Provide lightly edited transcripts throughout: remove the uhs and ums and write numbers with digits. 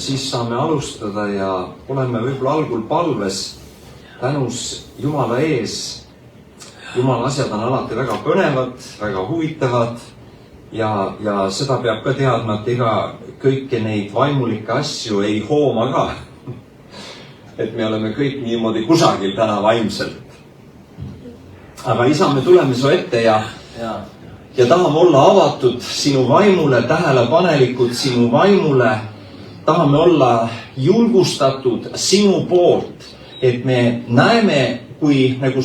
siis saame alustada ja oleme võib-olla algul palves tänus Jumala ees. Jumala asjad on alati väga põnevad, väga huvitavad ja seda peab ka teadma, et ega kõiki neid vaimulikke asju ei hooma ka. Et me oleme kõik niimoodi kusagil täna vaimselt. Aga isa, me tuleme su ette ja tahame olla avatud sinu vaimule, tähelepanelikud sinu vaimule. Tahame olla julgustatud sinu poolt, et me näeme, kui nagu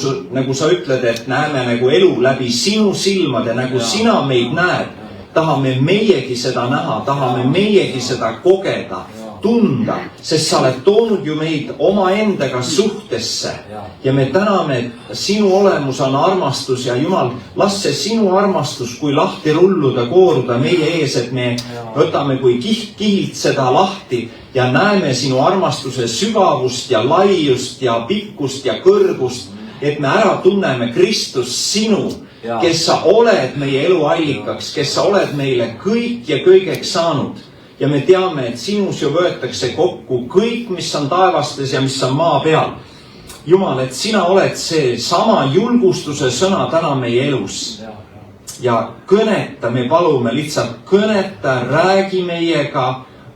sa ütled, et näeme nagu elu läbi sinu silmade, nagu sina meid näed. Tahame meiegi seda näha, tahame meiegi seda kogeda, tunda, sest sa oled toonud ju meid oma endaga suhtesse. Ja me täname, et sinu olemus on armastus ja Jumal, las see sinu armastus, kui lahti rulluda, kooruda meie ees, et me võtame kui kihilt seda lahti ja näeme sinu armastuse sügavust ja laiust ja pikkust ja kõrgust, et me ära tunneme Kristus sinu, kes sa oled meie elu allikaks, kes sa oled meile kõik ja kõigeks saanud. Ja me teame, et sinus ju võetakse kokku kõik, mis on taevastes ja mis on maa peal. Jumal, et sina oled see sama julgustuse sõna täna meie elus. Ja kõneta, me palume lihtsalt kõneta, räägi meiega,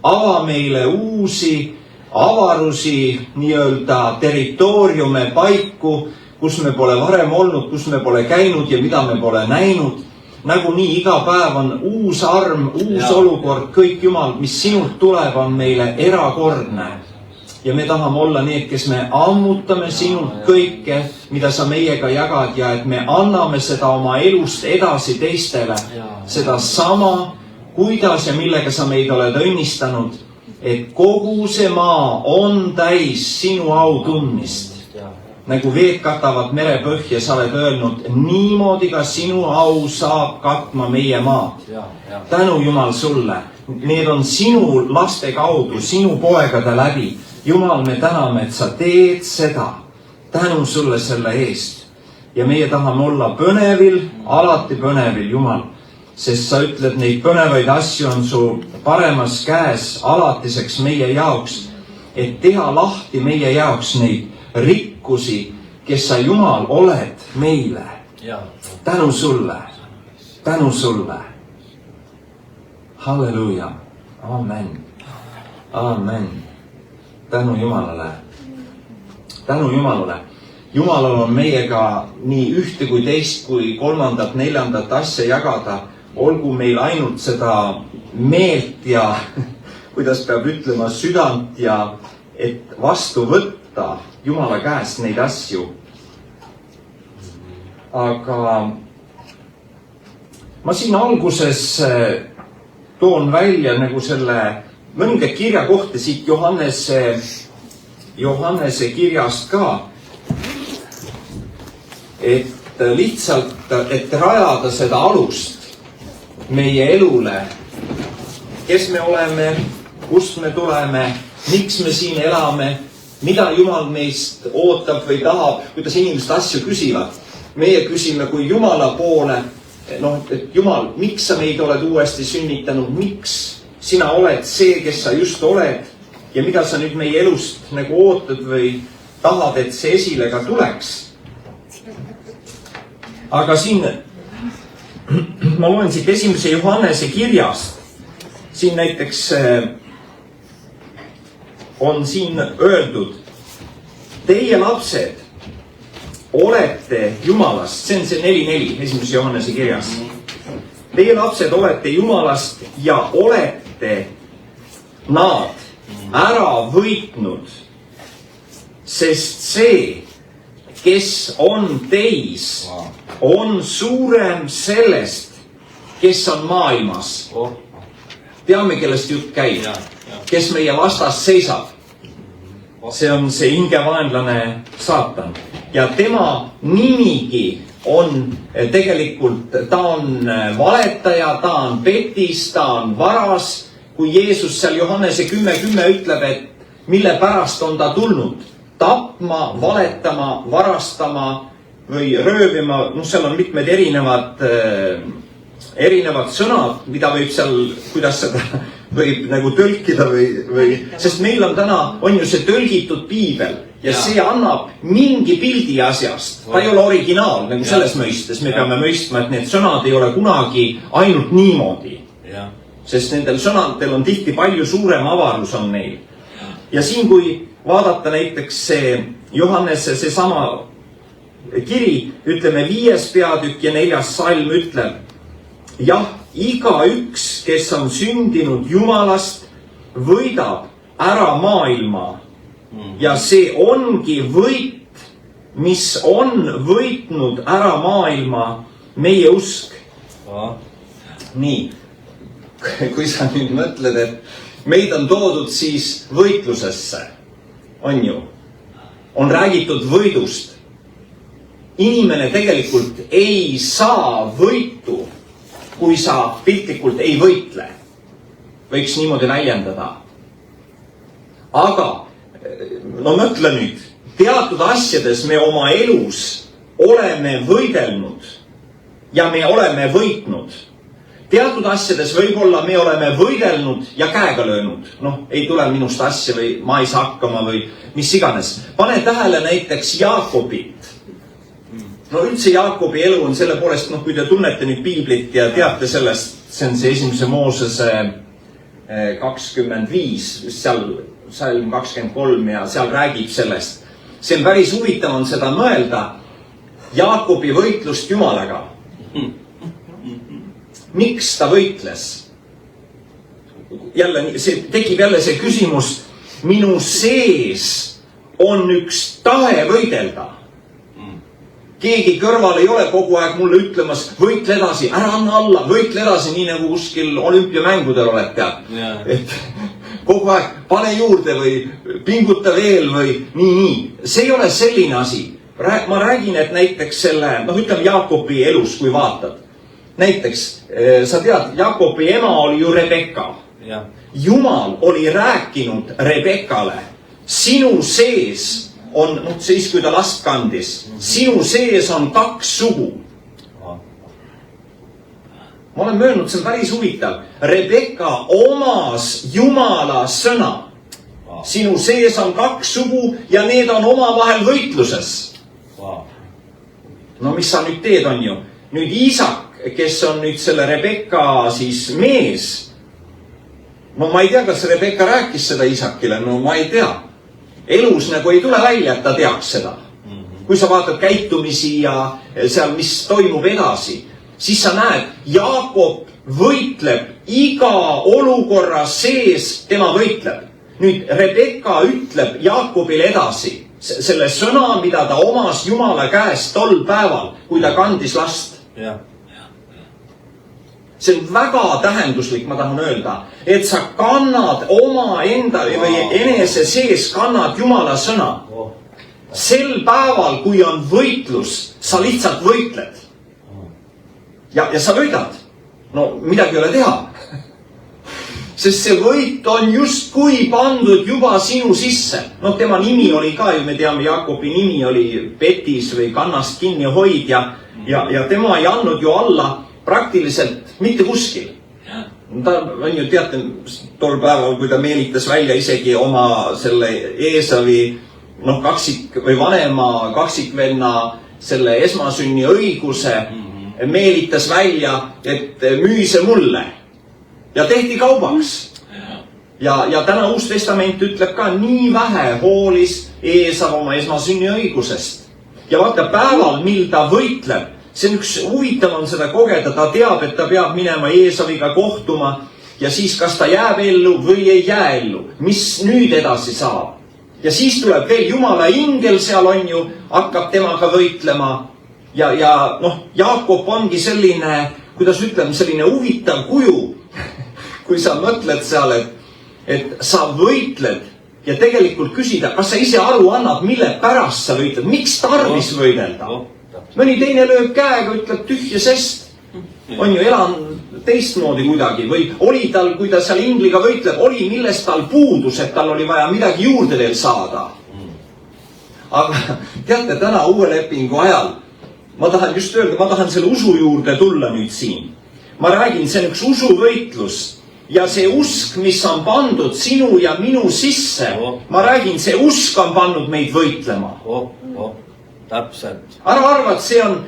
ava meile uusi avarusi, nii-öelda territooriume, paiku, kus me pole varem olnud, kus me pole käinud ja mida me pole näinud. Nagu nii iga päev on uus arm, uus olukord, kõik Jumal, mis sinult tuleb, on meile erakordne. Ja me tahame olla need, kes me ammutame sinult kõike, mida sa meiega jagad ja et me anname seda oma elust edasi teistele. Seda sama, kuidas ja millega sa meid oled õnnistanud, et kogu see maa on täis sinu au tundmist. Nagu veed katavad merepõhja, sa oled öelnud, niimoodi ka sinu au saab katma meie maad. Tänu Jumal sulle. Need on sinu laste kaudu, sinu poegade läbi. Jumal, me täname, et sa teed seda. Tänu sulle selle eest. Ja meie tahame olla põnevil, alati põnevil, Jumal. Sest sa ütled, neid põnevaid asju on su paremas käes alatiseks meie jaoks. Et teha lahti meie jaoks neid rikkusi, kes sa Jumal oled meile. Tänu sulle. Tänu sulle. Halleluja. Amen. Amen. Tänu Jumalale. Tänu Jumalale. Jumalal on meiega nii ühte kui teist kui kolmandat, neljandat asja jagada. Olgu meil ainult seda meelt ja kuidas peab ütlema südant ja et vastu võtta Jumala käest neid asju. Aga ma siin alguses toon välja nagu selle mõningad kirjakohti siit Johannese kirjast ka. Et lihtsalt, et rajada seda alust meie elule. Kes me oleme, kust me tuleme, miks me siin elame, mida Jumal meist ootab või tahab, kuidas inimesed asju küsivad. Meie küsime kui Jumala poole, et Jumal, miks sa meid oled uuesti sünnitanud, miks sina oled see, kes sa just oled ja mida sa nüüd meie elust nagu ootad või tahad, et see esile ka tuleks. Aga siin ma loen siit 1. Johannese kirjast. Siin näiteks on siin öeldud, teie lapsed olete Jumalast, see on see 4.4 1. Johannese kirjas. Teie lapsed olete Jumalast ja olete nad ära võitnud, sest see, kes on teis, on suurem sellest, kes on maailmas. Teame, kellest jutt käib, kes meie vastas seisab. See on see hingevaenlane saatan. Ja tema nimigi on tegelikult, ta on valetaja, ta on petis, ta on varas. Kui Jeesus seal Johannese 10.10 ütleb, et mille pärast on ta tulnud. Tapma, valetama, varastama või röövima, seal on mitmed erinevad sõnad, mida võib seal, kuidas seda võib nagu tõlkida või, sest meil on täna, on ju see tõlgitud piibel ja see annab mingi pildi asjast. Ta ei ole originaal nagu selles mõistes. Me peame mõistma, et need sõnad ei ole kunagi ainult niimoodi. Sest nendel sõnadel on tihti palju suurem avarus on neil. Ja siin, kui vaadata näiteks see Johannese, see sama kiri, ütleme 5. peatükk ja 4. salm ütleb, jah, iga üks, kes on sündinud Jumalast, võidab ära maailma. Ja see ongi võit, mis on võitnud ära maailma, meie usk. Nii, kui sa nüüd mõtled, et meid on toodud siis võitlusesse, on ju, on räägitud võidust. Inimene tegelikult ei saa võitu, kui sa piltlikult ei võitle. Võiks niimoodi väljendada. Aga, no mõtle nüüd, teatud asjades me oma elus oleme võidelnud ja me oleme võitnud. Teatud asjades võib-olla me oleme võidelnud ja käega löönud. Noh, ei tule minust asja või ma ei saa hakkama või mis iganes. Pane tähele näiteks Jaakobit. No üldse Jaakobi elu on selle poolest, noh, kui te tunnete nüüd piiblit ja teate sellest, see on see 1. Moosese 25, seal salm 23 ja seal räägib sellest. See on päris huvitav on seda mõelda Jaakobi võitlust Jumalaga. Miks ta võitles? Jälle, tekib jälle see küsimus, minu sees on üks tahe võidelda. Keegi kõrval ei ole kogu aeg mulle ütlemas, võitle edasi, ära anna alla, võitle edasi, nii nagu kuskil olümpiamängudel oled tead. Et kogu aeg pane juurde või pinguta veel või nii. See ei ole selline asi. Ma räägin, et näiteks selle, noh ütleme Jaakobi elus, kui vaatad. Näiteks, sa tead, Jaakobi ema oli ju Rebekka. Jumal oli rääkinud Rebekale, sinu sees on, siis kui ta last kandis, sinu sees on 2 sugu. Ma olen möönud, see on päris huvitav. Rebekka omas Jumala sõna. Sinu sees on 2 sugu ja need on omavahel võitluses. No mis sa nüüd teed, on ju? Nüüd Iisak, kes on nüüd selle Rebekka siis mees. No ma ei tea, kas Rebekka rääkis seda Iisakile, no ma ei tea. Elus nagu ei tule välja, et ta teaks seda. Kui sa vaatad käitumisi ja seal, mis toimub edasi, siis sa näed, Jaakob võitleb iga olukorra sees, tema võitleb. Nüüd Rebekka ütleb Jaakobile edasi selle sõna, mida ta omas Jumala käest tol päeval, kui ta kandis last. See on väga tähenduslik, ma tahan öelda, et sa kannad oma enda või enese sees kannad Jumala sõna. Sel päeval, kui on võitlus, sa lihtsalt võitled. Ja sa võidad. No midagi ei ole teha. Sest see võit on just kui pandud juba sinu sisse. No tema nimi oli ka ju, me teame, Jaakobi nimi oli petis või kannast kinni hoidja ja tema ei andnud ju alla praktiliselt mitte kuskil. Ta on ju, teate, tol päeval, kui ta meelitas välja isegi oma selle Eesavi, noh, kaksik või vanema kaksikvenna selle esmasünni õiguse, meelitas välja, et müü see mulle. Ja tehti kaubaks. Ja täna Uus Testament ütleb ka, nii vähe hoolis Eesav oma esmasünni õigusest. Ja vaata päeval, mil ta võitleb, see on üks huvitav on seda kogeda, ta teab, et ta peab minema Eesaviga kohtuma ja siis kas ta jääb ellu või ei jää ellu, mis nüüd edasi saab. Ja siis tuleb veel Jumala ingel seal on ju, hakkab temaga võitlema ja noh, Jaakob ongi selline, kuidas ütleme, selline huvitav kuju, kui sa mõtled seal, et sa võitled ja tegelikult küsida, kas sa ise aru annad, mille pärast sa võitled, miks tarvis võidelda? Mõni teine lööb käega, ütleb tühja sest. On ju, elan teistmoodi kuidagi või oli tal, kui ta seal ingliga võitleb, oli millest tal puudus, et tal oli vaja midagi juurde veel saada. Aga teate, täna uue lepingu ajal ma tahan just öelda, ma tahan selle usu juurde tulla nüüd siin. Ma räägin, see on üks usuvõitlus ja see usk, mis on pandud sinu ja minu sisse, ma räägin, see usk on pannud meid võitlema. Täpselt. Ära arva, et see on,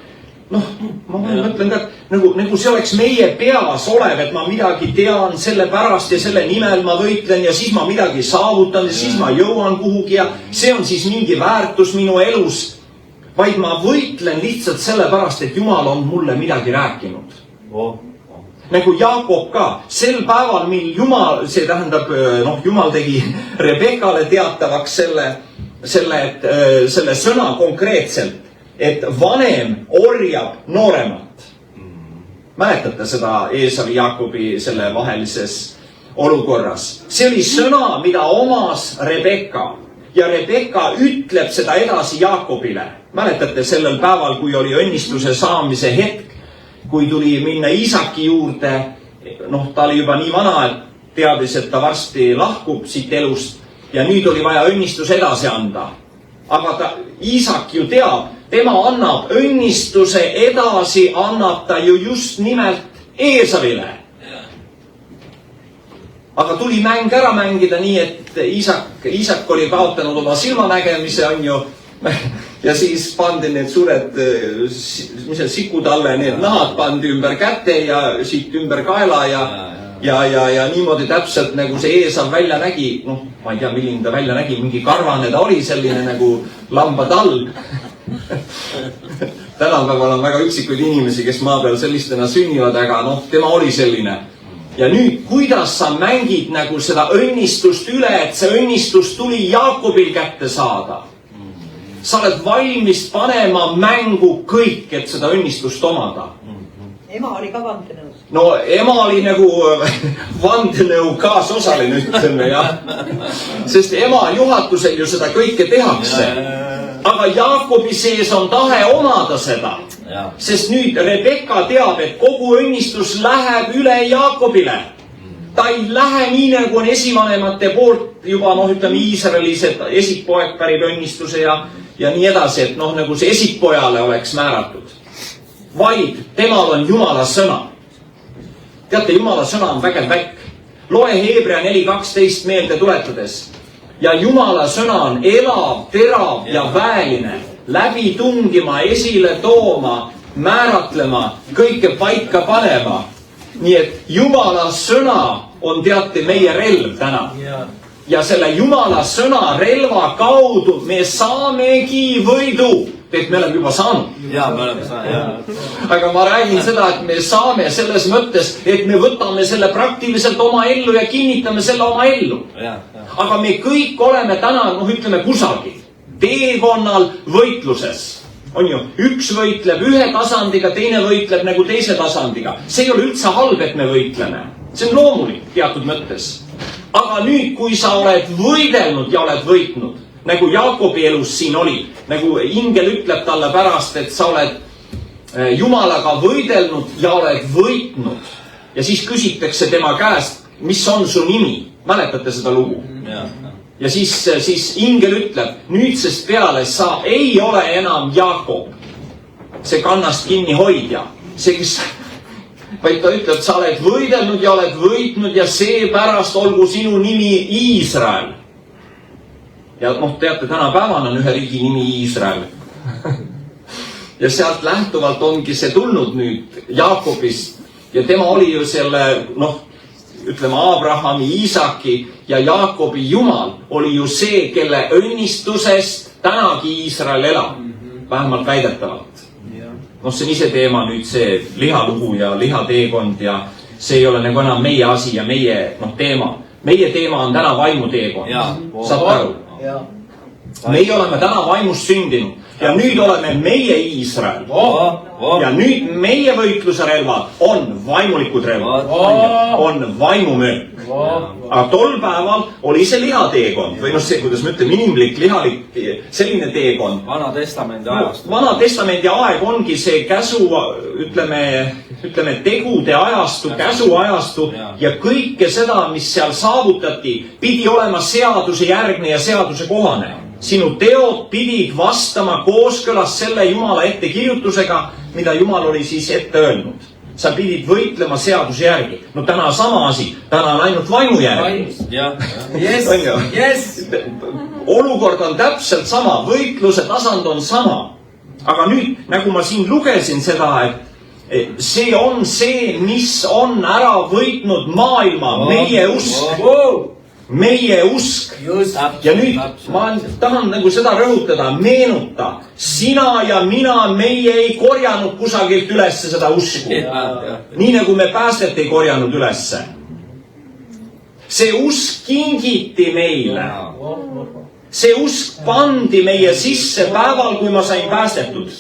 noh, ma mõtlen ka, nagu see oleks meie peas olev, et ma midagi tean selle pärast ja selle nimel ma võitlen ja siis ma midagi saavutan ja siis ma jõuan kuhugi ja see on siis mingi väärtus minu elus. Vaid ma võitlen lihtsalt selle pärast, et Jumal on mulle midagi rääkinud. Nagu Jaakob ka, sel päeval, mil Jumal, see tähendab, Jumal tegi Rebekale teatavaks selle sõna konkreetselt, et vanem orjab nooremat. Mäletate seda Eesavi Jaakobi selle vahelises olukorras? See oli sõna, mida omas Rebeka ja Rebeka ütleb seda edasi Jaakobile. Mäletate sellel päeval, kui oli õnnistuse saamise hetk, kui tuli minna Iisaki juurde, ta oli juba nii vana, et teadis, et ta varsti lahkub siit elust ja nüüd oli vaja õnnistus edasi anda. Aga Iisak ju teab, tema annab õnnistuse edasi, annab ta ju just nimelt Eesavile. Aga tuli mäng ära mängida nii, et Iisak oli kaotanud oma silmanägemise, on ju, ja siis pandi need suured, sikutalle, need nahad pandi ümber käte ja siit ümber kaela ja niimoodi täpselt nagu see Eesav välja nägi, ma ei tea, milline ta välja nägi, mingi karvane ta oli, selline nagu lambatalg. Tänapäeval on väga üksikuid inimesi, kes maa peal sellistena sünnivad, aga tema oli selline. Ja nüüd, kuidas sa mängid nagu seda õnnistust üle, et see õnnistus tuli Jaakobil kätte saada? Sa oled valmis panema mängu kõik, et seda õnnistust omada. Ema oli ka vandenõus. No ema oli nagu vandenõu kaasosaline, ütleme, jah. Sest ema juhatusel ju seda kõike tehakse. Aga Jaakobi sees on tahe omada seda. Sest nüüd Rebeka teab, et kogu õnnistus läheb üle Jaakobile. Ta ei lähe nii, nagu on esivanemate poolt juba, ütleme, Iisraelis, et esikpoeg pärib õnnistuse ja nii edasi, et nagu see esikpojale oleks määratud. Vaid temal on Jumala sõna. Teate, Jumala sõna on vägev väik. Loe Hebrea 4.12 meelde tuletades. Ja Jumala sõna on elav, terav ja väeline, läbi tungima, esile tooma, määratlema, kõike paika panema. Nii et Jumala sõna on, teate, meie relv täna. Ja selle Jumala sõna relva kaudu me saamegi võidu. Et me oleme juba saanud. Jaa, me oleme saanud. Aga ma räägin seda, et me saame selles mõttes, et me võtame selle praktiliselt oma ellu ja kinnitame selle oma ellu. Aga me kõik oleme täna, ütleme, kusagil. Teekonnal võitluses. On ju, üks võitleb ühe tasandiga, teine võitleb nagu teise tasandiga. See ei ole üldse halb, et me võitleme. See on loomulik teatud mõttes. Aga nüüd, kui sa oled võidelnud ja oled võitnud, nagu Jaakobi elus siin oli, nagu ingel ütleb talle pärast, et sa oled Jumalaga võidelnud ja oled võitnud. Ja siis küsitakse tema käest, mis on su nimi? Mäletate seda lugu? Ja siis ingel ütleb, nüüdsest peale sa ei ole enam Jaakob, see kannast kinni hoidja. Vaid ta ütleb, sa oled võidelnud ja oled võitnud ja seepärast olgu sinu nimi Iisrael. Ja teate, tänapäevan on ühe riigi nimi Iisrael. Ja sealt lähtuvalt ongi see tulnud nüüd Jaakobist. Ja tema oli ju selle, ütleme, Abrahami, Iisaki ja Jaakobi Jumal oli ju see, kelle õnnistusest tänagi Iisrael elab. Vähemalt väidetavalt. See on ise teema nüüd see lihalugu ja lihateekond ja see ei ole nagu enam meie asi ja meie teema. Meie teema on täna vaimuteekond. Saad aru? Meie oleme täna vaimust sündinud ja nüüd oleme meie Iisrael. Ja nüüd meie võitluse relvad on vaimulikud relvad, on vaimumöök. Aga tol päeval oli see lihateekond või see, kuidas me ütleme, inimlik, lihalik, selline teekond. Vana testamendi ajastu. Vana testamendi aeg ongi see käsu, ütleme tegude ajastu, käsu ajastu ja kõike seda, mis seal saavutati, pidi olema seaduse järgne ja seaduse kohane. Sinu teod pidid vastama kooskõlas selle Jumala ettekirjutusega, mida Jumal oli siis ette öelnud. sa pidid võitlema seaduse järgi. No täna sama asi, täna on ainult vaimu järgi. Olukord on täpselt sama, võitluse tasand on sama. Aga nüüd, nagu ma siin lugesin seda, et see on see, mis on ära võitnud maailma, meie usk. Meie usk. Ja nüüd ma tahan nagu seda rõhutada, meenuta. Sina ja mina, meie ei korjanud kusagilt ülesse seda usku. Nii nagu me päästet ei korjanud ülesse. See usk kingiti meile. See usk pandi meie sisse päeval, kui ma sain päästetud.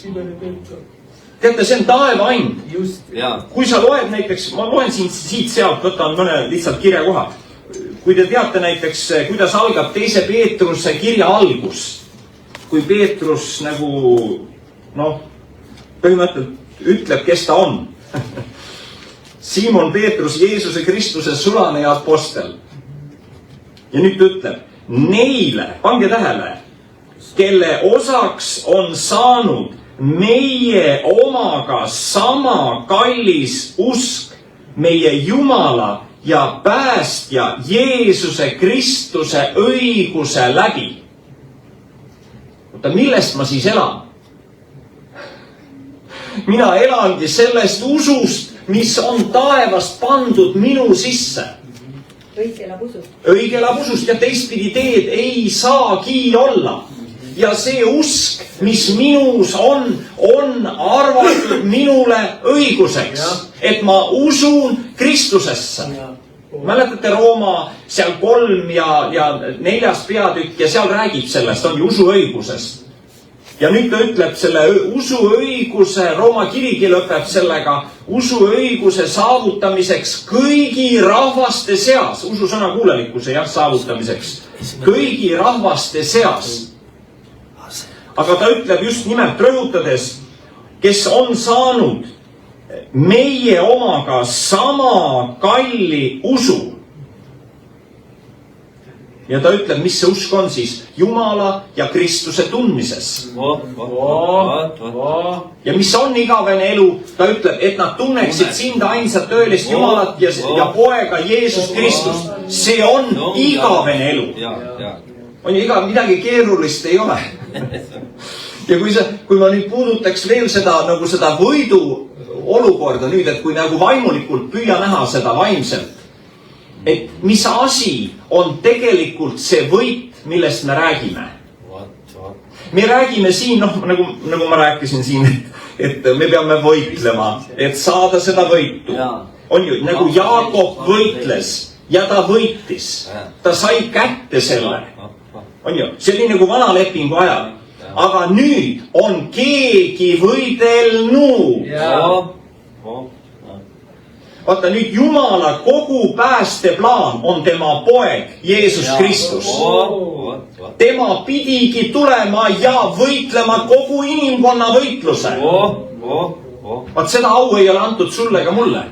Teate, see on taevaaind. Kui sa loed näiteks, ma loen siit sealt, võtan mõne lihtsalt kirjakoha. Kui te teate näiteks, kuidas algab 2. Peetruse kirja algus. Kui Peetrus nagu, põhimõtteliselt ütleb, kes ta on. Simon Peetrus, Jeesuse Kristuse sulane ja apostel. Ja nüüd ütleb, neile, pange tähele, kelle osaks on saanud meie omaga sama kallis usk meie Jumala ja päästja Jeesuse Kristuse õiguse läbi. Oota, millest ma siis elan? Mina elangi sellest usust, mis on taevast pandud minu sisse. Õige elab usust. Õige elab usust ja teistpidi teed ei saagi olla. Ja see usk, mis minus on arvatud minule õiguseks. Et ma usun Kristusesse. Mäletate Rooma seal 3 ja 4 peatükk ja seal räägib sellest, on ju usuõigusest. Ja nüüd ta ütleb selle usuõiguse, Rooma kirigi lõpeb sellega, usuõiguse saavutamiseks kõigi rahvaste seas, ususõna kuulelikkuse saavutamiseks, kõigi rahvaste seas. Aga ta ütleb just nimelt rõhutades, kes on saanud meie omaga sama kalli usu. Ja ta ütleb, mis see usk on siis Jumala ja Kristuse tundmises. Ja mis on igavene elu, ta ütleb, et nad tunneksid sind ainsat tõelist Jumalat ja poega Jeesus Kristust. See on igavene elu. On ju midagi keerulist ei ole. Ja kui ma nüüd puudutaks veel seda võidu olukorda nüüd, et kui nagu vaimulikult püüa näha seda vaimselt, et mis asi on tegelikult see võit, millest me räägime. Me räägime siin, nagu ma rääkisin siin, et me peame võitlema, et saada seda võitu. On ju, nagu Jaakob võitles ja ta võitis. Ta sai kätte selle. On ju, see oli nagu vana lepingu ajal. Aga nüüd on keegi võidelnud. Vaata nüüd Jumala kogu päästeplaan on tema poeg Jeesus Kristus. Tema pidigi tulema ja võitlema kogu inimkonna võitluse. Vaat seda au ei ole antud sulle ega mulle.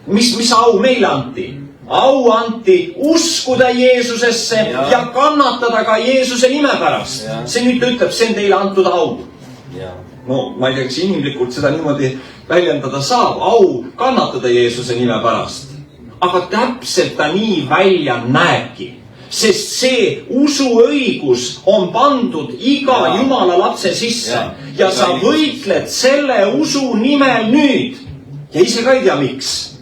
Mis au meile anti? Au anti uskuda Jeesusesse ja kannatada ka Jeesuse nime pärast. See nüüd ütleb, see on teile antud au. No ma ei tea, kas inimlikult seda niimoodi väljendada saab, au kannatada Jeesuse nime pärast. Aga täpselt ta nii välja näebki. Sest see usuõigus on pandud iga Jumala lapse sisse. Ja sa võitled selle usu nimel nüüd. Ja ise ka ei tea miks.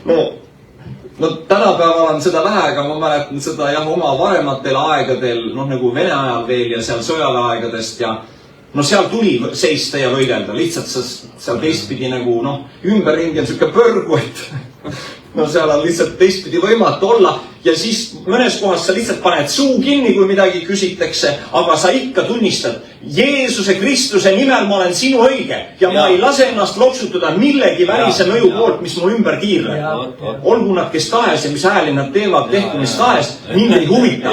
No tänapäeval on seda vähe, aga ma mäletan seda oma varematel aegadel, nagu Vene ajal veel ja seal sõjale aegadest ja seal tuli seista ja võidelda. Lihtsalt seal teistpidi nagu ümberringi on siuke põrgu, et seal on lihtsalt teistpidi võimatu olla. Ja siis mõnes kohas sa lihtsalt paned suu kinni, kui midagi küsitakse, aga sa ikka tunnistad, Jeesuse Kristuse nimel ma olen sinu õige ja ma ei lase ennast loksutada millegi välise mõju poolt, mis mu ümber tiirleb. Olgu nad kes tahes ja mis hääli nad teevad, tehku mis tahes, mind ei huvita.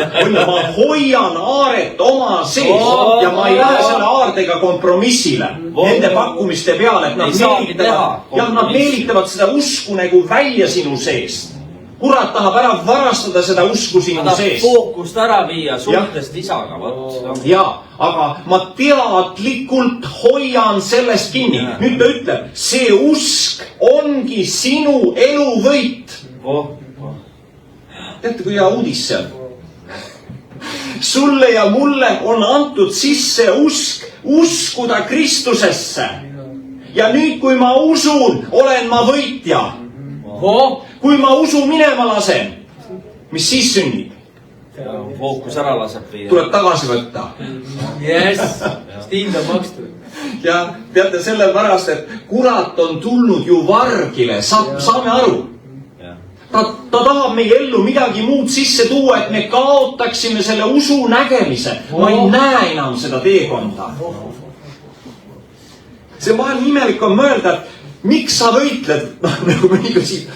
Ma hoian aaret oma sees ja ma ei lähe selle aardega kompromissile nende pakkumiste peale, et nad meelitavad seda usku nagu välja sinu seest. kurat tahab ära varastada seda usku sinu ta tahab sees. fookust ära viia suhtest isaga, vot. Ja, aga ma teadlikult hoian sellest kinni. Nüüd ta ütleb, see usk ongi sinu eluvõit. Teate, kui hea uudis see on? Sulle ja mulle on antud sisse usk, uskuda Kristusesse. Ja nüüd, kui ma usun, olen ma võitja. Kui ma usu minema lasen, mis siis sünnib? Fookus ära laseb viia. Tuleb tagasi võtta. Yes, hind on makstud. Ja teate sellepärast, et kurat on tulnud ju vargile, saame aru. Ta tahab meie ellu midagi muud sisse tuua, et me kaotaksime selle usu nägemise. Ma ei näe enam seda teekonda. See vahel imelik on mõelda, et miks sa võitled, nagu mõniga siin,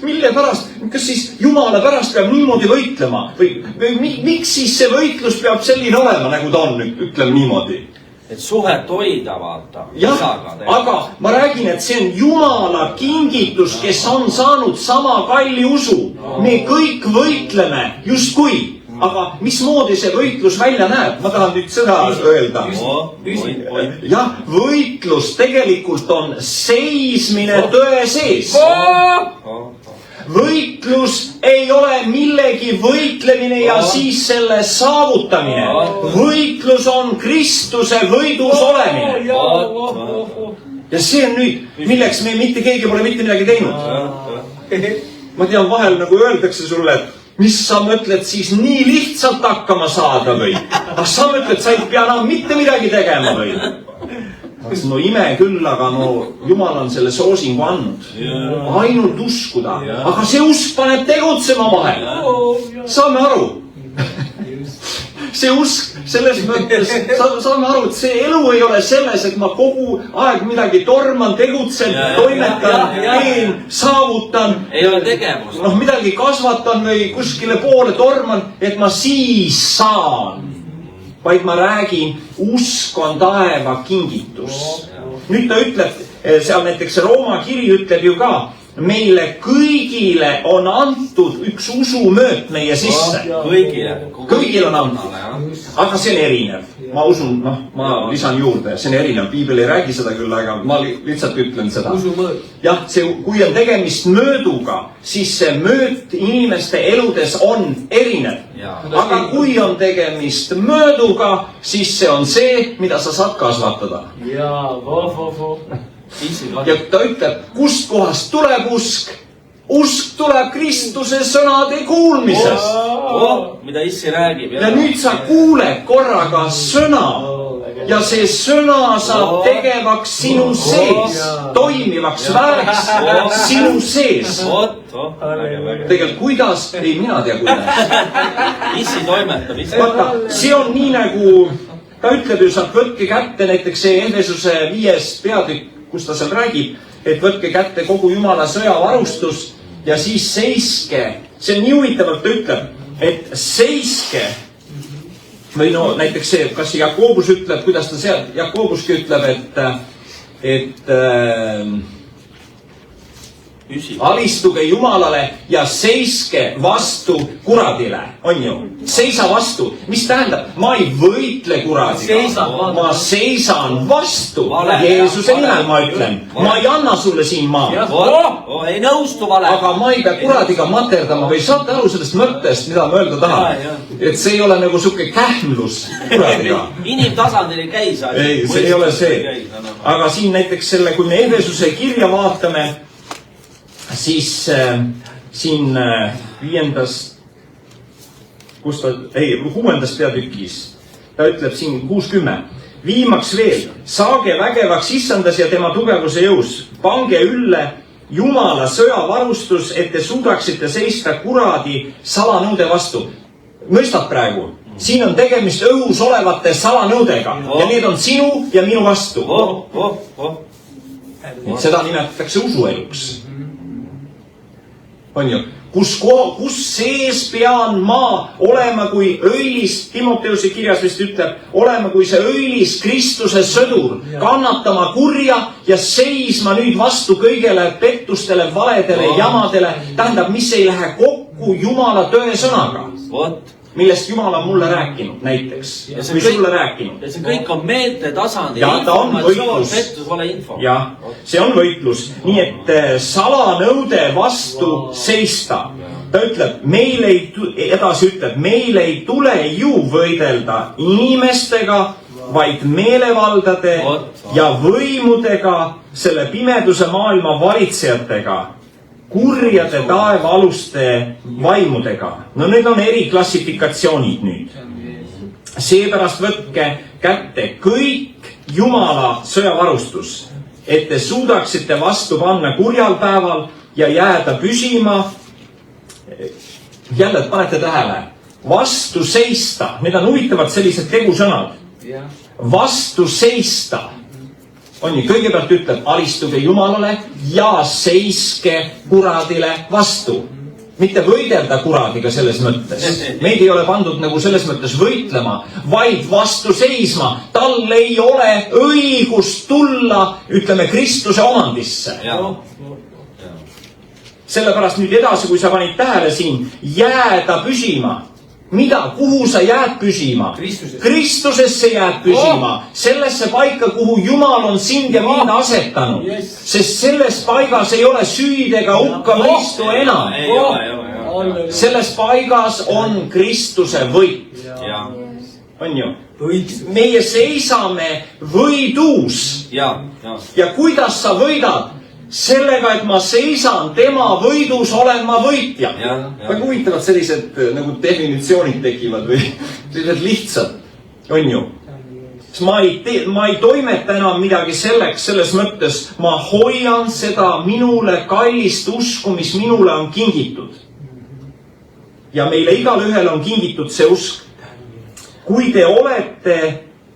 mille pärast, kas siis Jumala pärast peab niimoodi võitlema? Või miks siis see võitlus peab selline olema, nagu ta on, ütleme niimoodi? Et suhet hoida, vaata. Jah, aga ma räägin, et see on Jumala kingitus, kes on saanud sama kalli usu. Me kõik võitleme, justkui. Aga mismoodi see võitlus välja näeb? Ma tahan nüüd seda öelda. Jah, võitlus tegelikult on seismine tõe sees. Võitlus ei ole millegi võitlemine ja siis selle saavutamine. Võitlus on Kristuse võidus olemine. Ja see on nüüd, milleks me mitte keegi pole mitte midagi teinud. Ma tean, vahel nagu öeldakse sulle, et mis sa mõtled siis nii lihtsalt hakkama saada või? Ah, sa mõtled, sa ei pea enam mitte midagi tegema või? No ime küll, aga no Jumal on selle soosingu andnud. Ainult uskuda. Aga see usk paneb tegutsema vahel. Saame aru? See usk, selles mõttes, saame aru, et see elu ei ole selles, et ma kogu aeg midagi torman, tegutsen, toimetan, teen, saavutan. Ei ole tegevus. Noh, midagi kasvatan või kuskile poole torman, et ma siis saan. Vaid ma räägin, usk on taeva kingitus. Nüüd ta ütleb, seal näiteks Rooma kiri ütleb ju ka, meile kõigile on antud üks usumööt meie sisse. Kõigile on antud. Aga see on erinev. Ma usun, ma lisan juurde, see on erinev. Piibel ei räägi seda küll, aga ma lihtsalt ütlen seda. Jah, kui on tegemist mööduga, siis see mööt inimeste eludes on erinev. Aga kui on tegemist mööduga, siis see on see, mida sa saad kasvatada. Ja ta ütleb, kust kohast tuleb usk? Usk tuleb Kristuse sõnade kuulmises. Mida issi räägib. Ja nüüd sa kuuled korraga sõna. Ja see sõna saab tegevaks sinu sees. Toimivaks väeks sinu sees. Tegelikult kuidas? Ei, mina tea kuidas. Issi toimetab. Vaata, see on nii nagu, ta ütleb ju, saab võtke kätte näiteks see Efesuse 5. peatükk, kus ta seal räägib, et võtke kätte kogu Jumala sõjavarustus ja siis seiske. See on nii huvitavalt ta ütleb, et seiske. Või no näiteks see, kas Jakobus ütleb, kuidas ta seal, Jakobuski ütleb, et alistuge Jumalale ja seiske vastu kuradile, on ju? Seisa vastu. Mis tähendab? Ma ei võitle kuradiga. Ma seisan vastu. Jeesuse nimel ma ütlen. Ma ei anna sulle siin maa. Ei nõustu vale. Aga ma ei pea kuradiga materdama või saate aru sellest mõttest, mida ma öelda tahan? Et see ei ole nagu suke kähmlus kuradiga. Inimtasandil ei käi sa. Ei, see ei ole see. Aga siin näiteks selle, kui me Efesuse kirja vaatame, siis siin 5. kus ta, ei, 6. peatükis, ta ütleb siin 60. Viimaks veel, saage vägevaks issandas ja tema tugevuse jõus, pange ülle Jumala sõjavarustus, et te suudaksite seista kuradi salanõude vastu. Mõistad praegu? Siin on tegemist õhus olevate salanõudega ja need on sinu ja minu vastu. Seda nimetatakse usueluks. On ju, kus sees pean ma olema kui õilis, Timoteuse kirjas vist ütleb, olema kui see õilis Kristuse sõdur, kannatama kurja ja seisma nüüd vastu kõigele pettustele, valedele, jamadele. Tähendab, mis ei lähe kokku Jumala tõesõnaga, millest Jumal on mulle rääkinud näiteks. Või sulle rääkinud. Ja see kõik on meelte tasandi. Ja ta on võitlus. Pettus, vale info. Ja, see on võitlus. Nii et salanõude vastu seista. Ta ütleb, edasi ütleb, meil ei tule ju võidelda inimestega, vaid meelevaldade ja võimudega, selle pimeduse maailma valitsejatega, kurjade taevaaluste vaimudega. No need on eriklassifikatsioonid nüüd. Seepärast võtke kätte kõik Jumala sõjavarustus, et te suudaksite vastu panna kurjal päeval ja jääda püsima. Jälle, panete tähele, vastu seista, need on huvitavad sellised tegusõnad. Vastu seista. On nii, kõigepealt ütleb, alistuge Jumalale ja seiske kuradile vastu. Mitte võidelda kuradiga selles mõttes. Meid ei ole pandud nagu selles mõttes võitlema, vaid vastu seisma. Tal ei ole õigust tulla, ütleme, Kristuse omandisse. Sellepärast nüüd edasi, kui sa panid tähele siin, jääda püsima. Mida? Kuhu sa jääd püsima? Kristusesse jääd püsima. Sellesse paika, kuhu Jumal on sind ja mind asetanud. Sest selles paigas ei ole süüd ega hukka mõistu enam. Selles paigas on Kristuse võit. On ju? Meie seisame võidus. Ja kuidas sa võidad? Sellega, et ma seisan tema võidus, olen ma võitja. Väga huvitavad sellised nagu definitsioonid tekivad või sellised lihtsad. On ju? Ma ei toimeta enam midagi selleks, selles mõttes ma hoian seda minule kallist usku, mis minule on kingitud. Ja meile igal ühel on kingitud see usk. Kui te olete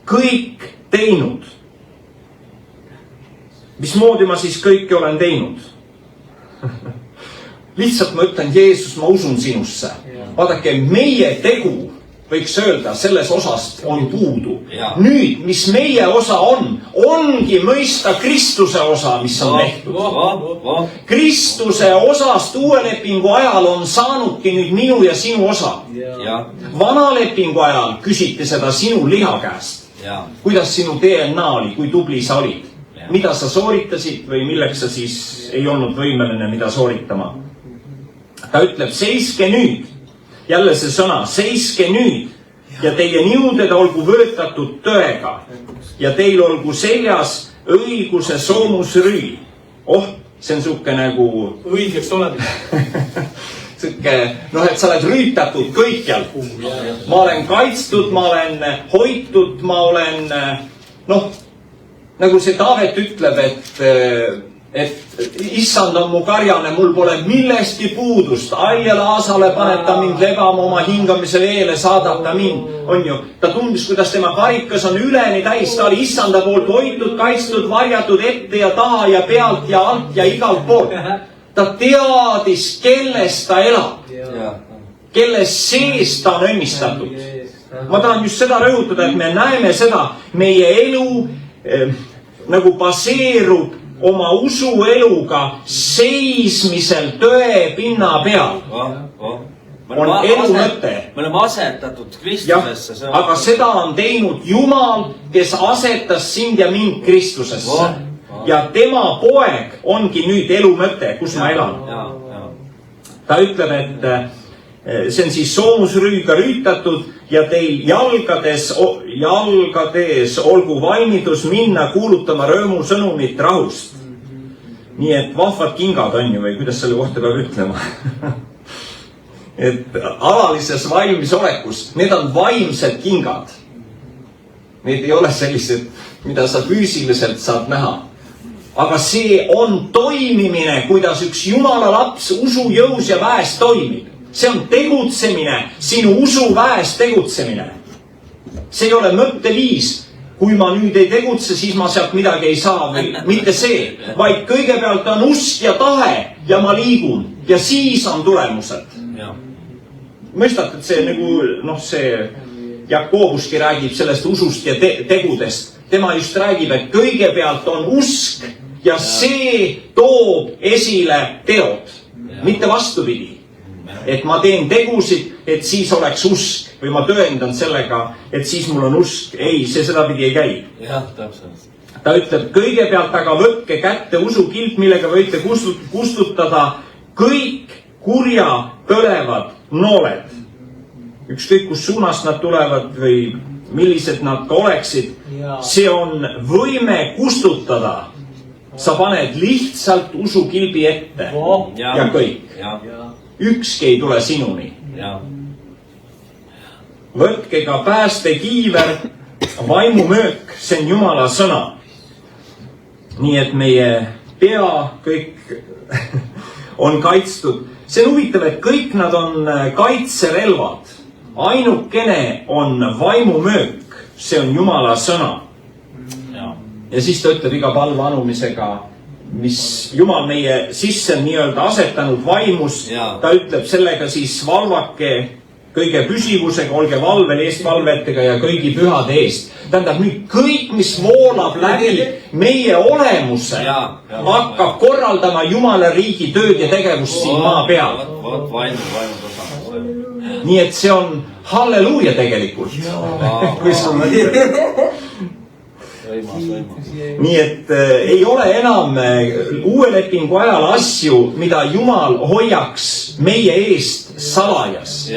kõik teinud, mismoodi ma siis kõike olen teinud? Lihtsalt ma ütlen, Jeesus, ma usun sinusse. Vaadake, meie tegu, võiks öelda, selles osast on puudu. Nüüd, mis meie osa on, ongi mõista Kristuse osa, mis on tehtud. Kristuse osast uue lepingu ajal on saanudki nüüd minu ja sinu osa. Vana lepingu ajal küsiti seda sinu liha käest. Kuidas sinu DNA oli, kui tubli sa olid? Mida sa sooritasid või milleks sa siis ei olnud võimeline mida sooritama. Ta ütleb, seiske nüüd. Jälle see sõna, seiske nüüd ja teie niuded olgu võõtatud tõega ja teil olgu seljas õiguse soomusrüü. See on suhke nagu õigeks olemine. Et sa oled rüütatud kõikjal. Ma olen kaitstud, ma olen hoitud, ma olen, nagu see Taavet ütleb, et issand on mu karjane, mul pole millestki puudust. Aia laasale paneb ta mind lebama, oma hingamise veele saadab ta mind. On ju, ta tundis, kuidas tema karikas on üleni täis. Ta oli issanda poolt hoitud, kaitstud, varjatud ette ja taha ja pealt ja alt ja igalt poolt. Ta teadis, kelles ta elab. Kelles sees ta on õnnistatud. Ma tahan just seda rõhutada, et me näeme seda, meie elu nagu baseerub oma usueluga seismisel tõe pinna peal. On elu mõte. Me oleme asetatud Kristusesse. Aga seda on teinud Jumal, kes asetas sind ja mind Kristusesse. Ja tema poeg ongi nüüd elu mõte, kus ma elan. Ta ütleb, et see on siis soomusrüüga rüütatud ja teil jalgades olgu valmidus minna kuulutama rõõmu sõnumit rahust. Nii et vahvad kingad on ju, või kuidas selle kohta peab ütlema. Et alalises valmisolekus, need on vaimsed kingad. Need ei ole sellised, mida sa füüsiliselt saad näha. Aga see on toimimine, kuidas üks Jumala laps usujõus ja väes toimib. See on tegutsemine, sinu usuväes tegutsemine. See ei ole mõtteviis, kui ma nüüd ei tegutse, siis ma sealt midagi ei saa või mitte see, vaid kõigepealt on usk ja tahe ja ma liigun ja siis on tulemused. Ja. Mõistate, et see nagu, see Jakobuski räägib sellest usust ja tegudest. Tema just räägib, et kõigepealt on usk ja see toob esile teod. Mitte vastupidi. Et ma teen tegusid, et siis oleks usk. Või ma tõendan sellega, et siis mul on usk. Ei, see sedapidi ei käi. Jah, täpselt. Ta ütleb, kõigepealt aga võtke kätte usukilp, millega võite kustutada kõik kurja põlevad nooled. Ükskõik kus suunast nad tulevad või millised nad ka oleksid. See on võime kustutada. Sa paned lihtsalt usukilbi ette ja kõik. Ükski ei tule sinuni. Võtke ka päästekiiver, vaimumöök, see on Jumala sõna. Nii et meie pea kõik on kaitstud. See on huvitav, et kõik nad on kaitserelvad. Ainukene on vaimumöök, see on Jumala sõna. Ja siis ta ütleb iga palve anumisega, mis Jumal meie sisse on nii-öelda asetanud vaimus. Ta ütleb sellega siis valvake kõige püsivusega, olge valvel eestvalvetega ja kõigi pühade eest. Tähendab nüüd kõik, mis voolab läbi meie olemuse, hakkab korraldama Jumala riigi tööd ja tegevust siin maa peal. Nii et see on halleluuja tegelikult. Kui sul nii et ei ole enam uue lepingu ajal asju, mida Jumal hoiaks meie eest salajas.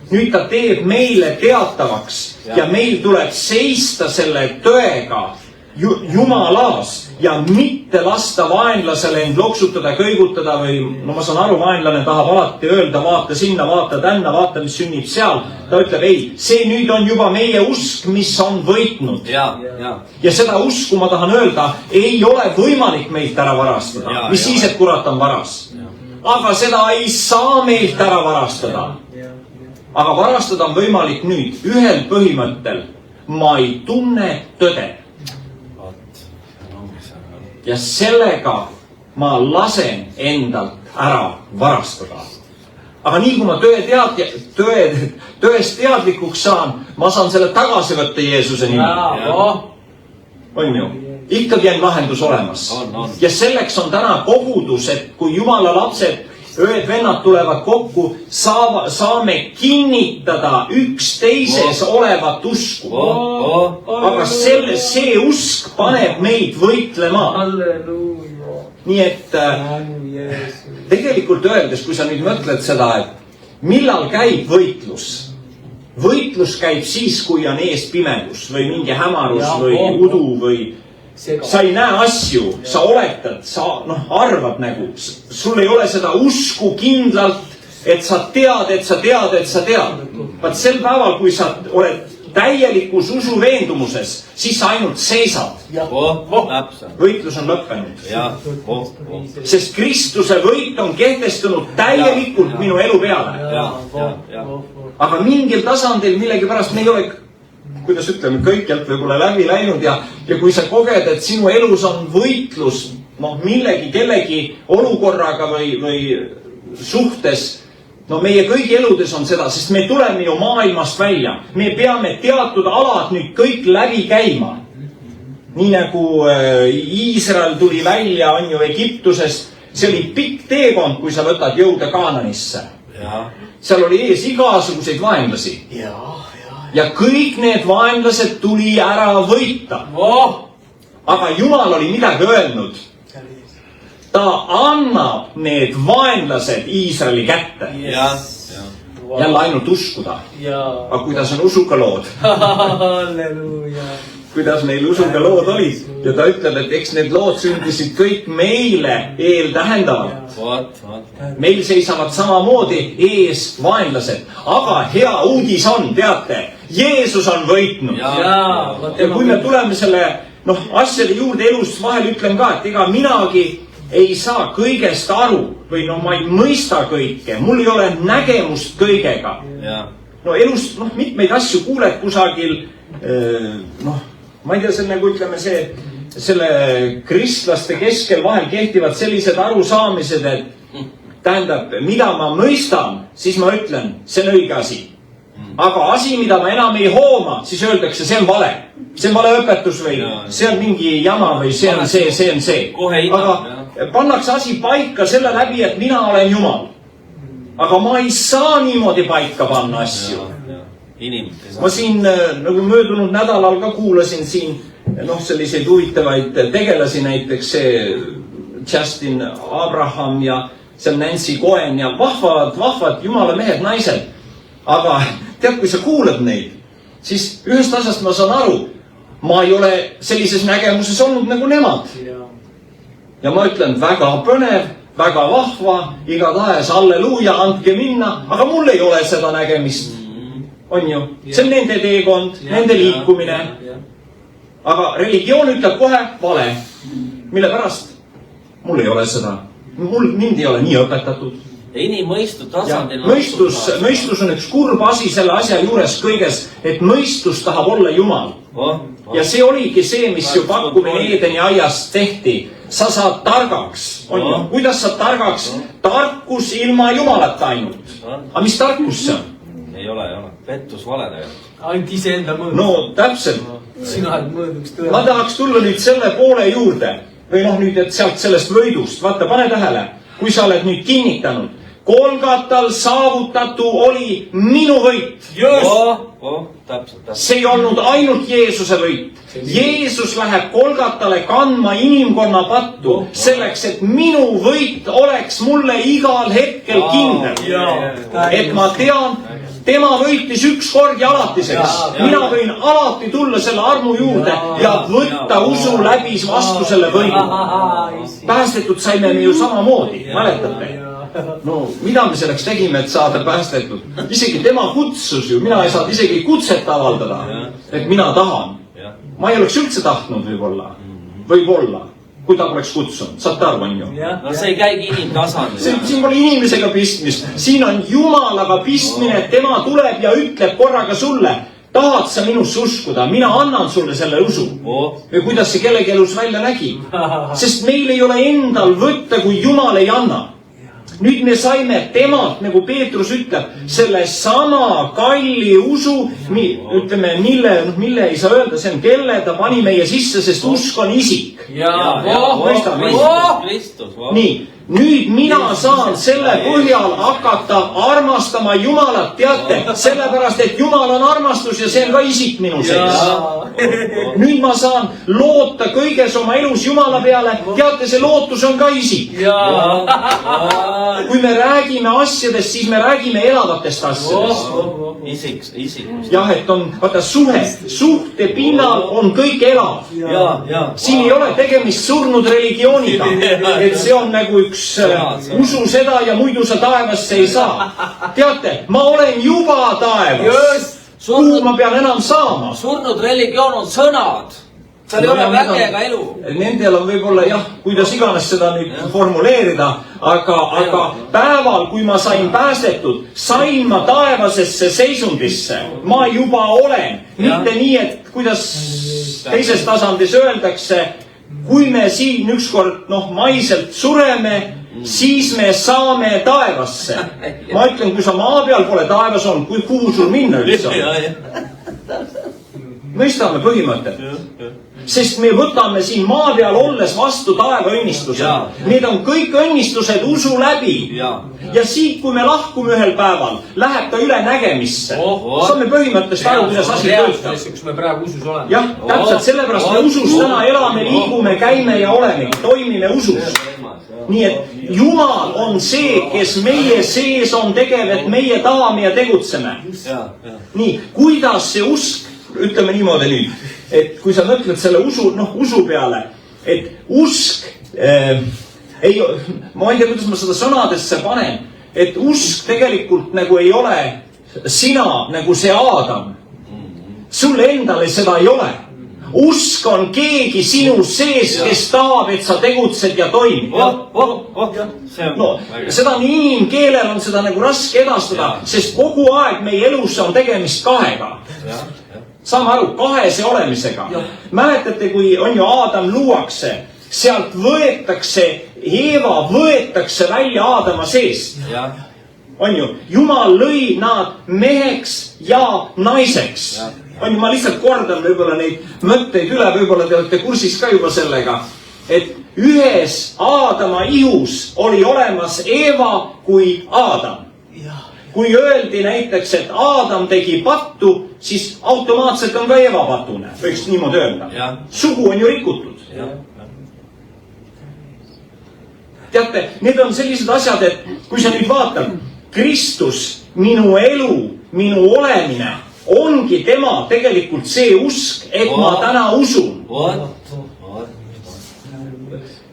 Nüüd ta teeb meile teatavaks ja meil tuleb seista selle tõega Jumalas ja mitte lasta vaenlasele end loksutada, kõigutada või, ma saan aru, vaenlane tahab alati öelda, vaata sinna, vaata tänna, vaata, mis sünnib seal. Ta ütleb, ei, see nüüd on juba meie usk, mis on võitnud. Ja seda usku, ma tahan öelda, ei ole võimalik meilt ära varastada. Mis siis, et kurat on varas. Aga seda ei saa meilt ära varastada. Aga varastada on võimalik nüüd ühel põhimõttel. Ma ei tunne tõde. Ja sellega ma lasen endalt ära varastada. Aga nii kui ma tõest teadlikuks saan, ma saan selle tagasi võtta Jeesuse nimi. On ju? Ikkagi on lahendus olemas. Ja selleks on täna kogudus, et kui Jumala lapsed, ööd-vennad tulevad kokku, saame kinnitada üksteises olevat usku. Aga see usk paneb meid võitlema. Nii et tegelikult öeldes, kui sa nüüd mõtled seda, et millal käib võitlus? Võitlus käib siis, kui on ees pimedus või mingi hämarus või udu või sa ei näe asju, sa oletad, sa arvad nagu, sul ei ole seda usku kindlalt, et sa tead, et sa tead, et sa tead. Vaat sel päeval, kui sa oled täielikus usu veendumuses, siis sa ainult seisad. Võitlus on lõppenud. Sest Kristuse võit on kehtestunud täielikult minu elu peale. Aga mingil tasandil millegipärast me ei ole, kuidas ütleme, kõikjalt võib-olla läbi läinud ja kui sa koged, et sinu elus on võitlus millegi, kellegi olukorraga või suhtes, meie kõigi eludes on seda, sest me tuleme ju maailmast välja. Me peame teatud alad nüüd kõik läbi käima. Nii nagu Iisrael tuli välja, on ju Egiptusest, see oli pikk teekond, kui sa võtad jõuda Kaananisse. Seal oli ees igasuguseid vaenlasi. Ja kõik need vaenlased tuli ära võita. Aga Jumal oli midagi öelnud. Ta annab need vaenlased Iisraeli kätte. Jälle ainult uskuda. Aga kuidas on usuga lood? Kuidas neil usuga lood olid? Ja ta ütleb, et eks need lood sündisid kõik meile eeltähendavalt. Meil seisavad samamoodi ees vaenlased. Aga hea uudis on, teate, Jeesus on võitnud. Ja kui me tuleme selle asjade juurde elust vahel, ütlen ka, et ega minagi ei saa kõigest aru või ma ei mõista kõike. Mul ei ole nägemust kõigega. Elust mitmeid asju kuuled kusagil, ma ei tea, see nagu ütleme selle kristlaste keskel vahel kehtivad sellised arusaamised, et tähendab, mida ma mõistan, siis ma ütlen, see on õige asi. Aga asi, mida ma enam ei hooma, siis öeldakse, see on vale. See on vale õpetus või see on mingi jama või see on see. Aga pannakse asi paika selle läbi, et mina olen Jumal. Aga ma ei saa niimoodi paika panna asju. Ma siin nagu möödunud nädalal ka kuulasin siin selliseid huvitavaid tegelasi, näiteks see Justin Abraham ja see Nancy Cohen ja vahvad jumala mehed, naised. Aga tead, kui sa kuulad neid, siis ühest asjast ma saan aru, ma ei ole sellises nägemuses olnud nagu nemad. Ja ma ütlen, väga põnev, väga vahva, igatahes halleluuja, andke minna, aga mul ei ole seda nägemist. On ju, see on nende teekond, nende liikumine. Aga religioon ütleb kohe vale. Mille pärast? Mul ei ole seda. Mind ei ole nii õpetatud. Inimõistu tasandil. Mõistus on üks kurb asi selle asja juures kõiges, et mõistus tahab olla Jumal. Ja see oligi see, mis ju pakkumine Eedeni aiast tehti. Sa saad targaks. Kuidas saad targaks? Tarkus ilma Jumalata ainult. Aga mis tarkus see on? Ei ole. Pettus valedega. Ainult iseenda mõõdus. No täpselt. Sina oled mõõduks tõe. Ma tahaks tulla nüüd selle poole juurde. Või nüüd, et sealt sellest võidust. Vaata, pane tähele. Kui sa oled nüüd kinnitanud. Kolgatal saavutatu oli minu võit. See ei olnud ainult Jeesuse võit. Jeesus läheb Kolgatale kandma inimkonna pattu selleks, et minu võit oleks mulle igal hetkel kindel. Et ma tean, tema võitis üks kord ja alatiseks. Mina võin alati tulla selle armu juurde ja võtta usu läbi vastu selle võidu. Päästetud saime me ju samamoodi, mäletate? No, mida me selleks tegime, et saada päästetud? Isegi tema kutsus ju, mina ei saanud isegi kutset avaldada, et mina tahan. Ma ei oleks üldse tahtnud võib-olla, kui ta oleks kutsunud. Saate aru, on ju? No see ei käigi inimtasandil. Siin pole inimesega pistmist. Siin on Jumalaga pistmine, et tema tuleb ja ütleb korraga sulle, tahad sa minusse uskuda, mina annan sulle selle usu. Või kuidas see kellegi elus välja nägi. Sest meil ei ole endal võtta, kui Jumal ei anna. Nüüd me saime temalt, nagu Peetrus ütleb, selle sama kalli usu, ütleme, mille ei saa öelda, see on kelle ta pani meie sisse, sest usk on isik. Nii, nüüd mina saan selle põhjal hakata armastama Jumalat, teate, sellepärast, et Jumal on armastus ja see on ka isik minu sees. Nüüd ma saan loota kõiges oma elus Jumala peale, teate, see lootus on ka isik. Kui me räägime asjadest, siis me räägime elavatest asjadest. Jah, et on, vaata, suhte pinnal on kõik elav. Siin ei ole tegemist surnud religiooniga, et see on nagu üks usu seda ja muidu sa taevasse ei saa. Teate, ma olen juba taevas. Kuhu ma pean enam saama? Surnud religioon on sõnad. Seal ei ole väge ega elu. Nendel on võib-olla jah, kuidas iganes seda nüüd formuleerida, aga päeval, kui ma sain päästetud, sain ma taevasesse seisundisse. Ma juba olen. Mitte nii, et kuidas teises tasandis öeldakse, kui me siin ükskord maiselt sureme, siis me saame taevasse. Ma ütlen, kui sa maa peal pole taevas on, kuhu sul minna üldse on? Mõistame põhimõtted. Sest me võtame siin maa peal olles vastu taeva õnnistused. Need on kõik õnnistused usu läbi. Ja siit, kui me lahkume ühel päeval, läheb ta üle nägemisse. Saame põhimõttest aru, kuidas asi töötab. Kus me praegu usus oleme. Jah, täpselt sellepärast me usus täna elame, liigume, käime ja olemegi. Toimime usus. Nii et Jumal on see, kes meie sees on tegev, et meie tahame ja tegutseme. Nii, kuidas see usk, ütleme niimoodi nüüd, et kui sa mõtled selle usu peale, et usk, ma ei tea, kuidas ma seda sõnadesse panen, et usk tegelikult nagu ei ole sina nagu see Aadam. Sulle endale seda ei ole. Usk on keegi sinu sees, kes tahab, et sa tegutsed ja toimid. Seda nii inimkeelel on seda nagu raske edastada, sest kogu aeg meie elus on tegemist kahega. Saame aru, kahese olemisega. Mäletate, kui on ju Aadam luuakse, sealt võetakse Eeva võetakse välja Aadama seest. jah , On ju, Jumal lõi nad meheks ja naiseks. On ju, ma lihtsalt kordan võib-olla neid mõtteid üle, võib-olla te olete kursis ka juba sellega, et ühes Aadama ihus oli olemas Eeva kui Aadam. Kui öeldi näiteks, et Aadam tegi pattu, siis automaatselt on ka Eeva patune, võiks niimoodi öelda. Jah. Sugu on ju rikutud. Teate, need on sellised asjad, et kui sa nüüd vaatad, Kristus, minu elu, minu olemine, ongi tema tegelikult see usk, et ma täna usun.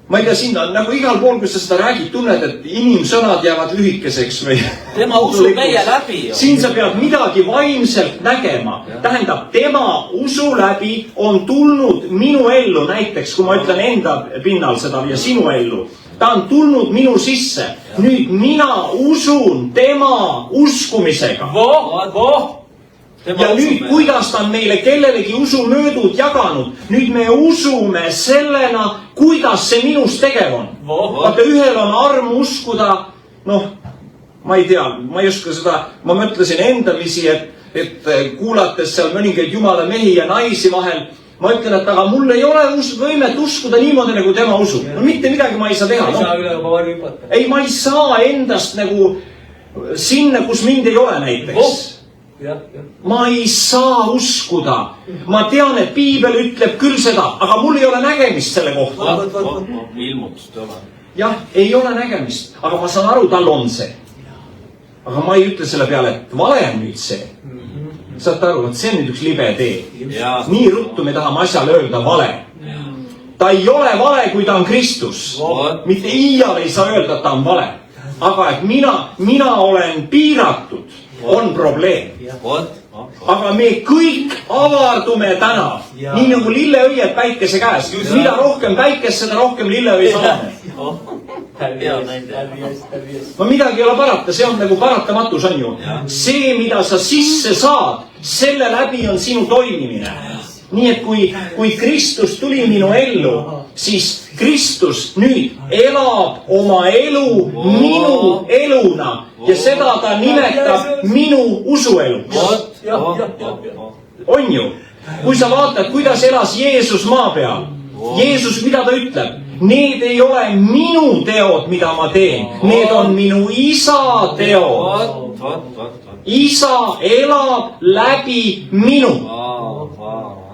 Ma ei tea, siin on nagu igal pool, kui sa seda räägid, tunned, et inimsõnad jäävad lühikeseks või... tema usub meie läbi. Siin sa pead midagi vaimselt nägema. Tähendab, tema usu läbi on tulnud minu ellu, näiteks kui ma ütlen enda pinnal seda ja sinu ellu. Ta on tulnud minu sisse. Nüüd mina usun tema uskumisega. Ja nüüd, kuidas ta on meile kellelegi usumöödud jaganud, nüüd me usume sellena, kuidas see minus tegev on. Vaata, ühel on arm uskuda, noh, ma ei tea, ma ei oska seda, ma mõtlesin endamisi, et kuulates seal mõningaid jumala mehi ja naisi vahel, ma ütlen, et aga mul ei ole võimet uskuda niimoodi, nagu tema usub. No mitte midagi ma ei saa teha. Ei, ma ei saa endast nagu sinna, kus mind ei ole näiteks. Ma ei saa uskuda. Ma tean, et Piibel ütleb küll seda, aga mul ei ole nägemist selle kohta. Ilmutust ei ole. Jah, ei ole nägemist, aga ma saan aru, tal on see. Aga ma ei ütle selle peale, et vale on nüüd see. Saate aru, et see on nüüd üks libe tee. Nii ruttu me tahame asjale öelda vale. Ta ei ole vale, kui ta on Kristus. Mitte iial ei saa öelda, et ta on vale. Aga et mina olen piiratud, on probleem. Aga me kõik avardume täna, nii nagu lilleõied päikese käes. Mida rohkem päikest, seda rohkem lilleõi saame. No midagi ei ole parata, see on nagu paratamatus, on ju. See, mida sa sisse saad, selle läbi on sinu toimimine. Nii et kui Kristus tuli minu ellu, siis Kristus nüüd elab oma elu minu eluna ja seda ta nimetab minu usuelu. On ju? Kui sa vaatad, kuidas elas Jeesus maa peal, Jeesus, mida ta ütleb? Need ei ole minu teod, mida ma teen. Need on minu isa teod. Isa elab läbi minu.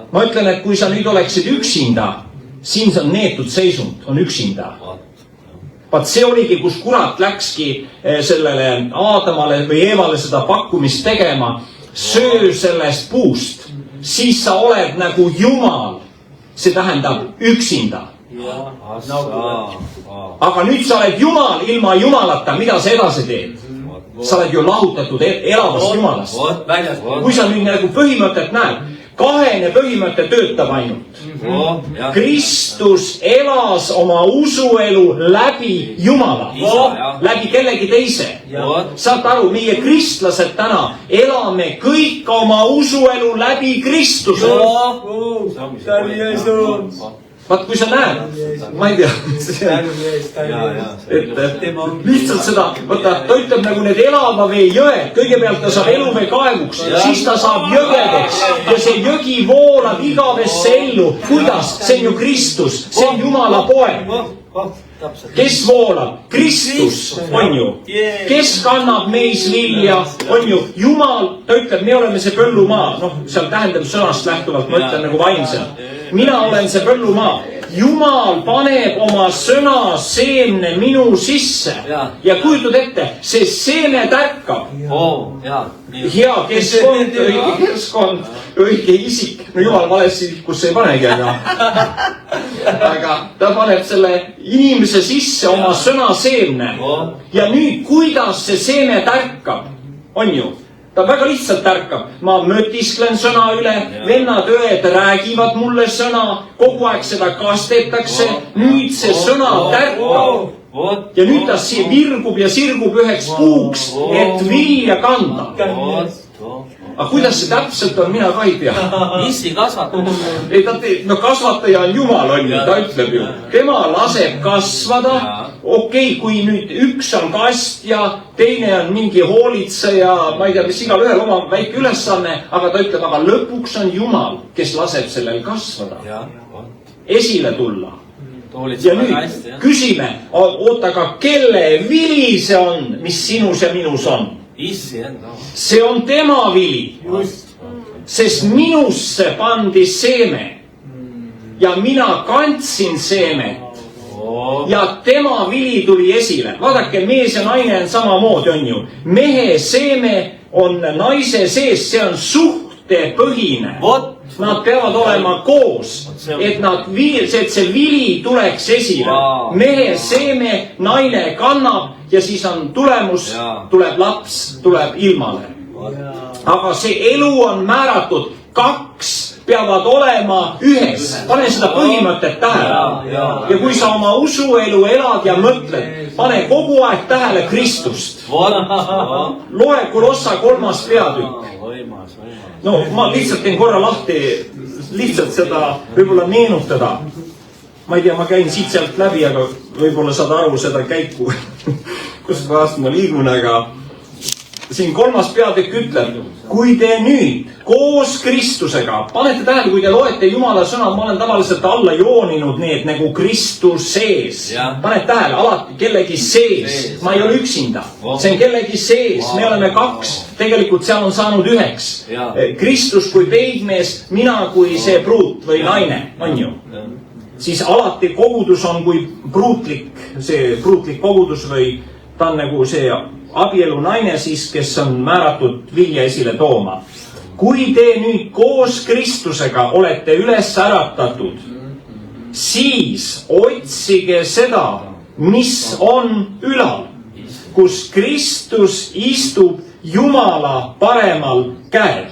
Ma ütlen, et kui sa nüüd oleksid üksinda, siin on neetud seisund, on üksinda. Vaat see oligi, kus kurat läkski sellele Aadamale või Eevale seda pakkumist tegema. Söö sellest puust, siis sa oled nagu Jumal. See tähendab üksinda. Aga nüüd sa oled Jumal ilma Jumalata, mida sa edasi teed? Sa oled ju lahutatud elavast Jumalast. Kui sa nüüd nagu põhimõtet näed, kahene põhimõte töötab ainult. Kristus elas oma usuelu läbi Jumala, läbi kellegi teise. Saad aru, meie kristlased täna elame kõik oma usuelu läbi Kristuse. Vaat kui sa näed, ma ei tea, lihtsalt seda, vaata, ta ütleb nagu need elava vee jõed, kõigepealt ta saab eluvee kaevuks, siis ta saab jõgedeks ja see jõgi voolab igavesse ellu. Kuidas? See on ju Kristus, see on Jumala poeg. Kes voolab? Kristus, on ju. Kes kannab meis vilja, on ju. Jumal, ta ütleb, me oleme see põllumaa, noh, seal tähendab sõnast lähtuvalt, ma ütlen nagu vaimselt. Mina olen see põllumaa. Jumal paneb oma sõna seemne minu sisse. Ja kujutad ette, see seeme tärkab. Hea keskkond, õige keskkond, õige isik. No Jumal valesse isikusse ei panegi, aga ta paneb selle inimese sisse oma sõna seemne. Ja nüüd, kuidas see seeme tärkab, on ju? Ta väga lihtsalt tärkab. Ma mõtisklen sõna üle, vennad õed räägivad mulle sõna, kogu aeg seda kastetakse, nüüd see sõna tärkab. Ja nüüd ta virgub ja sirgub üheks puuks, et vilja kanda. Aga kuidas see täpselt on, mina ka ei tea. Issi kasvatab. No kasvataja on Jumal, on ju, ta ütleb ju. Tema laseb kasvada okei, kui nüüd üks on kastja, teine on mingi hoolitseja, ma ei tea, mis igal ühel oma väike ülesanne, aga ta ütleb, aga lõpuks on Jumal, kes laseb sellel kasvada, esile tulla. Ja nüüd küsime, oota, aga kelle vili see on, mis sinus ja minus on? See on tema vili, sest minusse pandi seeme ja mina kandsin seemet ja tema vili tuli esile. Vaadake, mees ja naine on samamoodi, on ju. Mehe seeme on naise sees, see on suhtepõhine. Nad peavad olema koos, et see vili tuleks esile. Mehe seeme, naine kannab ja siis on tulemus, tuleb laps, tuleb ilmale. Aga see elu on määratud, kaks peavad olema ühes. Pane seda põhimõtet tähele. Ja kui sa oma usuelu elad ja mõtled, pane kogu aeg tähele Kristust. Loe Kolossa 3. peatükk. No ma lihtsalt teen korra lahti, lihtsalt seda võib-olla meenutada. Ma ei tea, ma käin siit sealt läbi, aga võib-olla saad aru seda käiku, kus vahest ma liigun, aga siin 3. peatükk ütleb, kui te nüüd koos Kristusega, panete tähele, kui te loete Jumala sõna, ma olen tavaliselt alla jooninud need nagu Kristus sees. Panete tähele, alati kellegi sees. Ma ei ole üksinda. See on kellegi sees. Me oleme kaks. Tegelikult seal on saanud üheks. Kristus kui peigmees, mina kui see pruut või naine, on ju. Siis alati kogudus on kui pruutlik kogudus või ta on nagu see abielu naine siis, kes on määratud vilja esile tooma. Kui te nüüd koos Kristusega olete üles äratatud, siis otsige seda, mis on ülal, kus Kristus istub Jumala paremal käel.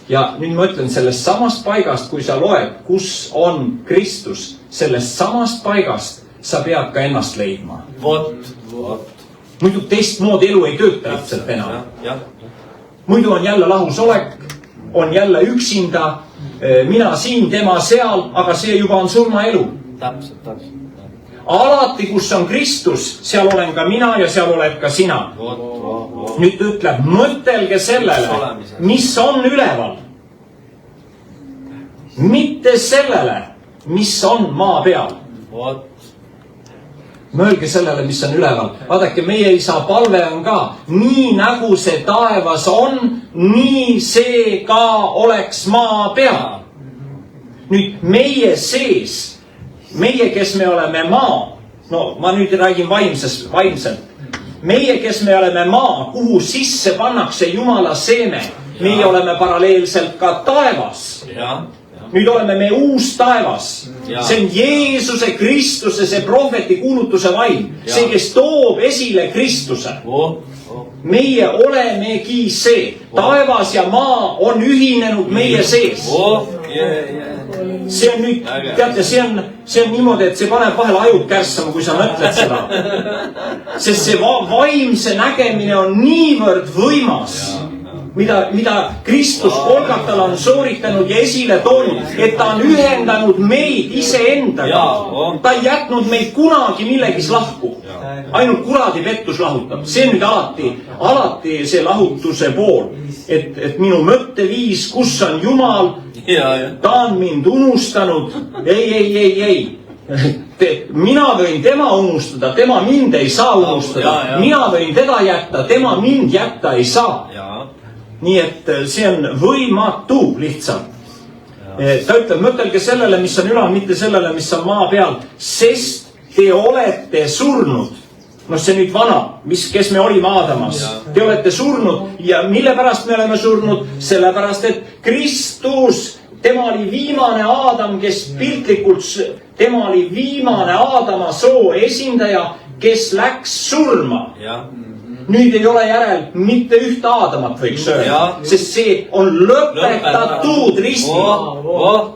Ja nüüd ma ütlen sellest samast paigast, kui sa loed, kus on Kristus, sellest samast paigast sa pead ka ennast leidma. Muidu teistmoodi elu ei tööta lihtsalt enam. Muidu on jälle lahusolek, on jälle üksinda, mina siin, tema seal, aga see juba on surmaelu. Alati, kus on Kristus, seal olen ka mina ja seal oled ka sina. Nüüd ütleb, mõtelge sellele, mis on üleval. Mitte sellele, mis on maa peal. Mõelge sellele, mis on üleval. Vaadake, meie isa palve on ka, nii nagu see taevas on, nii see ka oleks maa peal. Nüüd meie sees, meie, kes me oleme maa, no ma nüüd räägin vaimselt. Meie, kes me oleme maa, kuhu sisse pannakse Jumala seeme, meie oleme paralleelselt ka taevas. Nüüd oleme me uus taevas. See on Jeesuse Kristuse, see prohveti kuulutuse vaim. See, kes toob esile Kristuse. Meie olemegi see. Taevas ja maa on ühinenud meie sees. See on nüüd, teate, see on niimoodi, et see paneb vahel ajud kärssama, kui sa mõtled seda. Sest see vaimse nägemine on niivõrd võimas. Mida Kristus Golgatal on sooritanud ja esile toonud, et ta on ühendanud meid iseendaga. Ta ei jätnud meid kunagi millegis lahku. Ainult kuradi pettus lahutab. See on nüüd alati see lahutuse pool. Et minu mõtteviis, kus on Jumal, ta on mind unustanud. Ei. Mina võin tema unustada, tema mind ei saa unustada. Mina võin teda jätta, tema mind jätta ei saa. Nii et see on võimatu lihtsalt. Ta ütleb, mõtelge sellele, mis on ülal, mitte sellele, mis on maa peal, sest te olete surnud. No see nüüd vana, kes me olime Aadamas. Te olete surnud ja mille pärast me oleme surnud? Sellepärast, et Kristus, tema oli viimane Aadam, kes piltlikult, tema oli viimane Aadama soo esindaja, kes läks surma. Nüüd ei ole järel mitte ühte Aadamat, võiks öelda, sest see on lõpetatud ristil.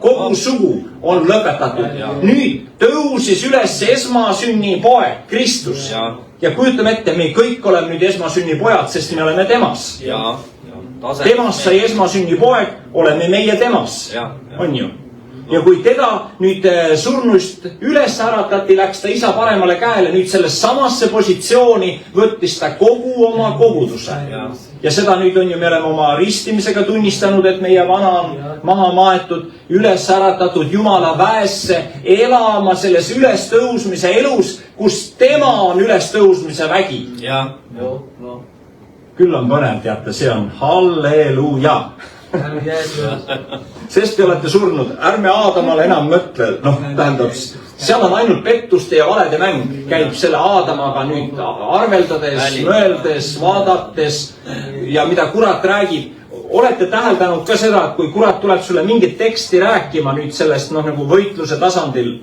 Kogu sugu on lõpetatud. Nüüd tõusis üles esmasünni poeg, Kristus. Ja kujutame ette, me kõik oleme nüüd esmasünni pojad, sest me oleme temas. Temast sai esmasünni poeg, oleme meie temas. On ju? ja kui teda nüüd surnust üles äratati, läks ta isa paremale käele, nüüd selles samasse positsiooni võttis ta kogu oma koguduse. Ja seda nüüd on ju, me oleme oma ristimisega tunnistanud, et meie vana on maha maetud, üles äratatud Jumala väesse, elama selles ülestõusmise elus, kus tema on ülestõusmise vägi. Küll on põnev, teate, see on halleluuja. Sest te olete surnud, ärme Aadamale enam mõtle, tähendab, seal on ainult pettuste ja valede mäng, käib selle Aadamaga nüüd arveldades, mõeldes, vaadates ja mida kurat räägib. Olete täheldanud ka seda, et kui kurat tuleb sulle mingit teksti rääkima nüüd sellest nagu võitluse tasandil,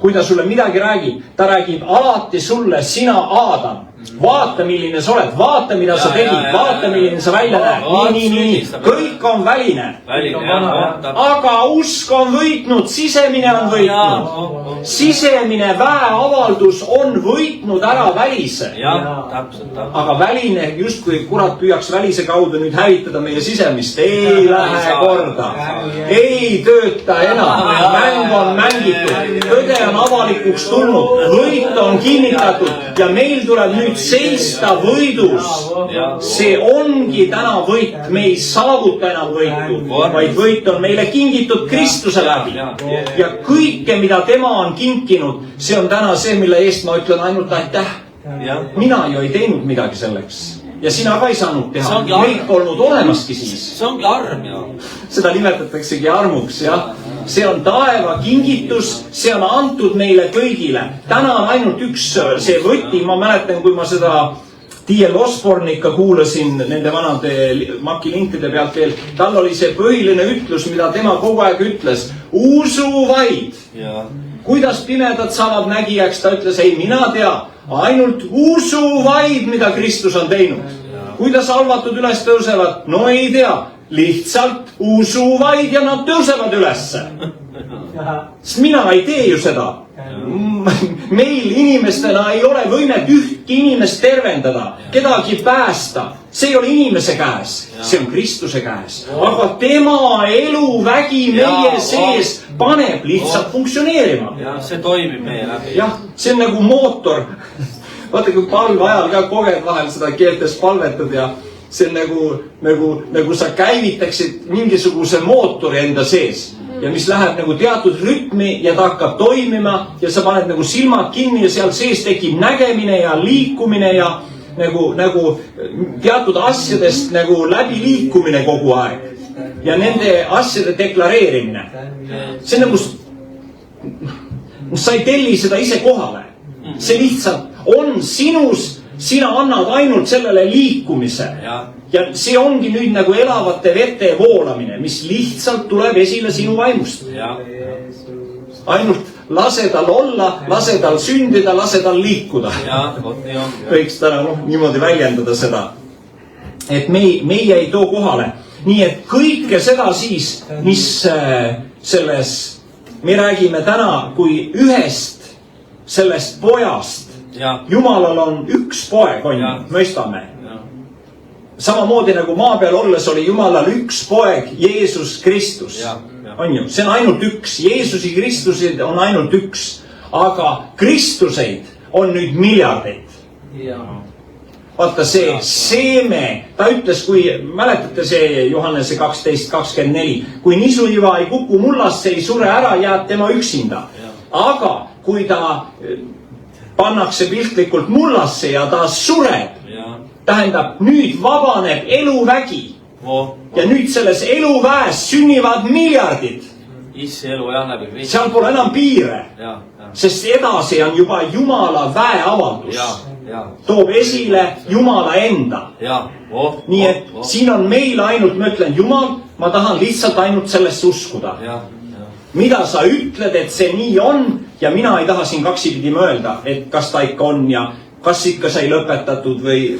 kui ta sulle midagi räägib, ta räägib alati sulle, sina Aadam. Vaata, milline sa oled, vaata, mida sa tegid, vaata, milline sa välja näed. Nii. Kõik on väline. Aga usk on võitnud, sisemine on võitnud. Sisemine väeavaldus on võitnud ära välise. Aga väline, just kui kurat püüaks välise kaudu nüüd hävitada meie sisemist, ei lähe korda. Ei tööta enam. Mäng on mängitud. Tõde on avalikuks tulnud. Võit on kinnitatud ja meil tuleb nüüd seista võidus. See ongi täna võit, me ei saavuta enam võitu, vaid võit on meile kingitud Kristuse läbi. Ja kõike, mida tema on kinkinud, see on täna see, mille eest ma ütlen ainult aitäh. Mina ju ei teinud midagi selleks. Ja sina ka ei saanud teha. Meid polnud olemaski siis. See ongi arm, Seda nimetataksegi armuks, jah. See on taeva kingitus, see on antud meile kõigile. Täna on ainult üks see võti, ma mäletan, kui ma seda D.L. Osborne ikka kuulasin nende vanade makilintide pealt veel. Tal oli see põhiline ütlus, mida tema kogu aeg ütles. Usu vaid. Kuidas pimedad saavad nägijaks, ta ütles, ei mina tea. Ainult usu vaid, mida Kristus on teinud. Kuidas halvatud üles tõusevad? No ei tea. Lihtsalt usu vaid ja nad tõusevad ülesse. Sest mina ei tee ju seda. Meil inimestena ei ole võimet ühtki inimest tervendada, kedagi päästa. See ei ole inimese käes, see on Kristuse käes. Aga tema eluvägi meie sees paneb lihtsalt funktsioneerima. See toimib meie läbi. Jah, see on nagu mootor. Vaata, kui palve ajal ka koged vahel seda keeltes palvetad ja see on nagu sa käivitaksid mingisuguse mootori enda sees ja mis läheb nagu teatud rütmi ja ta hakkab toimima ja sa paned nagu silmad kinni ja seal sees tekib nägemine ja liikumine ja nagu teatud asjadest nagu läbi liikumine kogu aeg ja nende asjade deklareerimine. See on nagu sa ei telli seda ise kohale. See lihtsalt on sinus. Sina annad ainult sellele liikumise ja see ongi nüüd nagu elavate vete voolamine, mis lihtsalt tuleb esile sinu vaimust. Ainult lase tal olla, lase tal sündida, lase tal liikuda. Võiks täna niimoodi väljendada seda, et meie ei too kohale. Nii et kõike seda siis, mis selles, me räägime täna kui ühest sellest pojast. Jumalal on üks poeg, on ju, mõistame. Samamoodi nagu maa peal olles oli Jumalal üks poeg, Jeesus Kristus. On ju, see on ainult üks. Jeesusi Kristuseid on ainult üks. Aga Kristuseid on nüüd miljardeid. Vaata see seeme, ta ütles, kui mäletate see Johannese 12:24, kui nisuiva ei kuku mullasse, ei sure ära, jääb tema üksinda. Aga kui ta pannakse piltlikult mullasse ja ta sureb, tähendab, nüüd vabaneb eluvägi. Ja nüüd selles eluväes sünnivad miljardid. Seal pole enam piire, sest edasi on juba Jumala väeavaldus. Toob esile Jumala enda. Nii et siin on meil ainult, ma ütlen, Jumal, ma tahan lihtsalt ainult sellesse uskuda. Mida sa ütled, et see nii on ja mina ei taha siin kaksipidi mõelda, et kas ta ikka on ja kas ikka sai lõpetatud või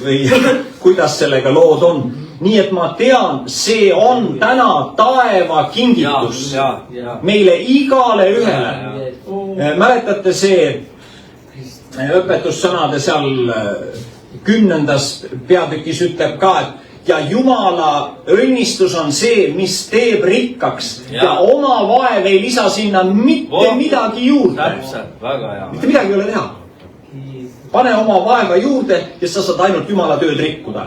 kuidas sellega lood on. Nii et ma tean, see on täna taeva kingitus meile igale ühele. Mäletate see õpetussõnade seal 10. peatükis ütleb ka, et ja Jumala õnnistus on see, mis teeb rikkaks ja oma vaev ei lisa sinna mitte midagi juurde. Täpselt, väga hea. Mitte midagi ei ole teha. Pane oma vaeva juurde ja sa saad ainult Jumala tööd rikkuda.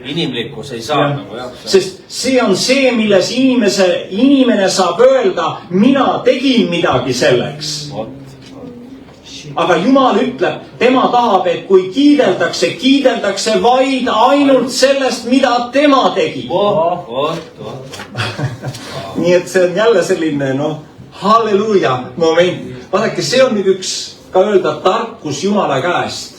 Inimlikkus ei saa nagu jah. Sest see on see, milles inimene saab öelda, mina tegin midagi selleks. Aga Jumal ütleb, tema tahab, et kui kiideldakse vaid ainult sellest, mida tema tegi. Nii et see on jälle selline, halleluuja moment. Vaadake, see on nüüd üks, ka öelda, tarkus Jumala käest.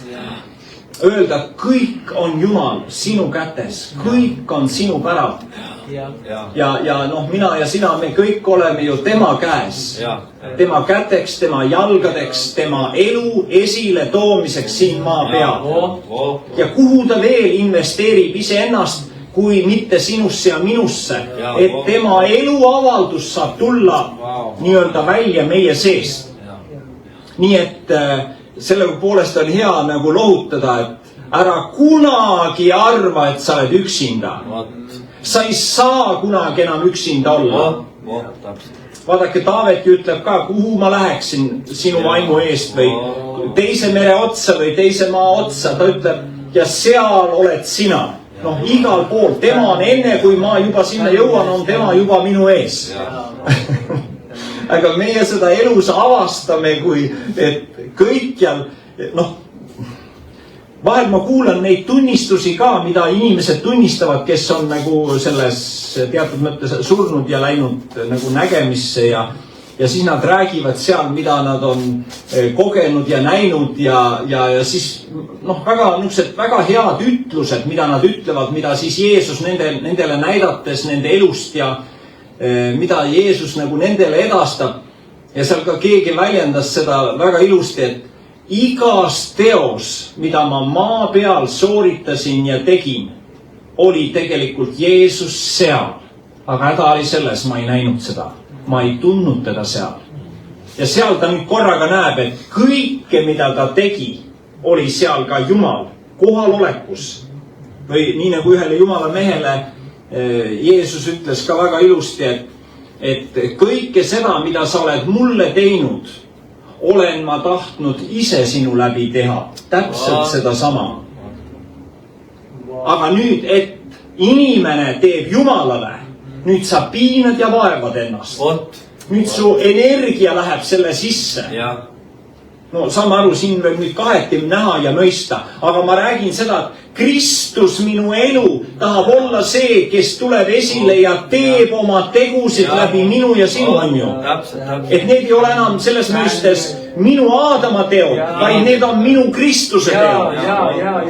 Öelda, kõik on Jumal sinu kätes, kõik on sinu päralt. Ja mina ja sina, me kõik oleme ju tema käes. Tema käteks, tema jalgadeks, tema elu esile toomiseks siin maa peal. Ja kuhu ta veel investeerib iseennast, kui mitte sinusse ja minusse, et tema eluavaldus saab tulla nii-öelda välja meie seest. Nii et selle poolest on hea nagu lohutada, et ära kunagi arva, et sa oled üksinda. Sa ei saa kunagi enam üksinda olla. Vaadake, Taaveti ütleb ka, kuhu ma läheksin sinu vaimu eest või teise mere otsa või teise maa otsa. Ta ütleb, ja seal oled sina. Igal pool. Tema on enne, kui ma juba sinna jõuan, on tema juba minu ees. Aga meie seda elus avastame, kui et kõikjal, vahel ma kuulan neid tunnistusi ka, mida inimesed tunnistavad, kes on nagu selles teatud mõttes surnud ja läinud nagu nägemisse ja siis nad räägivad seal, mida nad on kogenud ja näinud ja siis väga head ütlused, mida nad ütlevad, mida siis Jeesus nendele näidates nende elust ja mida Jeesus nagu nendele edastab. Ja seal ka keegi väljendas seda väga ilusti, et igas teos, mida ma maa peal sooritasin ja tegin, oli tegelikult Jeesus seal. Aga häda oli selles, ma ei näinud seda. Ma ei tundnud teda seal. Ja seal ta nüüd korraga näeb, et kõike, mida ta tegi, oli seal ka Jumal kohalolekus. Või nii nagu ühele Jumala mehele Jeesus ütles ka väga ilusti, et kõike seda, mida sa oled mulle teinud, olen ma tahtnud ise sinu läbi teha. Täpselt seda sama. Aga nüüd, et inimene teeb Jumalale, nüüd sa piinad ja vaevad ennast. Nüüd su energia läheb selle sisse. Saame aru, siin võib nüüd kaheti näha ja mõista. Aga ma räägin seda, et Kristus minu elu tahab olla see, kes tuleb esile ja teeb oma tegusid läbi minu ja sinu on ju. Et need ei ole enam selles mõistes minu Aadama teod, vaid need on minu Kristuse teod.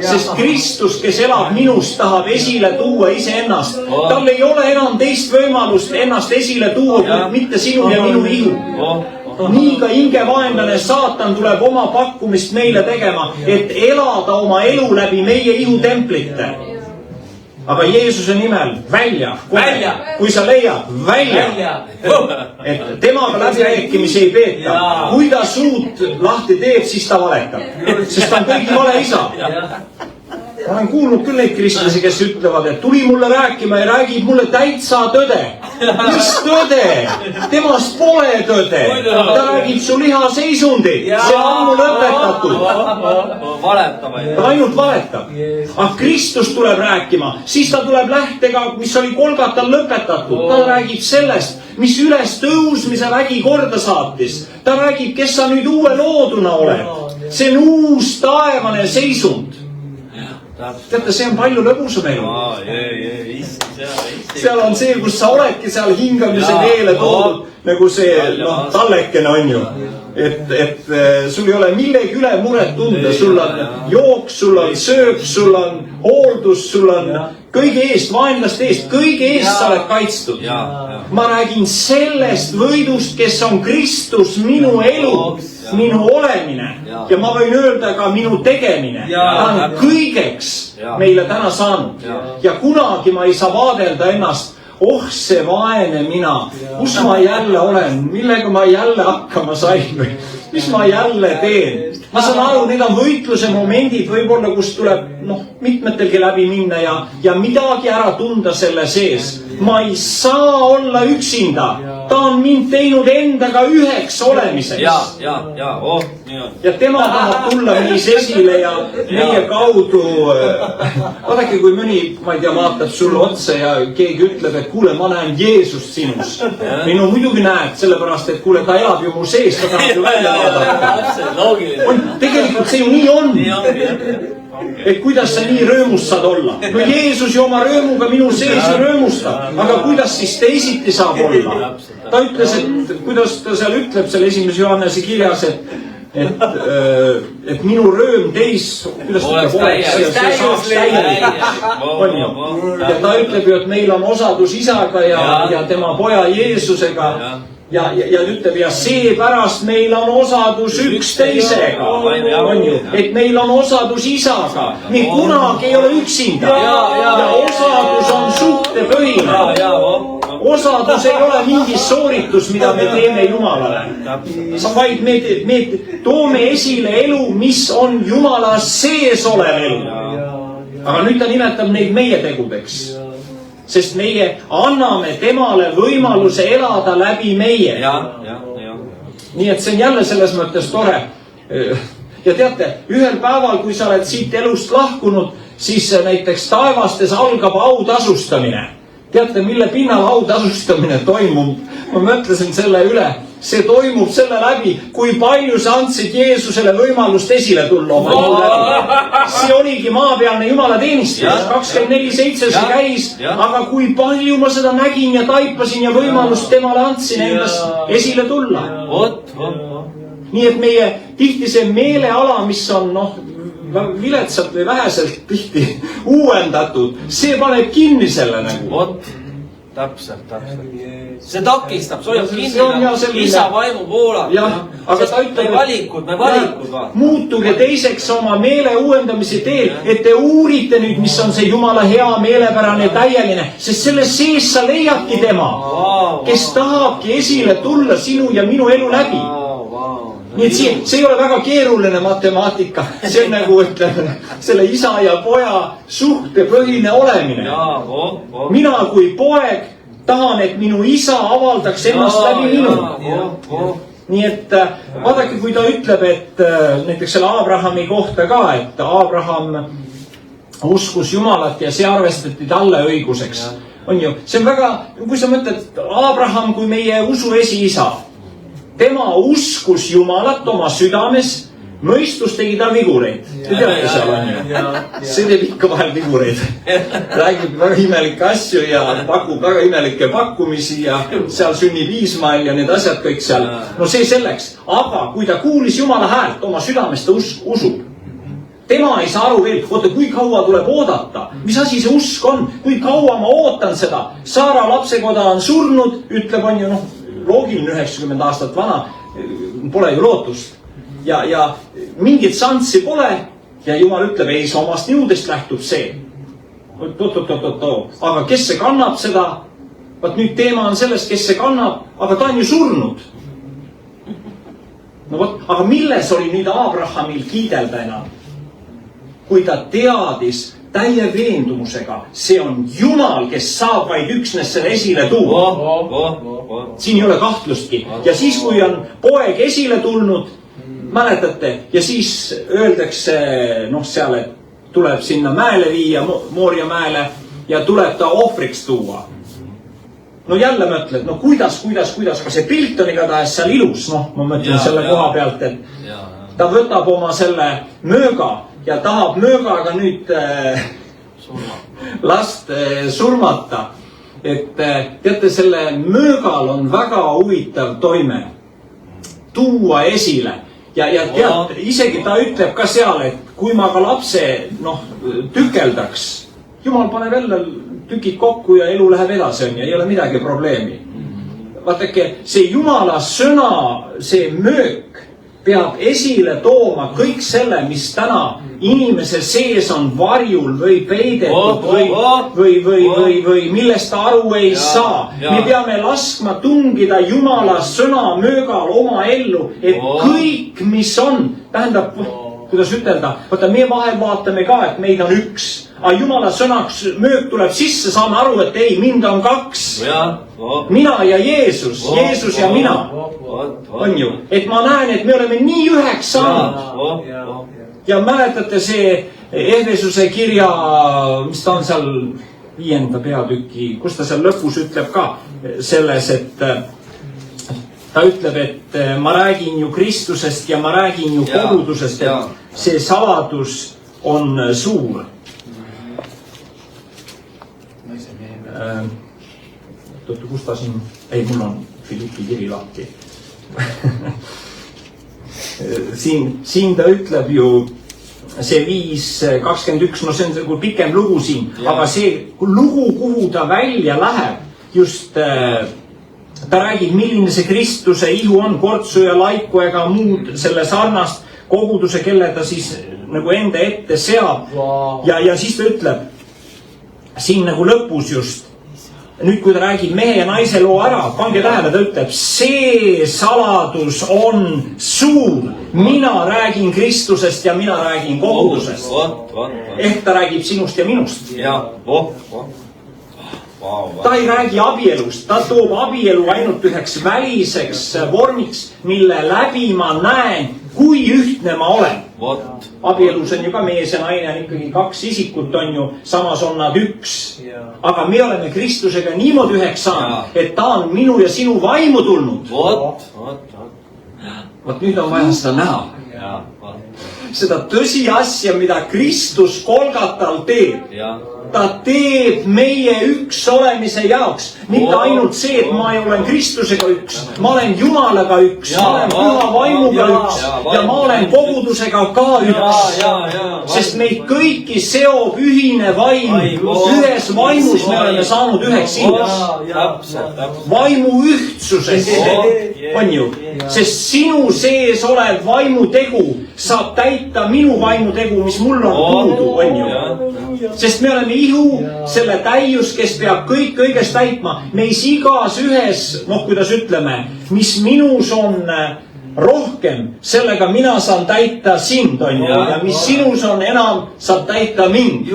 Sest Kristus, kes elab minust, tahab esile tuua iseennast. Tal ei ole enam teist võimalust ennast esile tuua, kui mitte sinu ja minu ihu. Nii ka hingevaenlane saatan tuleb oma pakkumist meile tegema, et elada oma elu läbi meie ihutemplite. Aga Jeesuse nimel välja. Kui sa leiad, välja. Et temaga läbirääkimisi ei peeta. Kui ta suud lahti teeb, siis ta valetab. Sest ta on kõigi vale isa. Ma olen kuulnud küll neid kristlasi, kes ütlevad, et tuli mulle rääkima ja räägib mulle täitsa tõde. Mis tõde? Temast pole tõde. Ta räägib su lihaseisundit. See on ammu lõpetatud. Ta ainult valetab. Aga Kristus tuleb rääkima. Siis ta tuleb lähtega, mis oli Golgatal lõpetatud. Ta räägib sellest, mis üles tõusmise vägi korda saatis. Ta räägib, kes sa nüüd uue looduna oled. See on uus taevane seisund. Teate, see on palju lõbusam elu. Seal on see, kus sa oledki seal hingamise veele toodud, nagu see tallekene on ju. Et sul ei ole millegi üle muret tunda, sul on jooks, sul on söök, sul on hooldus, sul on kõige eest, vaenlaste eest, kõige eest sa oled kaitstud. Ma räägin sellest võidust, kes on Kristus, minu elu, minu olemine ja ma võin öelda ka minu tegemine. Ta on kõigeks meile täna saanud ja kunagi ma ei saa vaadelda ennast, see vaene mina, kus ma jälle olen, millega ma jälle hakkama sain. mis ma jälle teen? Ma saan aru, need on võitluse momendid võib-olla, kus tuleb mitmetelgi läbi minna ja midagi ära tunda selle sees. Ma ei saa olla üksinda. Ta on mind teinud endaga üheks olemiseks. Ja tema tahab tulla meis esile ja meie kaudu. Vaadake, kui mõni, ma ei tea, vaatab sulle otsa ja keegi ütleb, et kuule, ma näen Jeesust sinus. Või no muidugi näed, sellepärast, et kuule, ta elab ju mu sees, ta tahab ju välja vaadata. Tegelikult see ju nii on. Et kuidas sa nii rõõmus saad olla? No Jeesus ju oma rõõmuga minu sees ju rõõmustab. Aga kuidas siis teisiti saab olla? Ta ütles, et kuidas ta seal ütleb selle 1. Johannese kirjas, et minu rõõm teis, kuidas ta saaks täielik. Ja ta ütleb ju, et meil on osadus isaga ja tema poja Jeesusega. Ja ütleb, ja seepärast meil on osadus üksteisega, on ju, et meil on osadus isaga, me kunagi ei ole üksinda ja osadus on suhtepõhine. Osadus ei ole mingi sooritus, mida me teeme Jumalale, vaid me toome esile elu, mis on Jumala sees olev elu. Aga nüüd ta nimetab neid meie tegudeks. Sest meie anname temale võimaluse elada läbi meie. Nii et see on jälle selles mõttes tore. Ja teate, ühel päeval, kui sa oled siit elust lahkunud, siis näiteks taevastes algab autasustamine. Teate, mille pinnal autasustamine toimub? Ma mõtlesin selle üle. See toimub selle läbi, kui palju sa andsid Jeesusele võimalust esile tulla oma elu läbi. See oligi maapealne Jumala teenistus. 24/7 see käis, aga kui palju ma seda nägin ja taipasin ja võimalust temale andsin endast esile tulla. Nii et meie tihti see meeleala, mis on viletsalt või väheselt tihti uuendatud, see paneb kinni selle nagu. Täpselt. See takistab, see hoiab kinni isa vaimu poolal. Aga ta ütleb, me valikud. Muutuge teiseks oma meele uuendamise teel, et te uurite nüüd, mis on see Jumala hea, meelepärane, täieline, sest selle sees sa leiadki tema, kes tahabki esile tulla sinu ja minu elu läbi. Nii et see ei ole väga keeruline matemaatika, see on nagu, ütleme, selle isa ja poja suhtepõhine olemine. Mina kui poeg tahan, et minu isa avaldaks ennast läbi minu. Nii et vaadake, kui ta ütleb, et näiteks selle Abrahami kohta ka, et Abraham uskus Jumalat ja see arvestati talle õiguseks. On ju, see on väga, kui sa mõtled, Abraham kui meie usu esiisa, tema uskus Jumalat oma südames, mõistus tegi ta vigureid. Te teate seal on ju. See teeb ikka vahel vigureid. Räägib väga imelikke asju ja pakub väga imelikke pakkumisi ja seal sünnib Iismael ja need asjad kõik seal. No see selleks. Aga kui ta kuulis Jumala häält oma südames, ta usub. Tema ei saa aru veel, oota, kui kaua tuleb oodata. Mis asi see usk on? Kui kaua ma ootan seda? Saara lapsekoda on surnud, ütleb on ju loogiline 90 aastat vana, pole ju lootust. Ja mingit šanssi pole ja Jumal ütleb, ei, see omast jõudest lähtub see. Aga kes see kannab seda? Vaat nüüd teema on sellest, kes see kannab, aga ta on ju surnud. No võt, aga milles oli nüüd Abrahamil kiidelda enam? Kui ta teadis täie veendumusega, see on Jumal, kes saab vaid üksnes selle esile tuua. Siin ei ole kahtlustki. Ja siis, kui on poeg esile tulnud, mäletate, ja siis öeldakse, seal, et tuleb sinna mäele viia, Mooria mäele, ja tuleb ta ohvriks tuua. No jälle mõtled, kuidas, aga see pilt on igatahes seal ilus, ma mõtlen selle koha pealt, et ta võtab oma selle mööga, ja tahab möögaga nüüd last surmata. Et teate, selle möögal on väga huvitav toime tuua esile. Ja tead, isegi ta ütleb ka seal, et kui ma ka lapse tükeldaks, Jumal paneb jälle tükid kokku ja elu läheb edasi, on ja ei ole midagi probleemi. Vaatake, see Jumala sõna, see möök, peab esile tooma kõik selle, mis täna inimese sees on varjul või peidetud või millest ta aru ei saa. Me peame laskma tungida Jumala sõna möögal oma ellu, et kõik, mis on, tähendab, kuidas ütelda, vaata, me vahel vaatame ka, et meid on üks. Aga Jumala sõnaks möög tuleb sisse, saame aru, et ei, mind on kaks. Mina ja Jeesus, Jeesus ja mina. On ju, et ma näen, et me oleme nii üheks saanud. Ja mäletate see Efesuse kirja, mis ta on seal 5. peatüki, kus ta seal lõpus ütleb ka selles, et ta ütleb, et ma räägin ju Kristusest ja ma räägin ju kogudusest, et see saladus on suur. Kus ta siin, ei, mul on Philippi kiri lahti. siin ta ütleb ju see 5:21, no see on nagu pikem lugu siin, aga see lugu, kuhu ta välja läheb, just ta räägib, milline see Kristuse ihu on, kortsu ja laiku ega muud selle sarnast koguduse, kelle ta siis nagu enda ette seab. Ja siis ta ütleb siin nagu lõpus just, nüüd kui ta räägib mehe ja naise loo ära, pange tähele, ta ütleb, see saladus on suur. Mina räägin Kristusest ja mina räägin kogudusest. Ehk ta räägib sinust ja minust. Ta ei räägi abielust, ta toob abielu ainult üheks väliseks vormiks, mille läbi ma näen, kui ühtne ma olen. Abielus on ju ka mees ja naine on ikkagi kaks isikut, on ju, samas on nad üks. Aga me oleme Kristusega niimoodi üheks saanud, et ta on minu ja sinu vaimu tulnud. Vot nüüd on vaja seda näha. Seda tõsiasja, mida Kristus Golgatal teeb. Ta teeb meie üks olemise jaoks. Mitte ainult see, et ma olen Kristusega üks. Ma olen Jumalaga üks. Ma olen püha vaimuga üks. Ja ma olen kogudusega ka üks. Sest meid kõiki seob ühine vaim. Ühes vaimus me oleme saanud üheks inimeseks. Vaimu ühtsusest. On ju? Sest sinu sees olev vaimutegu saab täita minu vaimutegu, mis mul on puudu. On ju? Sest me oleme ihu, selle täius, kes peab kõik kõigest täitma. Meis igas ühes, kuidas ütleme, mis minus on rohkem, sellega mina saan täita sind, on ju. Ja mis sinus on enam, saab täita mind.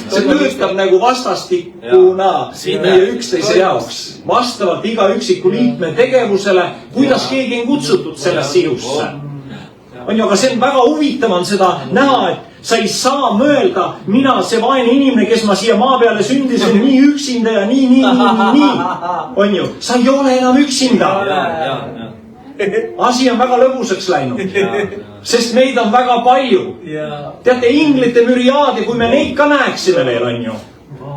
See töötab nagu vastastikuna meie üksteise jaoks. Vastavalt iga üksiku liikme tegevusele, kuidas keegi on kutsutud sellesse ihusse. On ju, aga see on väga huvitav on seda näha, et sa ei saa mõelda, mina, see vaene inimene, kes ma siia maa peale sündis, on nii üksinda ja nii. On ju, sa ei ole enam üksinda. Asi on väga lõbusaks läinud. Sest meid on väga palju. Teate, inglite müriaadi, kui me neid ka näeksime veel, on ju.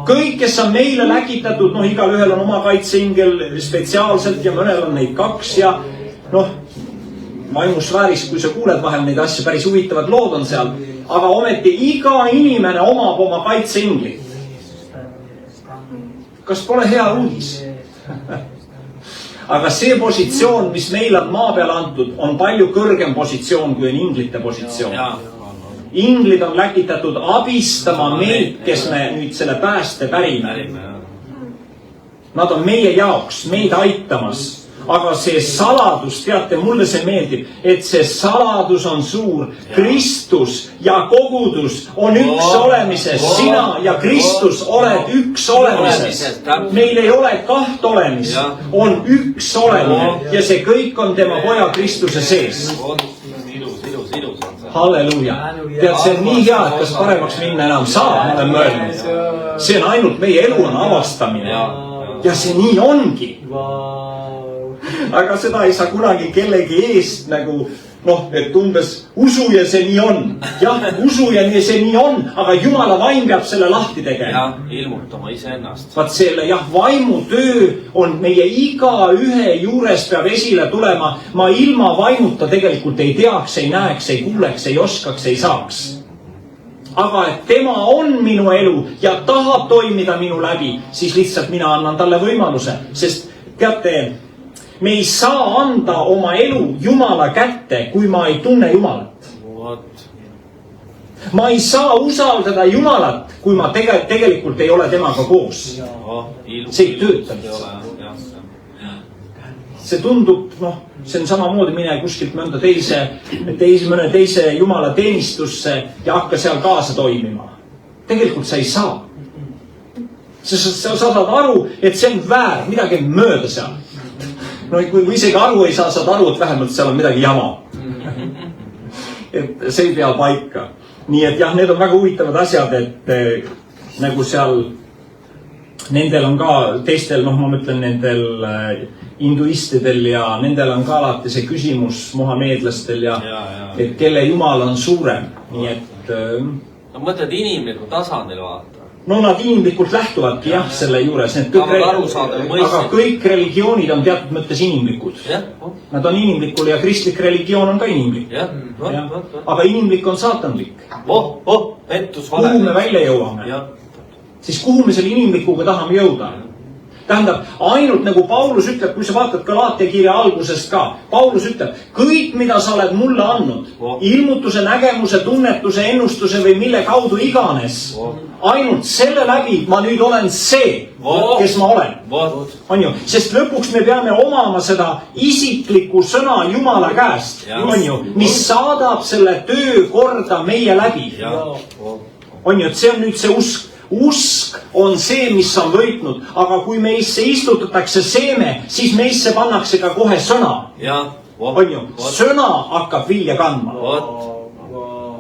Kõik, kes on meile läkitatud, igal ühel on oma kaitseingel spetsiaalselt ja mõnel on neid kaks ja vaimusfääris, kui sa kuuled vahel neid asju, päris huvitavad lood on seal, aga ometi iga inimene omab oma kaitseingli. Kas pole hea uudis? Aga see positsioon, mis meil on maa peal antud, on palju kõrgem positsioon, kui on inglite positsioon. Inglid on läkitatud abistama meid, kes me nüüd selle pääste pärime. Nad on meie jaoks, meid aitamas. Aga see saladus, teate, mulle see meeldib, et see saladus on suur. Kristus ja kogudus on üks olemises. Sina ja Kristus oled üks olemises. Meil ei ole kaht olemist, on üks olemine ja see kõik on tema poja Kristuse sees. Halleluuja. Tead, see on nii hea, et kas paremaks minna enam saab, ma olen mõelnud. See on ainult meie elu on avastamine. Ja see nii ongi. Aga seda ei saa kunagi kellegi eest nagu, et umbes usu ja see nii on. Jah, usu ja see nii on, aga Jumala vaim peab selle lahti tegema. Ja, ilmutama iseennast. Vaat selle, vaimu töö on meie iga ühe juures peab esile tulema. Ma ilma vaimuta tegelikult ei teaks, ei näeks, ei kuuleks, ei oskaks, ei saaks. Aga et tema on minu elu ja tahab toimida minu läbi, siis lihtsalt mina annan talle võimaluse. Sest teate, me ei saa anda oma elu Jumala kätte, kui ma ei tunne Jumalat. Ma ei saa usaldada Jumalat, kui ma tegelikult ei ole temaga koos. See ei tööta. See tundub, see on samamoodi mine kuskilt mõnda mõne teise Jumala teenistusse ja hakka seal kaasa toimima. Tegelikult sa ei saa. Sa saad aru, et see on väär, midagi on mööda seal. No kui isegi aru ei saa, saad aru, et vähemalt seal on midagi jama. Et see ei pea paika. Nii et jah, need on väga huvitavad asjad, et nagu seal nendel on ka teistel, ma mõtlen nendel hinduistidel ja nendel on ka alati see küsimus mohameedlastel ja et kelle Jumal on suurem. Nii et... No mõtled inimliku tasandil vaata. No nad inimlikult lähtuvadki jah selle juures. Aga kõik religioonid on teatud mõttes inimlikud. Nad on inimlikul ja kristlik religioon on ka inimlik. Aga inimlik on saatanlik. Kuhu me välja jõuame? Siis kuhu me selle inimlikuga tahame jõuda? Tähendab, ainult nagu Paulus ütleb, kui sa vaatad Galaatia kirja algusest ka, Paulus ütleb, kõik mida sa oled mulle andnud, ilmutuse, nägemuse, tunnetuse, ennustuse või mille kaudu iganes, ainult selle läbi ma nüüd olen see, kes ma olen. On ju? Sest lõpuks me peame omama seda isiklikku sõna Jumala käest, on ju, mis saadab selle töö korda meie läbi. On ju, et see on nüüd see usk. Usk on see, mis on võitnud, aga kui meisse istutatakse seeme, siis meisse pannakse ka kohe sõna. On ju, sõna hakkab vilja kandma.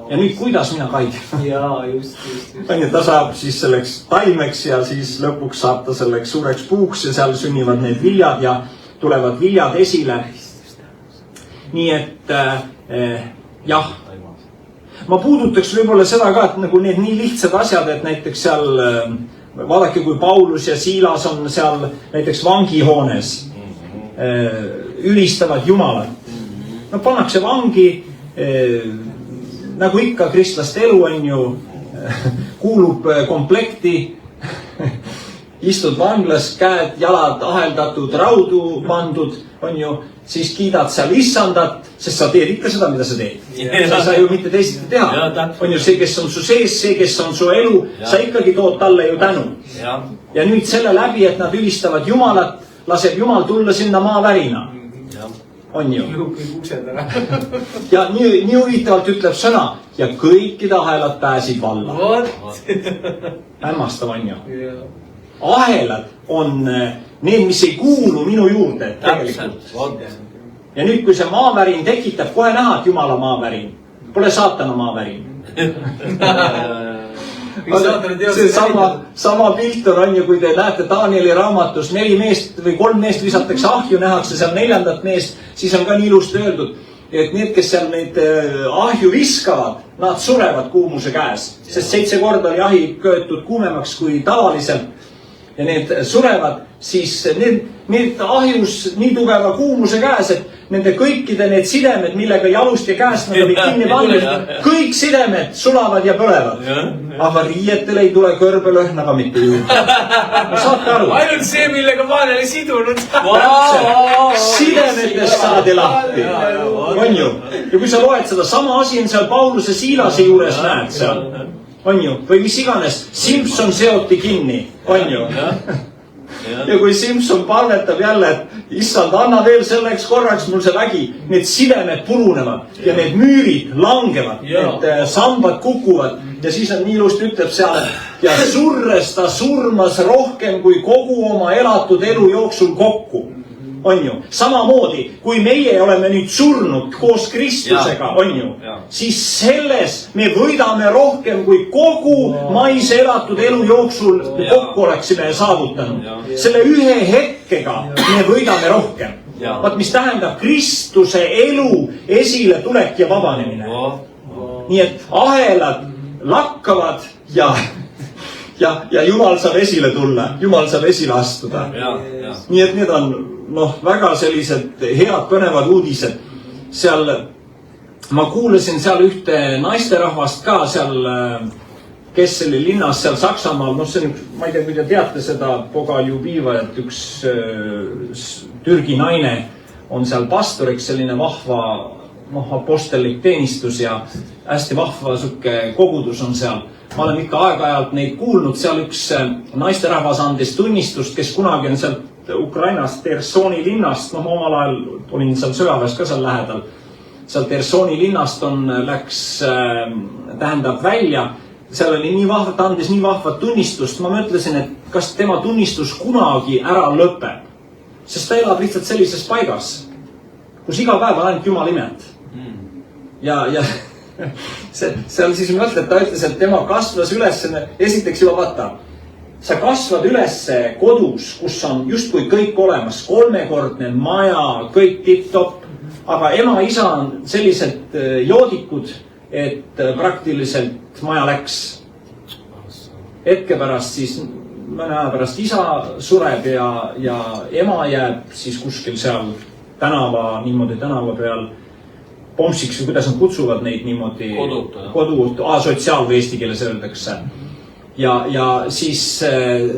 Ja nüüd kuidas mina kaidin? On ju, ta saab siis selleks taimeks ja siis lõpuks saab ta selleks suureks puuks ja seal sünnivad need viljad ja tulevad viljad esile. Nii et jah. Ma puudutaks võib-olla seda ka, et nagu need nii lihtsad asjad, et näiteks seal, vaadake kui Paulus ja Siilas on seal näiteks vangihoones, ülistavad Jumalat. No pannakse vangi, nagu ikka kristlaste elu on ju, kuulub komplekti, istud vanglas, käed, jalad aheldatud, raudu pandud, on ju, siis kiidad seal issandat, sest sa teed ikka seda, mida sa teed. Sa ei saa ju mitte teisiti teha. On ju see, kes on su sees, see, kes on su elu, sa ikkagi tood talle ju tänu. Ja nüüd selle läbi, et nad ülistavad Jumalat, laseb Jumal tulla sinna maavärina. On ju. Ja nii huvitavalt ütleb sõna ja kõikide ahelad pääsid valla. Hämmastav on ju. Ahelad on need, mis ei kuulu minu juurde tegelikult. Ja nüüd, kui see maavärin tekitab, kohe näha, et Jumala maavärin. Pole saatana maavärin. See sama pilt on ju, kui te näete Danieli raamatus 4 meest või 3 meest visatakse ahju, nähakse seal 4. meest, siis on ka nii ilusti öeldud, et need, kes seal neid ahju viskavad, nad surevad kuumuse käes. Sest 7 korda oli ahi köötud kuumemaks kui tavaliselt. Ja need surevad, siis need ahjus nii tugeva kuumuse käes, et nende kõikide need sidemed, millega jalust ja käest nad olid kinni pandud, kõik sidemed sulavad ja põlevad. Aga riietel ei tule kõrbelõhnaga mitte juurde. Saate aru? Ainult see, millega ma olen sidunud. Sidemetest saadi lahti. On ju? Ja kui sa loed seda, sama asi on seal Pauluse Siilase juures näed seal. On ju? Või mis iganes, Simpson seoti kinni, on ju? Ja kui Simpson palvetab jälle, et issand, anna veel selleks korraks mul see vägi, need sidemed purunevad ja need müürid langevad, need sambad kukuvad ja siis on nii ilusti ütleb seal, ja surres ta surmas rohkem kui kogu oma elatud elu jooksul kokku. On ju, samamoodi, kui meie oleme nüüd surnud koos Kristusega, on ju, siis selles me võidame rohkem kui kogu maise elatud elu jooksul kokku oleksime saavutanud. Selle ühe hetkega me võidame rohkem. Vaat mis tähendab Kristuse elu esile tulek ja vabanemine. Nii et ahelad lakkavad ja Jumal saab esile tulla, Jumal saab esile astuda. Nii et need on väga sellised head põnevad uudised. Seal, ma kuulasin seal ühte naisterahvast ka seal kes oli linnas seal Saksamaal, noh see on, ma ei tea, kui te teate seda Pogaljubivajat, üks Türgi naine on seal pastoriks, selline vahva apostellik teenistus ja hästi vahva suke kogudus on seal. Ma olen ikka aeg-ajalt neid kuulnud, seal üks naisterahvas andis tunnistust, kes kunagi on sealt Ukrainast Tersoni linnast, omal ajal olin seal sõjaväes ka seal lähedal, seal Tersoni linnast läks, tähendab välja, seal oli nii vahva, ta andis nii vahvat tunnistust, ma mõtlesin, et kas tema tunnistus kunagi ära lõpeb, sest ta elab lihtsalt sellises paigas, kus iga päev on ainult Jumala imed. Ja seal siis mõtled, ta ütles, et tema kasvas üles, esiteks juba vaata, sa kasvad üles kodus, kus on justkui kõik olemas, kolmekordne maja, kõik tipp-topp, aga ema-isa on sellised joodikud, et praktiliselt maja läks. Hetke pärast siis, mõne aja pärast isa sureb ja ema jääb siis kuskil seal niimoodi tänava peal pomsiks või kuidas nad kutsuvad neid niimoodi sotsiaal või eesti keeles öeldakse. Ja siis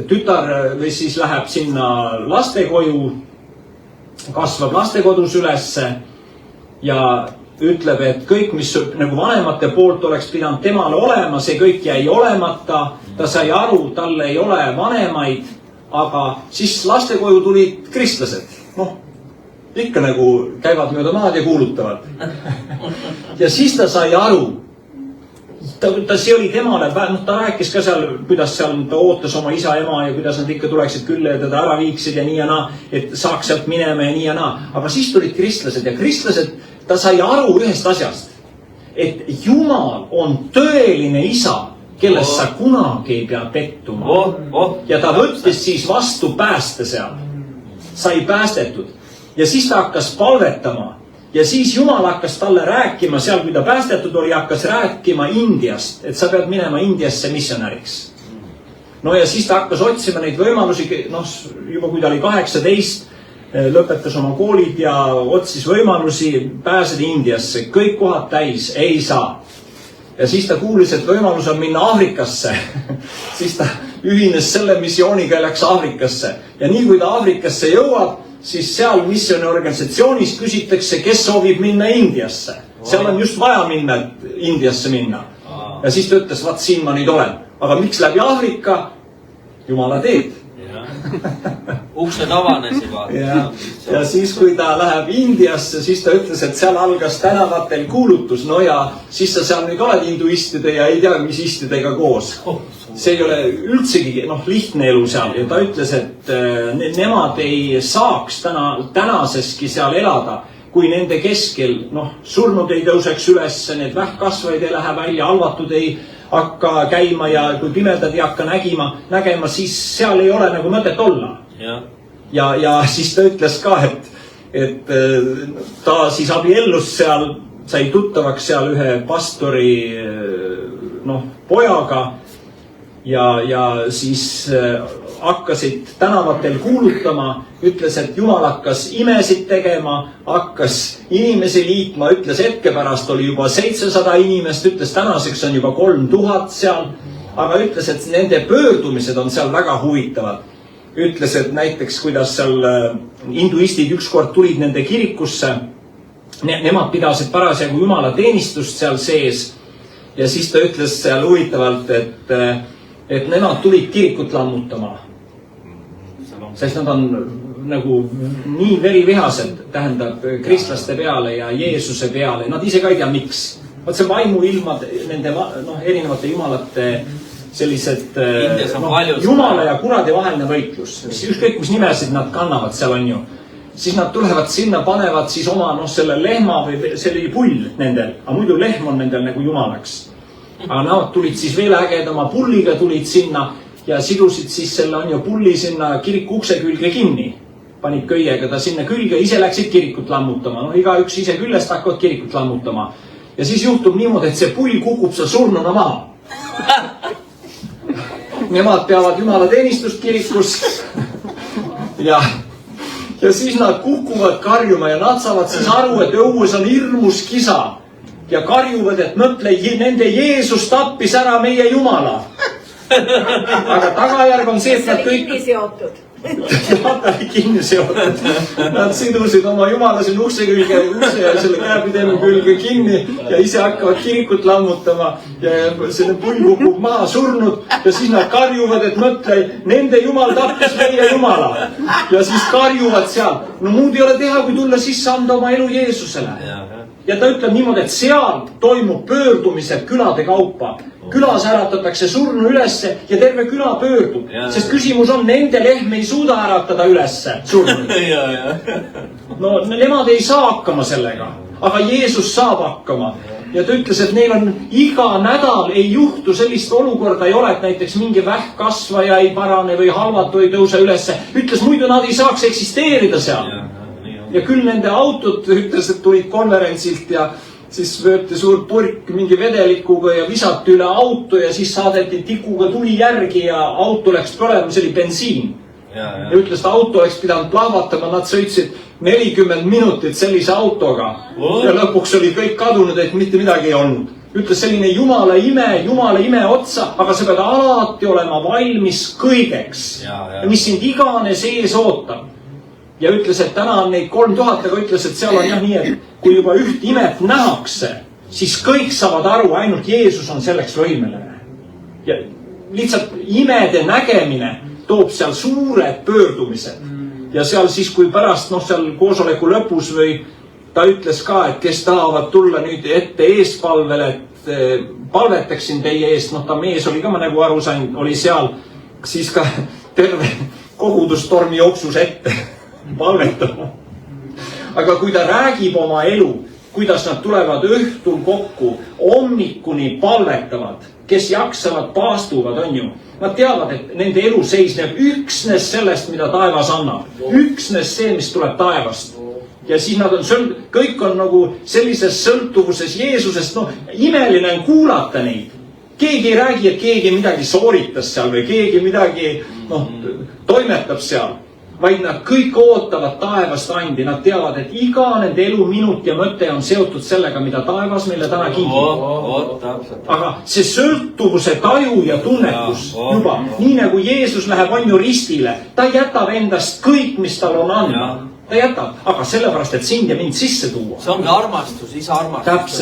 tütar või siis läheb sinna lastekoju, kasvab lastekodus ülesse ja ütleb, et kõik, mis nagu vanemate poolt oleks pidanud temale olema, see kõik jäi olemata, ta sai aru, tal ei ole vanemaid, aga siis lastekoju tulid kristlased, ikka nagu käivad mööda maad ja kuulutavad. Ja siis ta sai aru, see oli temale, ta rääkis ka seal, kuidas seal ta ootas oma isa, ema ja kuidas nad ikka tuleksid külla ja teda ära viiksid ja nii ja naa, et saaks sealt minema ja nii ja naa. Aga siis tulid kristlased ja kristlased, ta sai aru ühest asjast, et Jumal on tõeline isa, kellest sa kunagi ei pea pettuma. Ja ta võttis siis vastu pääste seal, sai päästetud. Ja siis ta hakkas palvetama ja siis Jumal hakkas talle rääkima seal, kui ta päästetud oli, hakkas rääkima Indiast, et sa pead minema Indiasse missionäriks. No ja siis ta hakkas otsima neid võimalusi, juba kui ta oli 18, lõpetas oma koolid ja otsis võimalusi pääseda Indiasse. Kõik kohad täis, ei saa. Ja siis ta kuulis, et võimalus on minna Aafrikasse. Siis ta ühines selle missiooniga ja läks Aafrikasse. Ja nii kui ta Aafrikasse jõuab, siis seal missioniorganisatsioonis küsitakse, kes soovib minna Indiasse. Seal on just vaja minna, Indiasse minna. Ja siis ta ütles, vaat siin ma nüüd olen. Aga miks läbi Aafrika? Jumala teed. Uksed avanesid vaata. Ja siis, kui ta läheb Indiasse, siis ta ütles, et seal algas tänavatel kuulutus. No ja siis sa seal nüüd oled hinduistide ja ei tea, mis istidega koos. See ei ole üldsegi lihtne elu seal ja ta ütles, et nemad ei saaks tänaseski seal elada, kui nende keskel surnud ei tõuseks üles, need vähkkasvaid ei lähe välja, halvatud ei hakka käima ja kui pimedad ei hakka nägema, siis seal ei ole nagu mõtet olla. Ja siis ta ütles ka, et ta siis abiellus seal, sai tuttavaks seal ühe pastori pojaga ja siis hakkasid tänavatel kuulutama, ütles, et Jumal hakkas imesid tegema, hakkas inimesi liitma, ütles hetke pärast oli juba 700 inimest, ütles tänaseks on juba 3000 seal, aga ütles, et nende pöördumised on seal väga huvitavad. Ütles, et näiteks kuidas seal hinduistid ükskord tulid nende kirikusse, nemad pidasid parasjagu Jumala teenistust seal sees ja siis ta ütles seal huvitavalt, et nemad tulid kirikut lammutama, sest nad on nagu nii verivihased, tähendab kristlaste peale ja Jeesuse peale, nad ise ka ei tea miks. Vaat see vaimuilmad, nende erinevate jumalate sellised Jumala ja kuradi vaheline võitlus, ükskõik mis nimesid nad kannavad, seal on ju, siis nad tulevad sinna, panevad siis oma selle lehma või selle pull nendel, aga muidu lehm on nendel nagu jumalaks. Aga nad tulid siis veel ägedama pulliga, tulid sinna ja sidusid siis selle pulli sinna kiriku ukse külge kinni. Panid köiega ta sinna külge, ise läksid kirikut lammutama. Igaüks ise küljest hakkavad kirikut lammutama. Ja siis juhtub niimoodi, et see pull kukub seal surnuna maha. Nemad peavad Jumala teenistust kirikus ja siis nad kukuvad karjuma ja nad saavad siis aru, et õues on hirmus kisa. ja karjuvad, et mõtle, nende Jeesus tappis ära meie Jumala. Aga tagajärg on see, et nad kõik... kinni seotud. Ta oli kinni seotud. Nad sidusid oma Jumala siin ukse ja selle käepidemi külge kinni ja ise hakkavad kirikut lammutama ja selle pull kukub maha surnud ja siis nad karjuvad, et mõtle, nende Jumal tappis meie Jumala. Ja siis karjuvad seal. No muud ei ole teha, kui tulla sisse anda oma elu Jeesusele. Ja ta ütleb niimoodi, et seal toimub pöördumised külade kaupa. Külas äratatakse surnu ülesse ja terve küla pöördub. Sest küsimus on, nende lehm ei suuda äratada ülesse surnu. No nemad ei saa hakkama sellega, aga Jeesus saab hakkama. Ja ta ütles, et neil on iga nädal ei juhtu sellist olukorda, ei ole, et näiteks mingi vähkkasvaja ei parane või halvatu ei tõuse ülesse. Ütles, muidu nad ei saaks eksisteerida seal. Ja küll nende autod, ütles, et tulid konverentsilt ja siis võeti suur purk mingi vedelikuga ja visati üle auto ja siis saadeti tikuga tuli järgi ja auto läks põlema, see oli bensiin. Ja ütles, et auto oleks pidanud plahvatama, nad sõitsid 40 minutit sellise autoga ja lõpuks oli kõik kadunud, et mitte midagi ei olnud. Ütles selline Jumala ime otsa, aga sa pead alati olema valmis kõigeks, mis sind iganes ees ootab. Ja ütles, et täna on neid 3000, aga ütles, et seal on jah nii, et kui juba üht imet nähakse, siis kõik saavad aru, ainult Jeesus on selleks võimeline. Ja lihtsalt imede nägemine toob seal suured pöördumised. Ja seal siis, kui pärast seal koosoleku lõpus või ta ütles ka, et kes tahavad tulla nüüd ette eespalvele, et palvetaksin teie eest, ta mees oli ka, ma nagu aru sain, oli seal, siis ka terve kogudustormi jooksus ette palvetama. Aga kui ta räägib oma elu, kuidas nad tulevad õhtul kokku, hommikuni palvetavad, kes jaksavad, paastuvad, on ju. Nad teavad, et nende elu seisneb üksnes sellest, mida taevas annab. Üksnes see, mis tuleb taevast. Ja siis nad on, kõik on nagu sellises sõltuvuses Jeesusest, imeline on kuulata neid. Keegi ei räägi, et keegi midagi sooritas seal või keegi midagi toimetab seal. Vaid nad kõik ootavad taevast andi. Nad teavad, et iga nende elu minut ja mõte on seotud sellega, mida taevas meile täna kingib. Aga see sõltuvuse taju ja tunnetus juba, nii nagu Jeesus läheb onju ristile, ta jätab endast kõik, mis tal on anda. Ta jätab, aga sellepärast, et sind ja mind sisse tuua. See ongi armastus, isa armastus.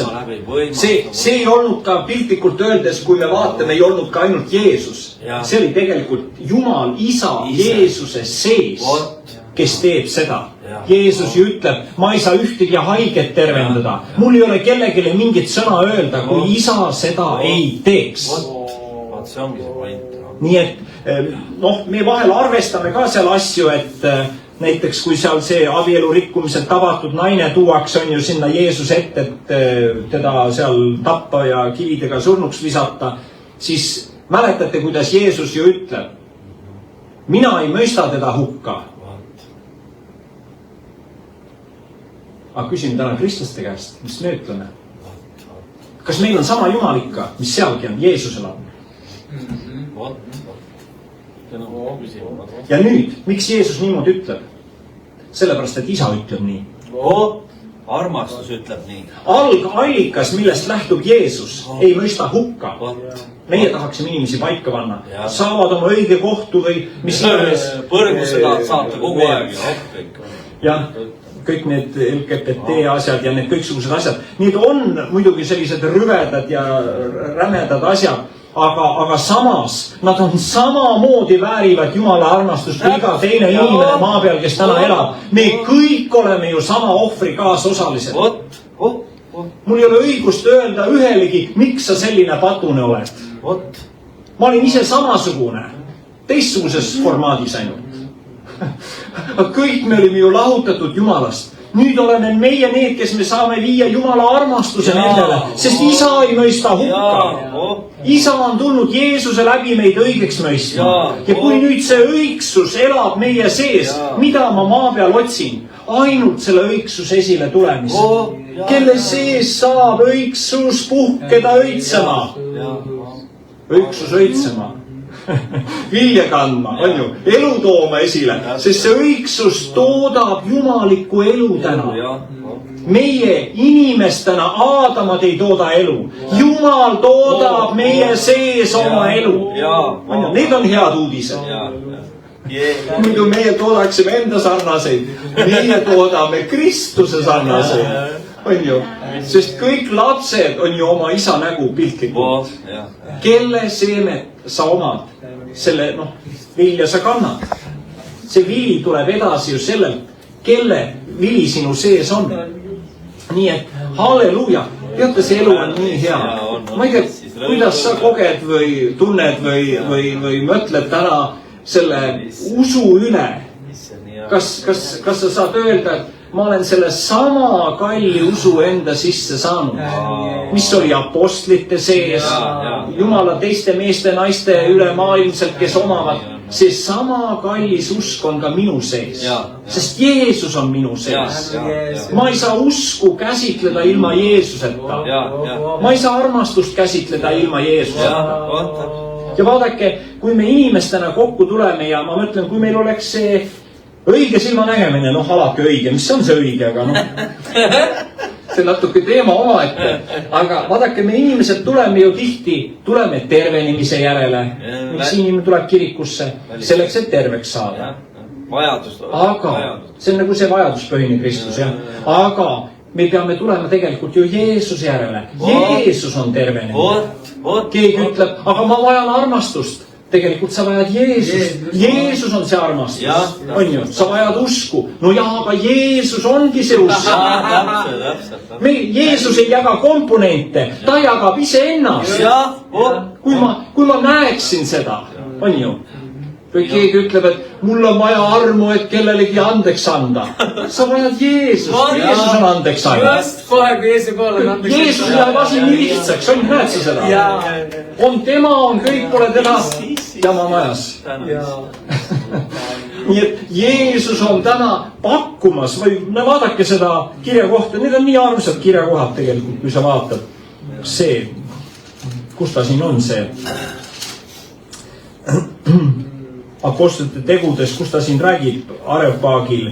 See ei olnud ka piltlikult öeldes, kui me vaatame, ei olnud ka ainult Jeesus. See oli tegelikult Jumal, isa Jeesuse sees, kes teeb seda. Jeesus ju ütleb, ma ei saa ühtegi haiget tervendada. Mul ei ole kellegile mingit sõna öelda, kui isa seda ei teeks. See ongi see point. Nii et, me vahel arvestame ka seal asju, et näiteks kui seal see abielu rikkumisel tabatud naine tuuaks on ju sinna Jeesus ette, et teda seal tappa ja kividega surnuks visata, siis mäletate, kuidas Jeesus ju ütleb, mina ei mõista teda hukka. Aga küsime täna kristlaste käest, mis me ütleme? Kas meil on sama Jumal ikka, mis sealgi on, Jeesusel on? Ja nüüd, miks Jeesus niimoodi ütleb? Sellepärast, et isa ütleb nii. Armastus ütleb nii. Algallikas, millest lähtub Jeesus, ei mõista hukka. Meie tahaksime inimesi paika panna. Saavad oma õige kohtu või mis iganes. Põrguse tahad saata kogu aeg. Jah, kõik need LGBT asjad ja need kõiksugused asjad. Need on muidugi sellised rüvedad ja rämedad asjad. Aga samas, nad on samamoodi väärivad Jumala armastust kui iga teine inimene maa peal, kes täna elab. Me kõik oleme ju sama ohvri kaasosalised. Mul ei ole õigust öelda ühelegi, miks sa selline patune oled. Ma olin ise samasugune, teistsuguses formaadis ainult. Kõik me olime ju lahutatud Jumalast. Nüüd oleme meie need, kes me saame viia Jumala armastuse nendele, sest isa ei mõista hukka. Isa on tulnud Jeesuse läbi meid õigeks mõistma. Ja kui nüüd see õigsus elab meie sees, mida ma maa peal otsin? Ainult selle õigsus esile tulemist. Kelle sees saab õigsus puhkeda õitsema? Õigsus õitsema. Vilja kandma, on ju, elu tooma esile, sest see õigsus toodab jumalikku elu täna. meie inimestena Aadamad ei tooda elu. Jumal toodab meie sees oma elu. Need on head uudised. Muidu meie toodaksime enda sarnaseid. Meie toodame Kristuse sarnaseid. On ju? Sest kõik lapsed on ju oma isa nägu piltlikult. Kelle seemet sa omad? Selle, vilja sa kannad. See vili tuleb edasi ju sellelt, kelle vili sinu sees on. Nii et halleluuja. Teate, see elu on nii hea. Ma ei tea, kuidas sa koged või tunned või mõtled täna selle usu üle. Kas sa saad öelda, et ma olen selle sama kalli usu enda sisse saanud, mis oli apostlite sees, Jumala teiste meeste, naiste ülemaailmselt, kes omavad, see sama kallis usk on ka minu sees, sest Jeesus on minu sees. Ma ei saa usku käsitleda ilma Jeesuseta. Ma ei saa armastust käsitleda ilma Jeesuseta. Ja vaadake, kui me inimestena kokku tuleme ja ma mõtlen, kui meil oleks see õige silmanägemine, alati õige, mis on see õige, aga see natuke teema omaette. Aga vaadake, me inimesed tuleme ju tihti, tuleme tervenimise järele. Miks inimene tuleb kirikusse? Selleks, et terveks saada. Aga see on nagu see vajaduspõhine Kristus, jah. Aga me peame tulema tegelikult ju Jeesuse järele. Jeesus on tervenenud. Keegi ütleb, aga ma vajan armastust. Tegelikult sa vajad Jeesust. Jeesus on see armastus. On ju, sa vajad usku. No jah, aga Jeesus ongi see usk. Jeesus ei jaga komponente, ta jagab iseennast. Kui ma näeksin seda, on ju. Või keegi ütleb, et mul on vaja armu, et kellelegi andeks anda. Sa vajad Jeesust, Jeesus on andeks anda. Just kohe, kui Jeesus pool on andeks. Jeesus läheb asi nii lihtsaks, näed sa seda? On tema, on kõik, pole teda jama majas. Nii et Jeesus on täna pakkumas, või vaadake seda kirjakohta, need on nii armsad kirjakohad tegelikult, kui sa vaatad. See, kus ta siin on see? Apostlite tegudes, kus ta siin räägib Areopagil.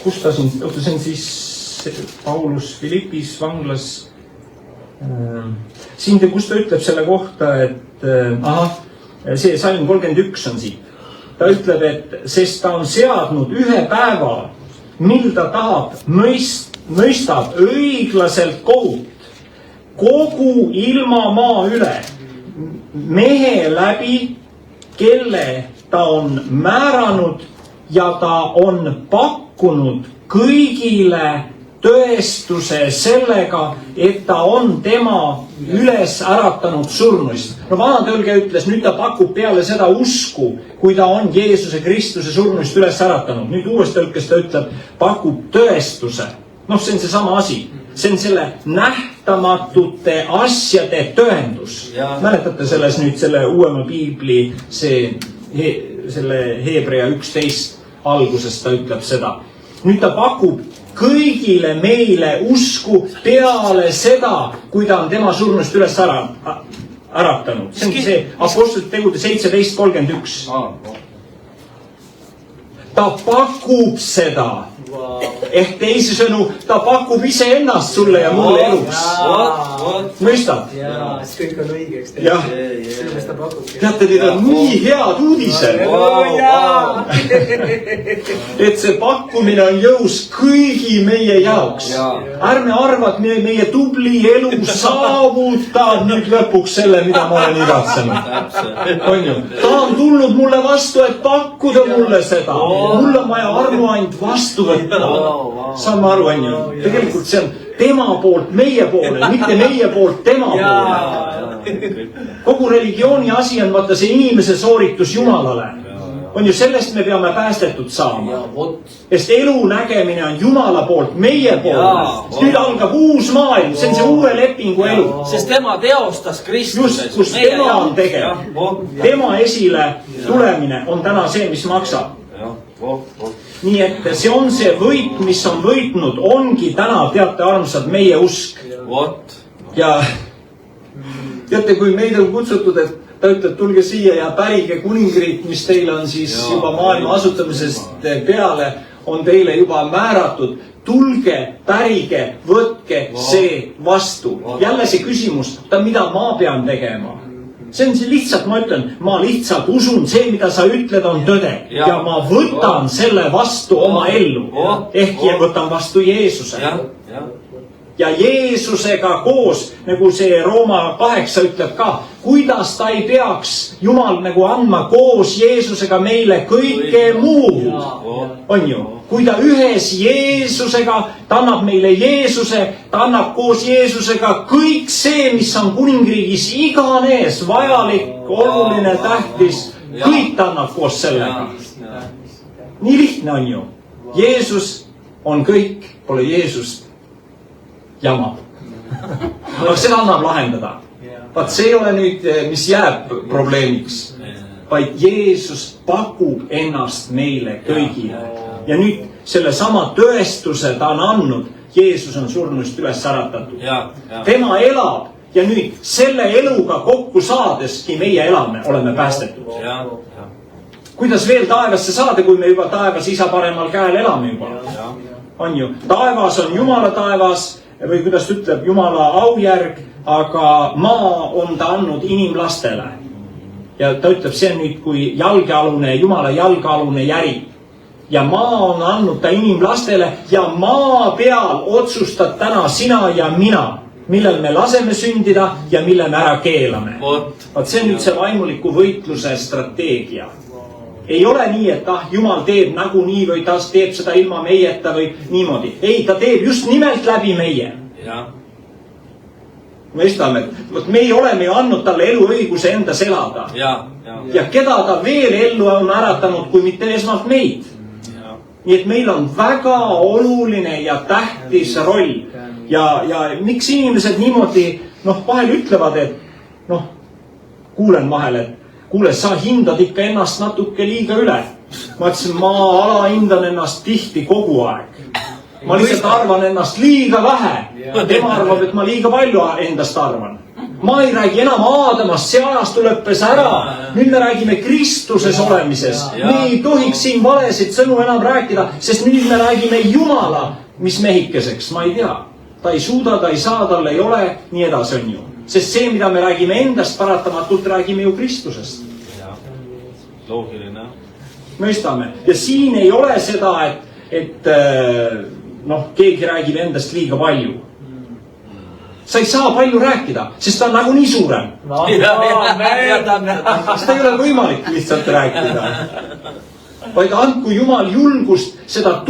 Kus ta siin, see on siis Paulus Philippis vanglas. Siin, kus ta ütleb selle kohta, et see salm 31 on siin. Ta ütleb, et sest ta on seadnud ühe päeva, mil ta tahab, mõistab õiglaselt kohut kogu ilma maa üle, mehe läbi, kelle ta on määranud ja ta on pakkunud kõigile tõestuse sellega, et ta on tema üles äratanud surnuist. No vanatõlge ütles, nüüd ta pakub peale seda usku, kui ta on Jeesuse Kristuse surnuist üles äratanud. Nüüd uues tõlkes ta ütleb, pakub tõestuse. See on see sama asi. See on selle nähtamatute asjade tõendus. Mäletate selles nüüd selle uuema piibli, selle Hebrea 11 alguses ta ütleb seda. Nüüd ta pakub kõigile meile usku peale seda, kui ta on tema surnust üles äratanud. See on see Apostlite tegude 17:31. Ta pakub seda. Ehk teisisõnu, ta pakub iseennast sulle ja mulle eluks. Mõistad? See kõik on õigeks. Teate, need on nii head uudised. Et see pakkumine on jõus kõigi meie jaoks. Ärme arva, et meie tubli elu saavutab nüüd lõpuks selle, mida ma olen igatsenud. On ju? Ta on tulnud mulle vastu, et pakkuda mulle seda. Mul on vaja armuand vastu võtta. Saan ma aru, on ju? Tegelikult see on tema poolt meie poole, mitte meie poolt tema poole. Kogu religiooni asi on vaata see inimese sooritus Jumalale. On ju, sellest me peame päästetud saama. Sest elu nägemine on Jumala poolt, meie poolt. Nüüd algab uus maailm, see on see uue lepingu elu. Sest tema teostas Kristuses. Just, kus tema on tegev. Tema esile tulemine on täna see, mis maksab. Nii et see on see võit, mis on võitnud, ongi täna, teate armsad, meie usk. Ja teate, kui meid on kutsutud, et ta ütleb, tulge siia ja pärige kuningriik, mis teil on siis juba maailma asutamisest peale, on teile juba määratud. Tulge, pärige, võtke see vastu. Jälle see küsimus, mida ma pean tegema? See on see lihtsalt, ma ütlen, ma lihtsalt usun, see, mida sa ütled, on tõde. Ja ma võtan selle vastu oma ellu. Ehk võtan vastu Jeesuse. Ja Jeesusega koos, nagu see Rooma 8 ütleb ka, kuidas ta ei peaks Jumal nagu andma koos Jeesusega meile kõike muud. On ju? Kui ta ühes Jeesusega, ta annab meile Jeesuse, ta annab koos Jeesusega kõik see, mis on kuningriigis iganes vajalik, oluline, tähtis, kõik ta annab koos sellega. Nii lihtne on ju. Jeesus on kõik, pole Jeesust. Jama. Aga seda annab lahendada. Vaat see ei ole nüüd, mis jääb probleemiks, vaid Jeesus pakub ennast meile kõigile. Ja nüüd selle sama tõestuse ta on andnud. Jeesus on surnust üles äratatud. Tema elab ja nüüd selle eluga kokku saadeski meie elame, oleme päästetud. Kuidas veel taevasse saada, kui me juba taevas isa paremal käel elame juba? On ju, taevas on Jumala taevas, või kuidas ütleb Jumala aujärg, aga maa on ta andnud inimlastele. Ja ta ütleb, see on nüüd kui jalgealune, Jumala jalgealune järi. Ja maa on andnud ta inimlastele ja maa peal otsustad täna sina ja mina, millel me laseme sündida ja mille me ära keelame. Vaat see on nüüd see vaimuliku võitluse strateegia. Ei ole nii, et Jumal teeb nagunii või ta teeb seda ilma meieta või niimoodi. Ei, ta teeb just nimelt läbi meie. Mõistame, et meie oleme ju andnud talle eluõiguse endas elada. Ja keda ta veel ellu on äratanud, kui mitte esmalt meid. Nii et meil on väga oluline ja tähtis roll. Ja miks inimesed niimoodi, vahel ütlevad, et kuulen vahel, et kuule, sa hindad ikka ennast natuke liiga üle. Ma ütlesin, ma alahindan ennast tihti kogu aeg. Ma lihtsalt arvan ennast liiga vähe. Tema arvab, et ma liiga palju endast arvan. Ma ei räägi enam Aadamast, see ajastu lõppes ära. Nüüd me räägime Kristuses olemises. Me ei tohiks siin valesid sõnu enam rääkida, sest nüüd me räägime Jumala, mis mehikeseks, ma ei tea. Ta ei suuda, ta ei saa, tal ei ole, nii edasi on ju. Sest see, mida me räägime endast, paratamatult räägime ju Kristusest. Loogiline. Mõistame. Ja siin ei ole seda, et keegi räägib endast liiga palju. Sa ei saa palju rääkida, sest ta on nagu nii suurem. Seda ei ole võimalik lihtsalt rääkida. Vaid andku Jumal julgust seda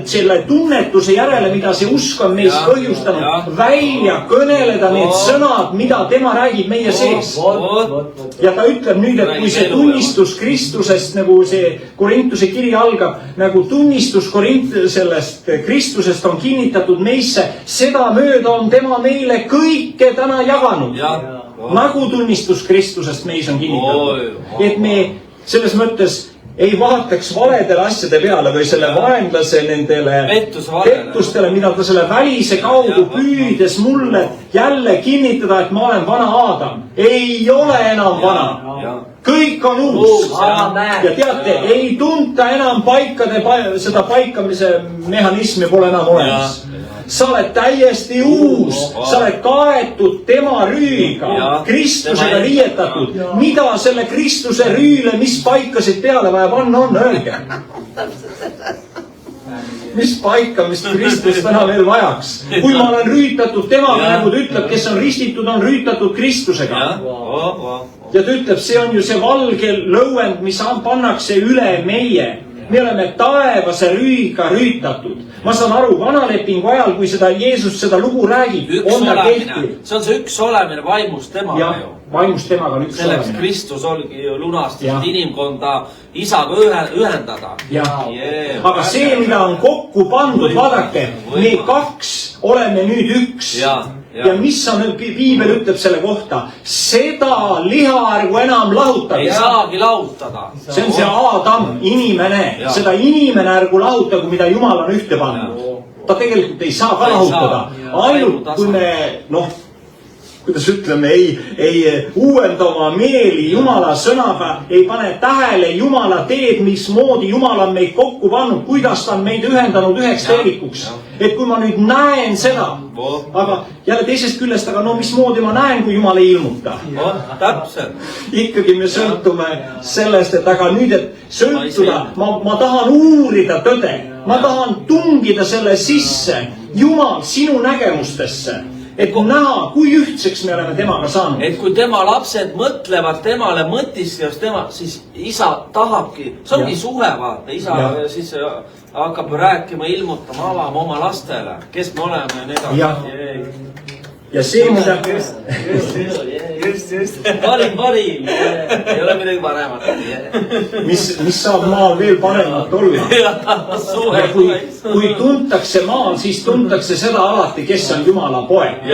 selle tunnetuse järele, mida see usk on meis põhjustanud, välja kõneleda need sõnad, mida tema räägib meie sees. Ja ta ütleb nüüd, et kui see tunnistus Kristusest, nagu see Korintuse kiri algab, nagu tunnistus sellest Kristusest on kinnitatud meisse, seda mööda on tema meile kõike täna jaganud. Nagu tunnistus Kristusest meis on kinnitatud. Et me selles mõttes ei vaataks valedele asjade peale või selle vaenlase nendele pettustele, mida ta selle välise kaudu püüdes mulle jälle kinnitada, et ma olen vana Aadam. Ei ole enam vana. Kõik on uus. Ja teate, ei tunta enam seda paikamise mehhanismi pole enam olemas. Sa oled täiesti uus, sa oled kaetud tema rüüiga, Kristusega riietatud. Mida selle Kristuse rüüle, mis paikasid peale vaja panna on, öelge? Mis paikamist Kristus täna veel vajaks? Kui ma olen rüütatud temaga, nagu ta ütleb, kes on ristitud, on rüütatud Kristusega. Ja ta ütleb, see on ju see valge lõuend, mis pannakse üle meie. Me oleme taevase rüüga rüütatud. Ma saan aru, vanalepingu ajal, kui seda Jeesus seda lugu räägib, on ta kehtiv. See on see üks olemine vaimust temaga ju. Vaimust temaga on üks olemine. Selleks Kristus olgi ju lunastatud inimkonda isaga ühendada. Aga see, mida on kokku pandud, vaadake, me kaks oleme nüüd üks. Ja mis on, Piibel ütleb selle kohta, seda lihaargu enam lahutada. Ei saagi lahutada. See on see Aadam, inimene. Seda inimene ärgu lahutagu, mida Jumal on ühte pannud. Ta tegelikult ei saa ka lahutada. Ainult kui me, kuidas ütleme, ei uuenda oma meeli Jumala sõnaga, ei pane tähele Jumala teed, mismoodi Jumal on meid kokku pannud, kuidas ta on meid ühendanud üheks tervikuks. Et kui ma nüüd näen seda, aga jälle teisest küljest, aga no mismoodi ma näen, kui Jumal ei ilmuta. Täpselt. Ikkagi me sõltume sellest, et aga nüüd, et sõltuda, ma tahan uurida tõde, ma tahan tungida selle sisse, Jumal, sinu nägemustesse. Et näha, kui ühtseks me oleme temaga saanud. Et kui tema lapsed mõtlevad temale mõtiskevast tema, siis isa tahabki, see ongi suhe, vaata, isa siis hakkab rääkima, ilmutama, avama oma lastele, kes me oleme ja nii edasi. Ja see, mida... Just. Parim. Ei ole midagi paremat. Mis saab maal veel paremat olla? Kui tuntakse maal, siis tuntakse seda alati, kes on Jumala poeg.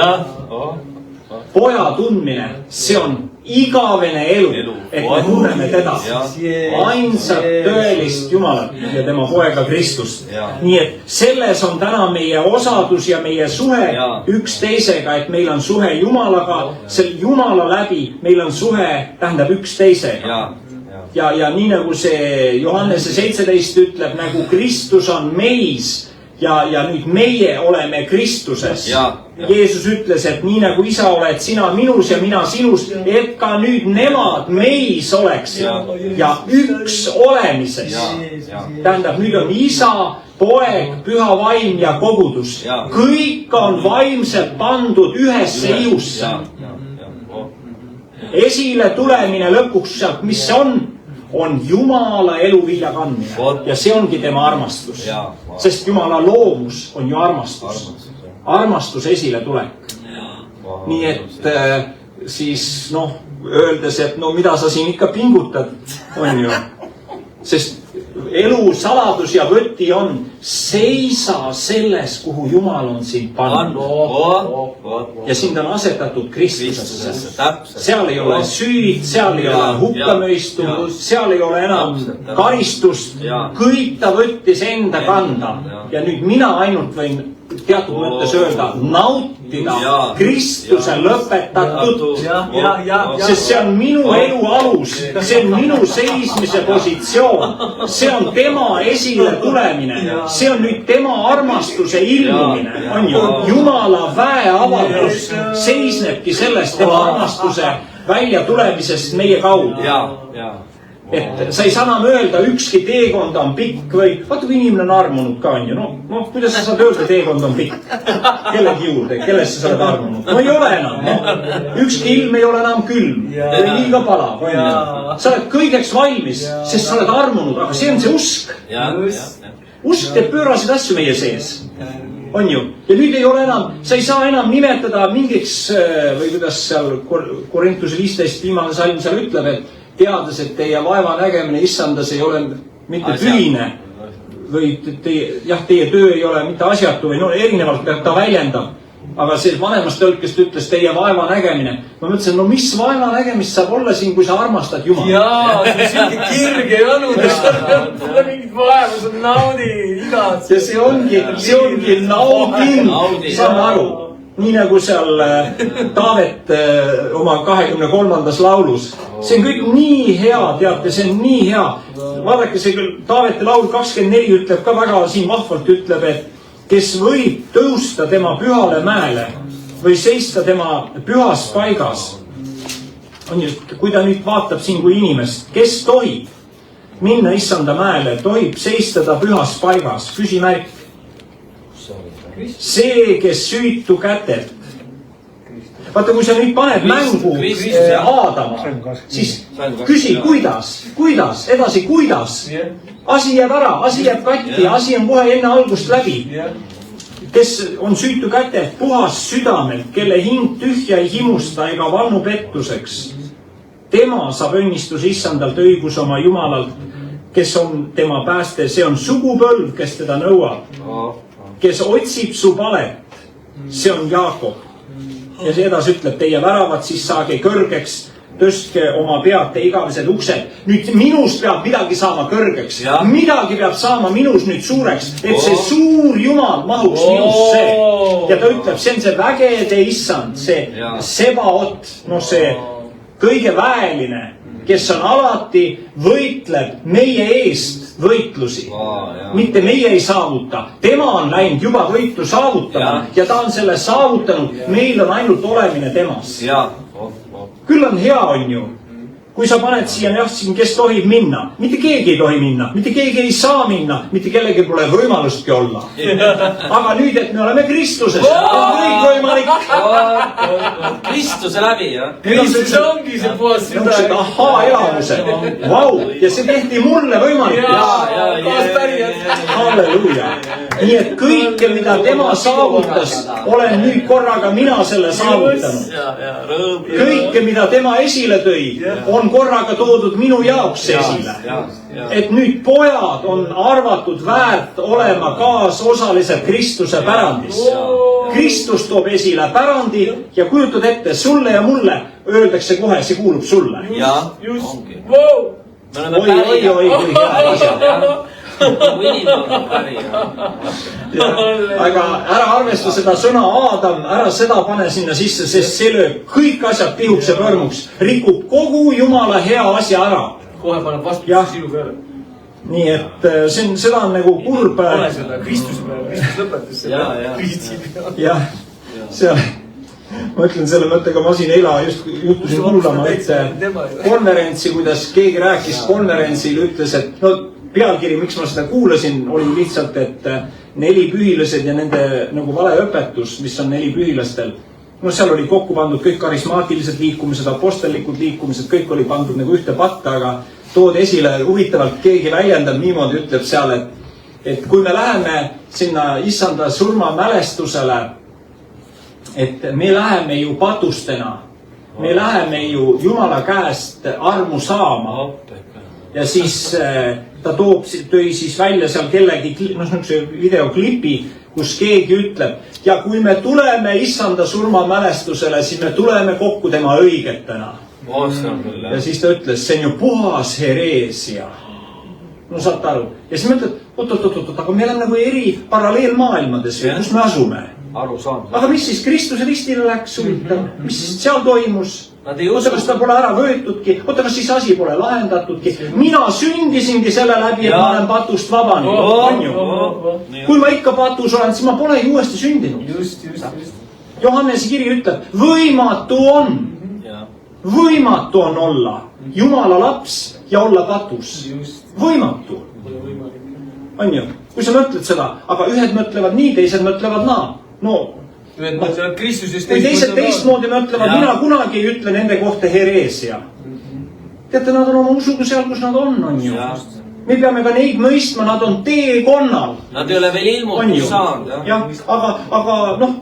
Poja tundmine, see on igavene elu, et me tunneme teda. Ainsat tõelist Jumalat ja tema poega Kristust. Nii et selles on täna meie osadus ja meie suhe üksteisega, et meil on suhe Jumalaga, sel Jumala läbi meil on suhe, tähendab üksteisega. Ja nii nagu see Johannese 17 ütleb, nagu Kristus on meis ja nüüd meie oleme Kristuses. Jeesus ütles, et nii nagu isa oled sina minus ja mina sinus, et ka nüüd nemad meis oleksid ja üks olemises. Tähendab, nüüd on isa, poeg, püha vaim ja kogudus. Kõik on vaimselt pandud ühesse ihusse. Esile tulemine lõpuks sealt, mis see on Jumala elu vilja kandmine. Ja see ongi tema armastus. Sest Jumala loomus on ju armastus. Armastus esile tulek. Nii et siis öeldes, et mida sa siin ikka pingutad, on ju. Sest elu saladus ja võti on seisa selles, kuhu Jumal on sind pannud. Ja sind on asetatud Kristusesse. Seal ei ole süüd, seal ei ole hukkamõistu, seal ei ole enam karistust. Kõik ta võttis enda kanda. Ja nüüd mina ainult võin teatud mõttes öelda, nautida Kristuse lõpetatud. Sest see on minu elu alus, see on minu seismise positsioon, see on tema esile tulemine, see on nüüd tema armastuse ilmumine, on ju. Jumala väe avaldus seisnebki sellest tema armastuse välja tulemisest meie kaudu. Et sa ei saa enam öelda, ükski teekond on pikk või, vaata kui inimene on armunud ka, on ju, kuidas sa saad öelda, teekond on pikk? Kellegi juurde, kellest sa oled armunud? No ei ole enam, ükski ilm ei ole enam külm või liiga palav, on ju. Sa oled kõigeks valmis, sest sa oled armunud, aga see on see usk. Usk teeb pöörasid asju meie sees, on ju. Ja nüüd ei ole enam, sa ei saa enam nimetada mingiks, või kuidas seal Korintuse 15 viimane salm seal ütleb, et teades, et teie vaeva nägemine issandas ei ole mitte tühine või teie töö ei ole mitte asjatu või erinevalt peab ta väljendab. Aga see vanemast tõlkest ütles teie vaeva nägemine. Ma mõtlesin, mis vaeva nägemist saab olla siin, kui sa armastad Jumal? Jaa, see on selline kirge janudes. Pole mingit vaeva, see on naudi, igad. Ja see ongi naudin, saame aru. Nii nagu seal Taavet oma 23. laulus. See on kõik nii hea, teate, see on nii hea. Vaadake, see Taaveti laul 24 ütleb ka väga siin vahvalt ütleb, et kes võib tõusta tema pühale mäele või seista tema pühas paigas. On ju, kui ta nüüd vaatab siin kui inimest, kes tohib minna issanda mäele, tohib seista ta pühas paigas, küsimärk. See, kes süütu kätelt. Vaata, kui sa nüüd paned mängu Aadama, siis küsi, kuidas, edasi, kuidas. Asi jääb ära, asi jääb katki, asi on kohe enne algust läbi. Kes on süütu kätelt, puhas südamelt, kelle hing tühja ei himusta ega vannu pettuseks. Tema saab õnnistus issandalt õigus oma Jumalalt, kes on tema pääste, see on sugupõlv, kes teda nõuab. Kes otsib su palet, see on Jaakob. Ja see edasi ütleb, teie väravad siis saage kõrgeks, tõstke oma pead te igavesed uksed. Nüüd minust peab midagi saama kõrgeks. Midagi peab saama minus nüüd suureks, et see suur Jumal mahuks minusse. Ja ta ütleb, see on see vägede issand, see Sebaot, no see kõige väeline, kes on alati võitleb meie eest võitlusi. Mitte meie ei saavuta. Tema on läinud juba võitu saavutama ja ta on selle saavutanud. Meil on ainult olemine temas. Küll on hea, on ju. Kui sa paned siia, kes tohib minna. Mitte keegi ei tohi minna. Mitte keegi ei saa minna. Mitte kellegi pole võimalustki olla. Aga nüüd, et me oleme Kristuses. On kõik võimalik. Kristuse läbi, jah? Kristus ongi see puhas süda. Niisugused ahaa-elamused. Vau! Ja see tehti mulle võimalik. Halleluuja. Nii et kõike, mida tema saavutas, olen nüüd korraga mina selle saavutanud. Kõike, mida tema esile tõi, on korraga toodud minu jaoks esile. Et nüüd pojad on arvatud väärt olema kaasosalised Kristuse pärandis. Kristus toob esile pärandi ja kujutad ette, sulle ja mulle öeldakse kohe, see kuulub sulle. Just. Oi, hea asja. Aga ära arvesta seda sõna Aadam, ära seda pane sinna sisse, sest see lööb kõik asjad tihuks ja põrmuks, rikub kogu Jumala hea asja ära. Kohe paneb vastu sinu peale. Nii et seda on nagu kurb. Pane seda Kristuse peale, Kristus lõpetas seda printsiibi. Jah, see on. Ma ütlen selle mõttega, ma siin eila just juhtusin kuulama konverentsi, kuidas keegi rääkis konverentsil, ütles, et no pealkiri, miks ma seda kuulasin, oli lihtsalt, et 4 pühilased ja nende nagu valeõpetus, mis on 4 pühilastel. No seal oli kokku pandud kõik karismaatilised liikumised, apostellikud liikumised, kõik oli pandud nagu ühte patta, aga tood esile huvitavalt keegi väljendab niimoodi, ütleb seal, et kui me läheme sinna issanda surmamälestusele, et me läheme ju patustena, me läheme ju Jumala käest armu saama ja siis ta tõi siis välja seal kellegi videoklipi, kus keegi ütleb, ja kui me tuleme issanda surmamälestusele, siis me tuleme kokku tema õigetena. Ja siis ta ütles, see on ju puhas hereesia. No saad aru. Ja siis me ütled, oot, aga me oleme nagu eri paralleelmaailmades, kus me asume. Aga mis siis Kristuse ristile läks huvitav? Mis seal toimus? Oota, kas ta pole ära võetudki? Oota, kas siis asi pole lahendatudki? Mina sündisingi selle läbi, et ma olen patust vabanud. Kui ma ikka patus olen, siis ma pole ju uuesti sündinud. Johannese kiri ütleb, võimatu on olla Jumala laps ja olla patus. Võimatu. On ju? Kui sa mõtled seda, aga ühed mõtlevad nii, teised mõtlevad naa. No, ühed mõtlevad Kristusest. Kui teised teistmoodi mõtlevad, mina kunagi ei ütle nende kohta hereesia. Teate, nad on oma usuga seal, kus nad on ju. Me peame ka neid mõistma, nad on teekonnal. Nad ei ole veel ilmutus saanud. Jah, aga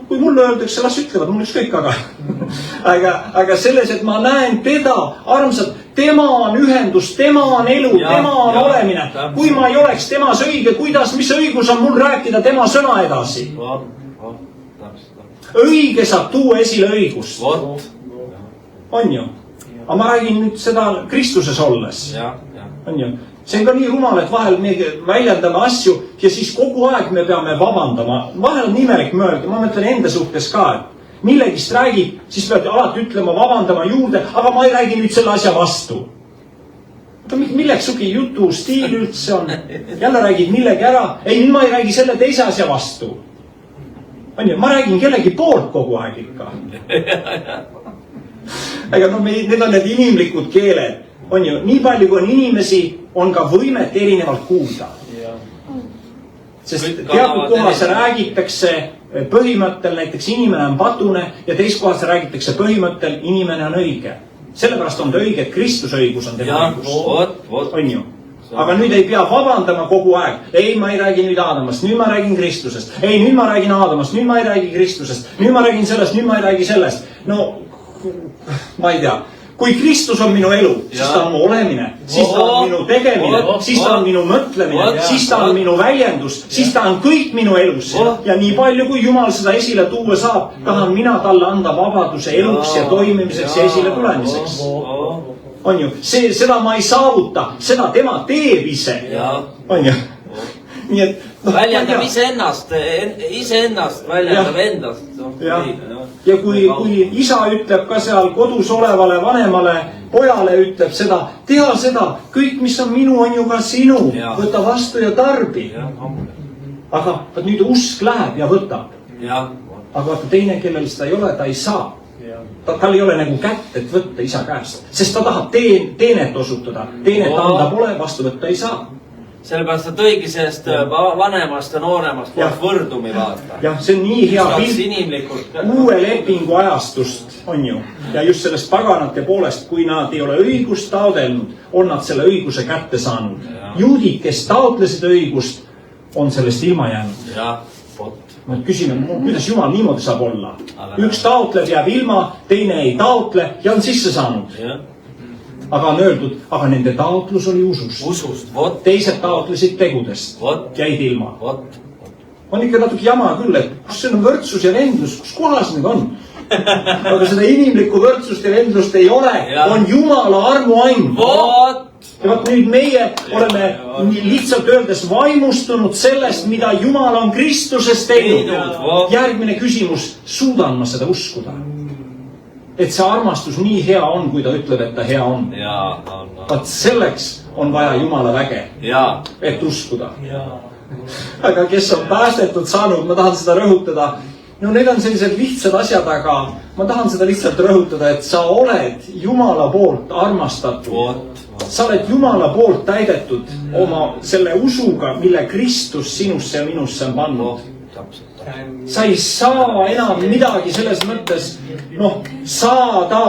kui mulle öeldakse, las ütlevad, mul ükskõik aga selles, et ma näen teda armsalt, tema on ühendus, tema on elu, tema on olemine. Kui ma ei oleks temas õige, mis õigus on mul rääkida tema sõna edasi? Õige saab tuua esile õigust. On ju? Aga ma räägin nüüd seda Kristuses olles. On ju? See on ka nii rumal, et vahel me väljendame asju ja siis kogu aeg me peame vabandama. Vahel on imelik mõelda, ma mõtlen enda suhtes ka, et millegist räägib, siis pead alati ütlema vabandama juurde, aga ma ei räägi nüüd selle asja vastu. Milleks sugi jutu stiil üldse on? Jälle räägid millegi ära. Ei, nüüd ma ei räägi selle teise asja vastu. Ma räägin kellegi poolt kogu aeg ikka. Aga need on need inimlikud keeled. On ju, nii palju kui on inimesi, on ka võimet erinevalt kuulda. Sest teatud kohas räägitakse põhimõttel, näiteks inimene on patune ja teist kohas räägitakse põhimõttel, inimene on õige. Sellepärast on ta õige, et Kristuse õigus on tema õigus. On ju? Aga nüüd ei pea vabandama kogu aeg. Ei, ma ei räägi nüüd Aadamast, nüüd ma räägin Kristusest. Ei, nüüd ma räägin Aadamast, nüüd ma ei räägi Kristusest. Nüüd ma räägin sellest, nüüd ma ei räägi sellest. No, ma ei tea. kui Kristus on minu elu, siis ta on mu olemine, siis ta on minu tegemine, siis ta on minu mõtlemine, siis ta on minu väljendus, siis ta on kõik minu elus. Ja nii palju, kui Jumal seda esile tuua saab, tahan mina talle anda vabaduse eluks ja toimimiseks ja esile tulemiseks. On ju, seda ma ei saavuta, seda tema teeb ise. On ju. Nii et väljendab iseennast väljendab endast. Ja kui isa ütleb ka seal kodus olevale vanemale pojale ütleb seda, teha seda, kõik mis on minu, on ju ka sinu, võta vastu ja tarbi. Aga nüüd usk läheb ja võtab. Aga teine, kellel seda ei ole, ta ei saa. Tal ei ole nagu kätt, et võtta isa käest, sest ta tahab teenet osutada, teenet anda pole, vastu võtta ei saa. Sellepärast ta tõigi sellest vanemast ja nooremast võrdumi vaata. Jah, see on nii hea pilt uue lepingu ajastust, on ju. Ja just sellest paganate poolest, kui nad ei ole õigust taodelnud, on nad selle õiguse kätte saanud. Juudid, kes taotlesid õigust, on sellest ilma jäänud. Me küsime, kuidas Jumal niimoodi saab olla. Üks taotleb jääb ilma, teine ei taotle ja on sisse saanud. Aga on öeldud, aga nende taotlus oli usust. Teised taotlesid tegudest. Jäid ilma. On ikka natuke jama küll, et kus see on võrdsus ja vendlus, kus kohas need on? Aga seda inimlikku võrdsust ja vendlust ei ole, on Jumala armu aim. Ja vaat nüüd meie oleme nii lihtsalt öeldes vaimustunud sellest, mida Jumal on Kristuses teinud. Järgmine küsimus, suudan ma seda uskuda? Et see armastus nii hea on, kui ta ütleb, et ta hea on. Vaat selleks on vaja Jumala väge, et uskuda. Aga kes on päästetud saanud, ma tahan seda rõhutada. No need on sellised lihtsad asjad, aga ma tahan seda lihtsalt rõhutada, et sa oled Jumala poolt armastatud. Sa oled Jumala poolt täidetud oma selle usuga, mille Kristus sinusse ja minusse on pannud. Sa ei saa enam midagi selles mõttes, saada,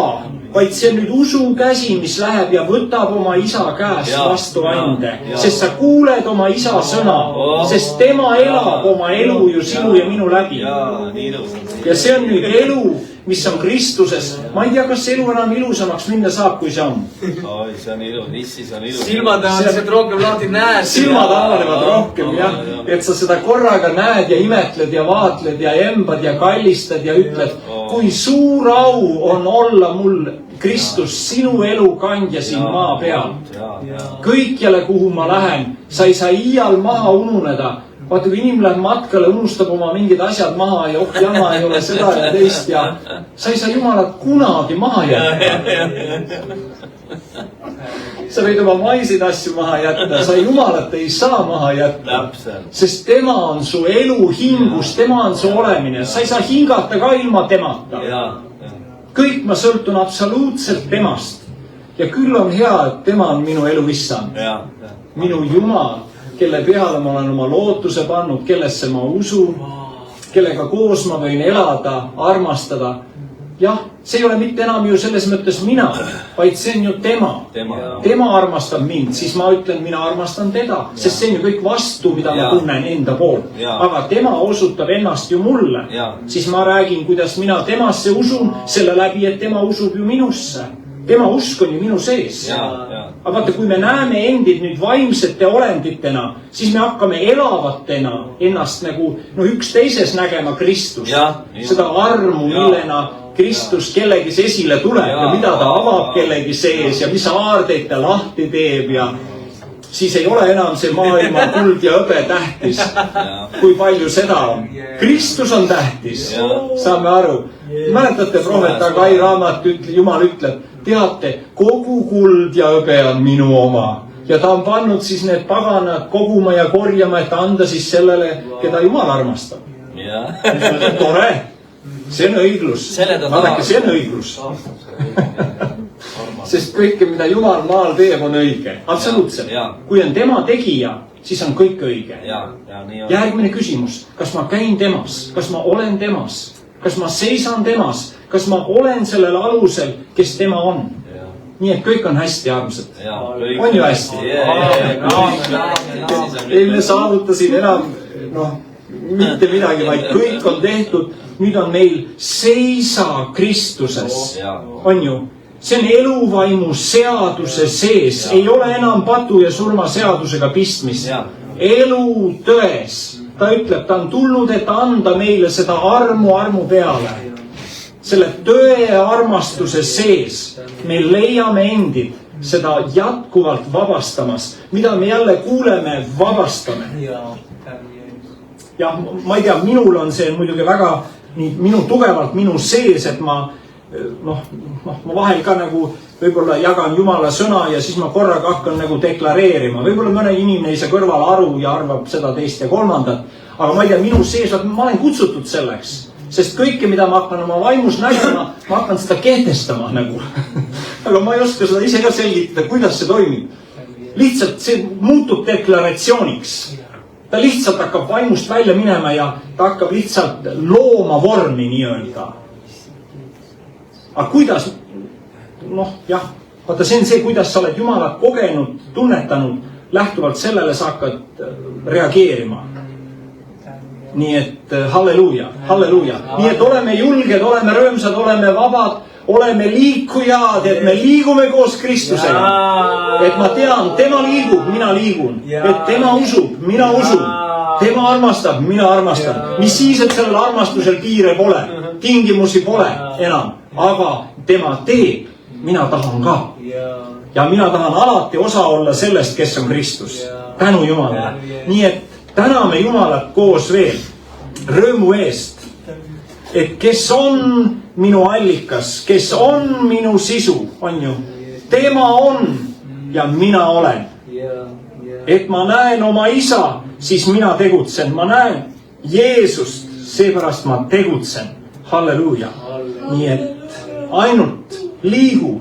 vaid see on nüüd usukäsi, mis läheb ja võtab oma isa käest vastu ande. Sest sa kuuled oma isa sõna, sest tema elab oma elu ju sinu ja minu läbi. Ja see on nüüd elu, mis on Kristuses. Ma ei tea, kas elu enam ilusamaks minna saab, kui see on. Oi, see on ilus, issis on ilus. Silmad avanevad rohkem lahti näed. Silmad avanevad rohkem, jah. Et sa seda korraga näed ja imetled ja vaatled ja embad ja kallistad ja ütled, kui suur au on olla mul Kristus, sinu elu kandja siin maa peal. Kõikjale, kuhu ma lähen, sa ei saa iial maha ununeda. Vaata, kui inimene läheb matkale, unustab oma mingid asjad maha ja jama ei ole seda ja teist ja sa ei saa Jumalat kunagi maha jätta. Sa võid oma maisid asju maha jätta, sa Jumalat ei saa maha jätta. Sest tema on su elu hingus, tema on su olemine. Sa ei saa hingata ka ilma temata. Kõik ma sõltun absoluutselt temast. Ja küll on hea, et tema on minu elu issand. Minu Jumal, kelle peale ma olen oma lootuse pannud, kellesse ma usun, kellega koos ma võin elada, armastada. Jah, see ei ole mitte enam ju selles mõttes mina, vaid see on ju tema. Tema armastab mind, siis ma ütlen, mina armastan teda, sest see on ju kõik vastu, mida ma tunnen enda poolt. Aga tema osutab ennast ju mulle. Siis ma räägin, kuidas mina temasse usun, selle läbi, et tema usub ju minusse. Tema usk on ju minu sees. Aga vaata, kui me näeme endid nüüd vaimsete olenditena, siis me hakkame elavatena ennast nagu üksteises nägema Kristus. Seda armu, millena Kristus kellegis esile tuleb ja mida ta avab kellegi sees ja mis aardeid ta lahti teeb ja siis ei ole enam see maailma kuld ja hõbe tähtis, kui palju seda on. Kristus on tähtis, saame aru. Mäletate, prohvet Agai raamat, Jumal ütleb, teate, kogu kuld ja hõbe on minu oma. Ja ta on pannud siis need paganad koguma ja korjama, et anda siis sellele, keda Jumal armastab. Tore, see on õiglus. Vaadake, see on õiglus. Sest kõike, mida Jumal maal teeb, on õige. Absoluutselt. Kui on tema tegija, siis on kõik õige. Järgmine küsimus, kas ma käin temas, kas ma olen temas, kas ma seisan temas, kas ma olen sellel alusel, kes tema on. Nii et kõik on hästi, armsad. On ju hästi? Ei me saavutasid enam mitte midagi, vaid kõik on tehtud. Nüüd on meil seisa Kristuses. On ju? see on eluvaimu seaduse sees, ei ole enam patu ja surma seadusega pistmist. Elu tões. Ta ütleb, ta on tulnud, et anda meile seda armu peale. Selle tõe ja armastuse sees me leiame endid seda jätkuvalt vabastamas, mida me jälle kuuleme, vabastame. Ja ma ei tea, minul on see muidugi väga tugevalt minu sees, et ma vahel ka nagu võib-olla jagan Jumala sõna ja siis ma korraga hakkan nagu deklareerima. Võib-olla mõne inimene ei saa kõrval aru ja arvab seda teist ja kolmandat, aga ma ei tea, minu sees, ma olen kutsutud selleks, sest kõike, mida ma hakkan oma vaimus nägema, ma hakkan seda kehtestama nagu. Aga ma ei oska seda ise ka selgitada, kuidas see toimib. Lihtsalt see muutub deklaratsiooniks. Ta lihtsalt hakkab vaimust välja minema ja ta hakkab lihtsalt looma vormi nii-öelda. Aga kuidas? Vaata, see on see, kuidas sa oled Jumalat kogenud, tunnetanud, lähtuvalt sellele sa hakkad reageerima. Nii et halleluuja. Nii et oleme julged, oleme rõõmsad, oleme vabad, oleme liikujad, et me liigume koos Kristusega. Et ma tean, tema liigub, mina liigun. Et tema usub, mina usun. Tema armastab, mina armastan. Mis siis, et sellel armastusel piire pole, tingimusi pole enam. Aga tema teeb, mina tahan ka. Ja mina tahan alati osa olla sellest, kes on Kristus. Tänu Jumalale. Nii et täname Jumalat koos veel rõõmu eest, et kes on minu allikas, kes on minu sisu, on ju. Tema on ja mina olen. Et ma näen oma isa, siis mina tegutsen. Ma näen Jeesust, seepärast ma tegutsen. Halleluuja. Nii et ainult liigu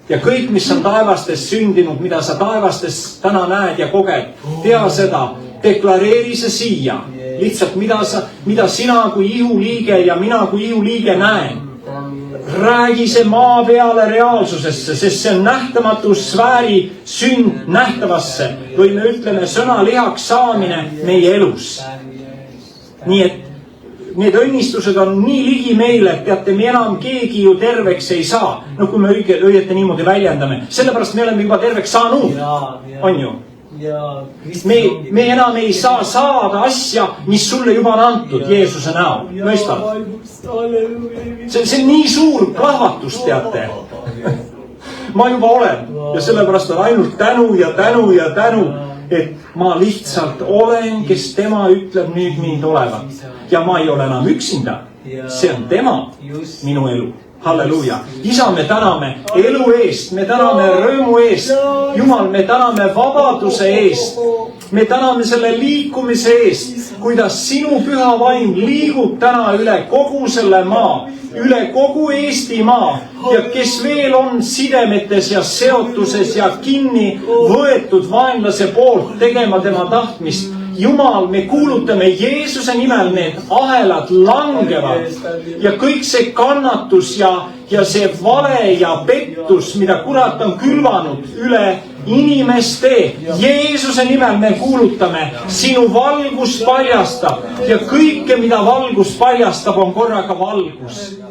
ja kõik, mis on taevastes sündinud, mida sa taevastes täna näed ja koged, tea seda, deklareeri see siia. Lihtsalt mida sina kui ihuliige ja mina kui ihuliige näen. Räägi see maa peale reaalsusesse, sest see on nähtamatu sfääri sünd nähtavasse või me ütleme sõna lihaks saamine meie elus. Nii et need õnnistused on nii ligi meile, et teate, me enam keegi ju terveks ei saa. No kui me õieti niimoodi väljendame. Sellepärast me oleme juba terveks saanud. On ju? Me enam ei saa saada asja, mis sulle juba on antud Jeesuse näol. Mõistad? See on nii suur plahvatus, teate. Ma juba olen ja sellepärast on ainult tänu ja tänu ja tänu, et ma lihtsalt olen, kes tema ütleb nüüd mind olevat. Ja ma ei ole enam üksinda. See on tema, minu elu. Halleluuja. Isa, me täname elu eest, me täname rõõmu eest. Jumal, me täname vabaduse eest. Me täname selle liikumise eest, kuidas sinu püha vaim liigub täna üle kogu selle maa, üle kogu Eestimaa ja kes veel on sidemetes ja seotuses ja kinni võetud vaenlase poolt tegema tema tahtmist. Jumal, me kuulutame Jeesuse nimel, need ahelad langevad ja kõik see kannatus ja see vale ja pettus, mida kurat on külvanud üle inimeste. Jeesuse nimel me kuulutame, sinu valgus paljastab ja kõike, mida valgus paljastab, on korraga valgus.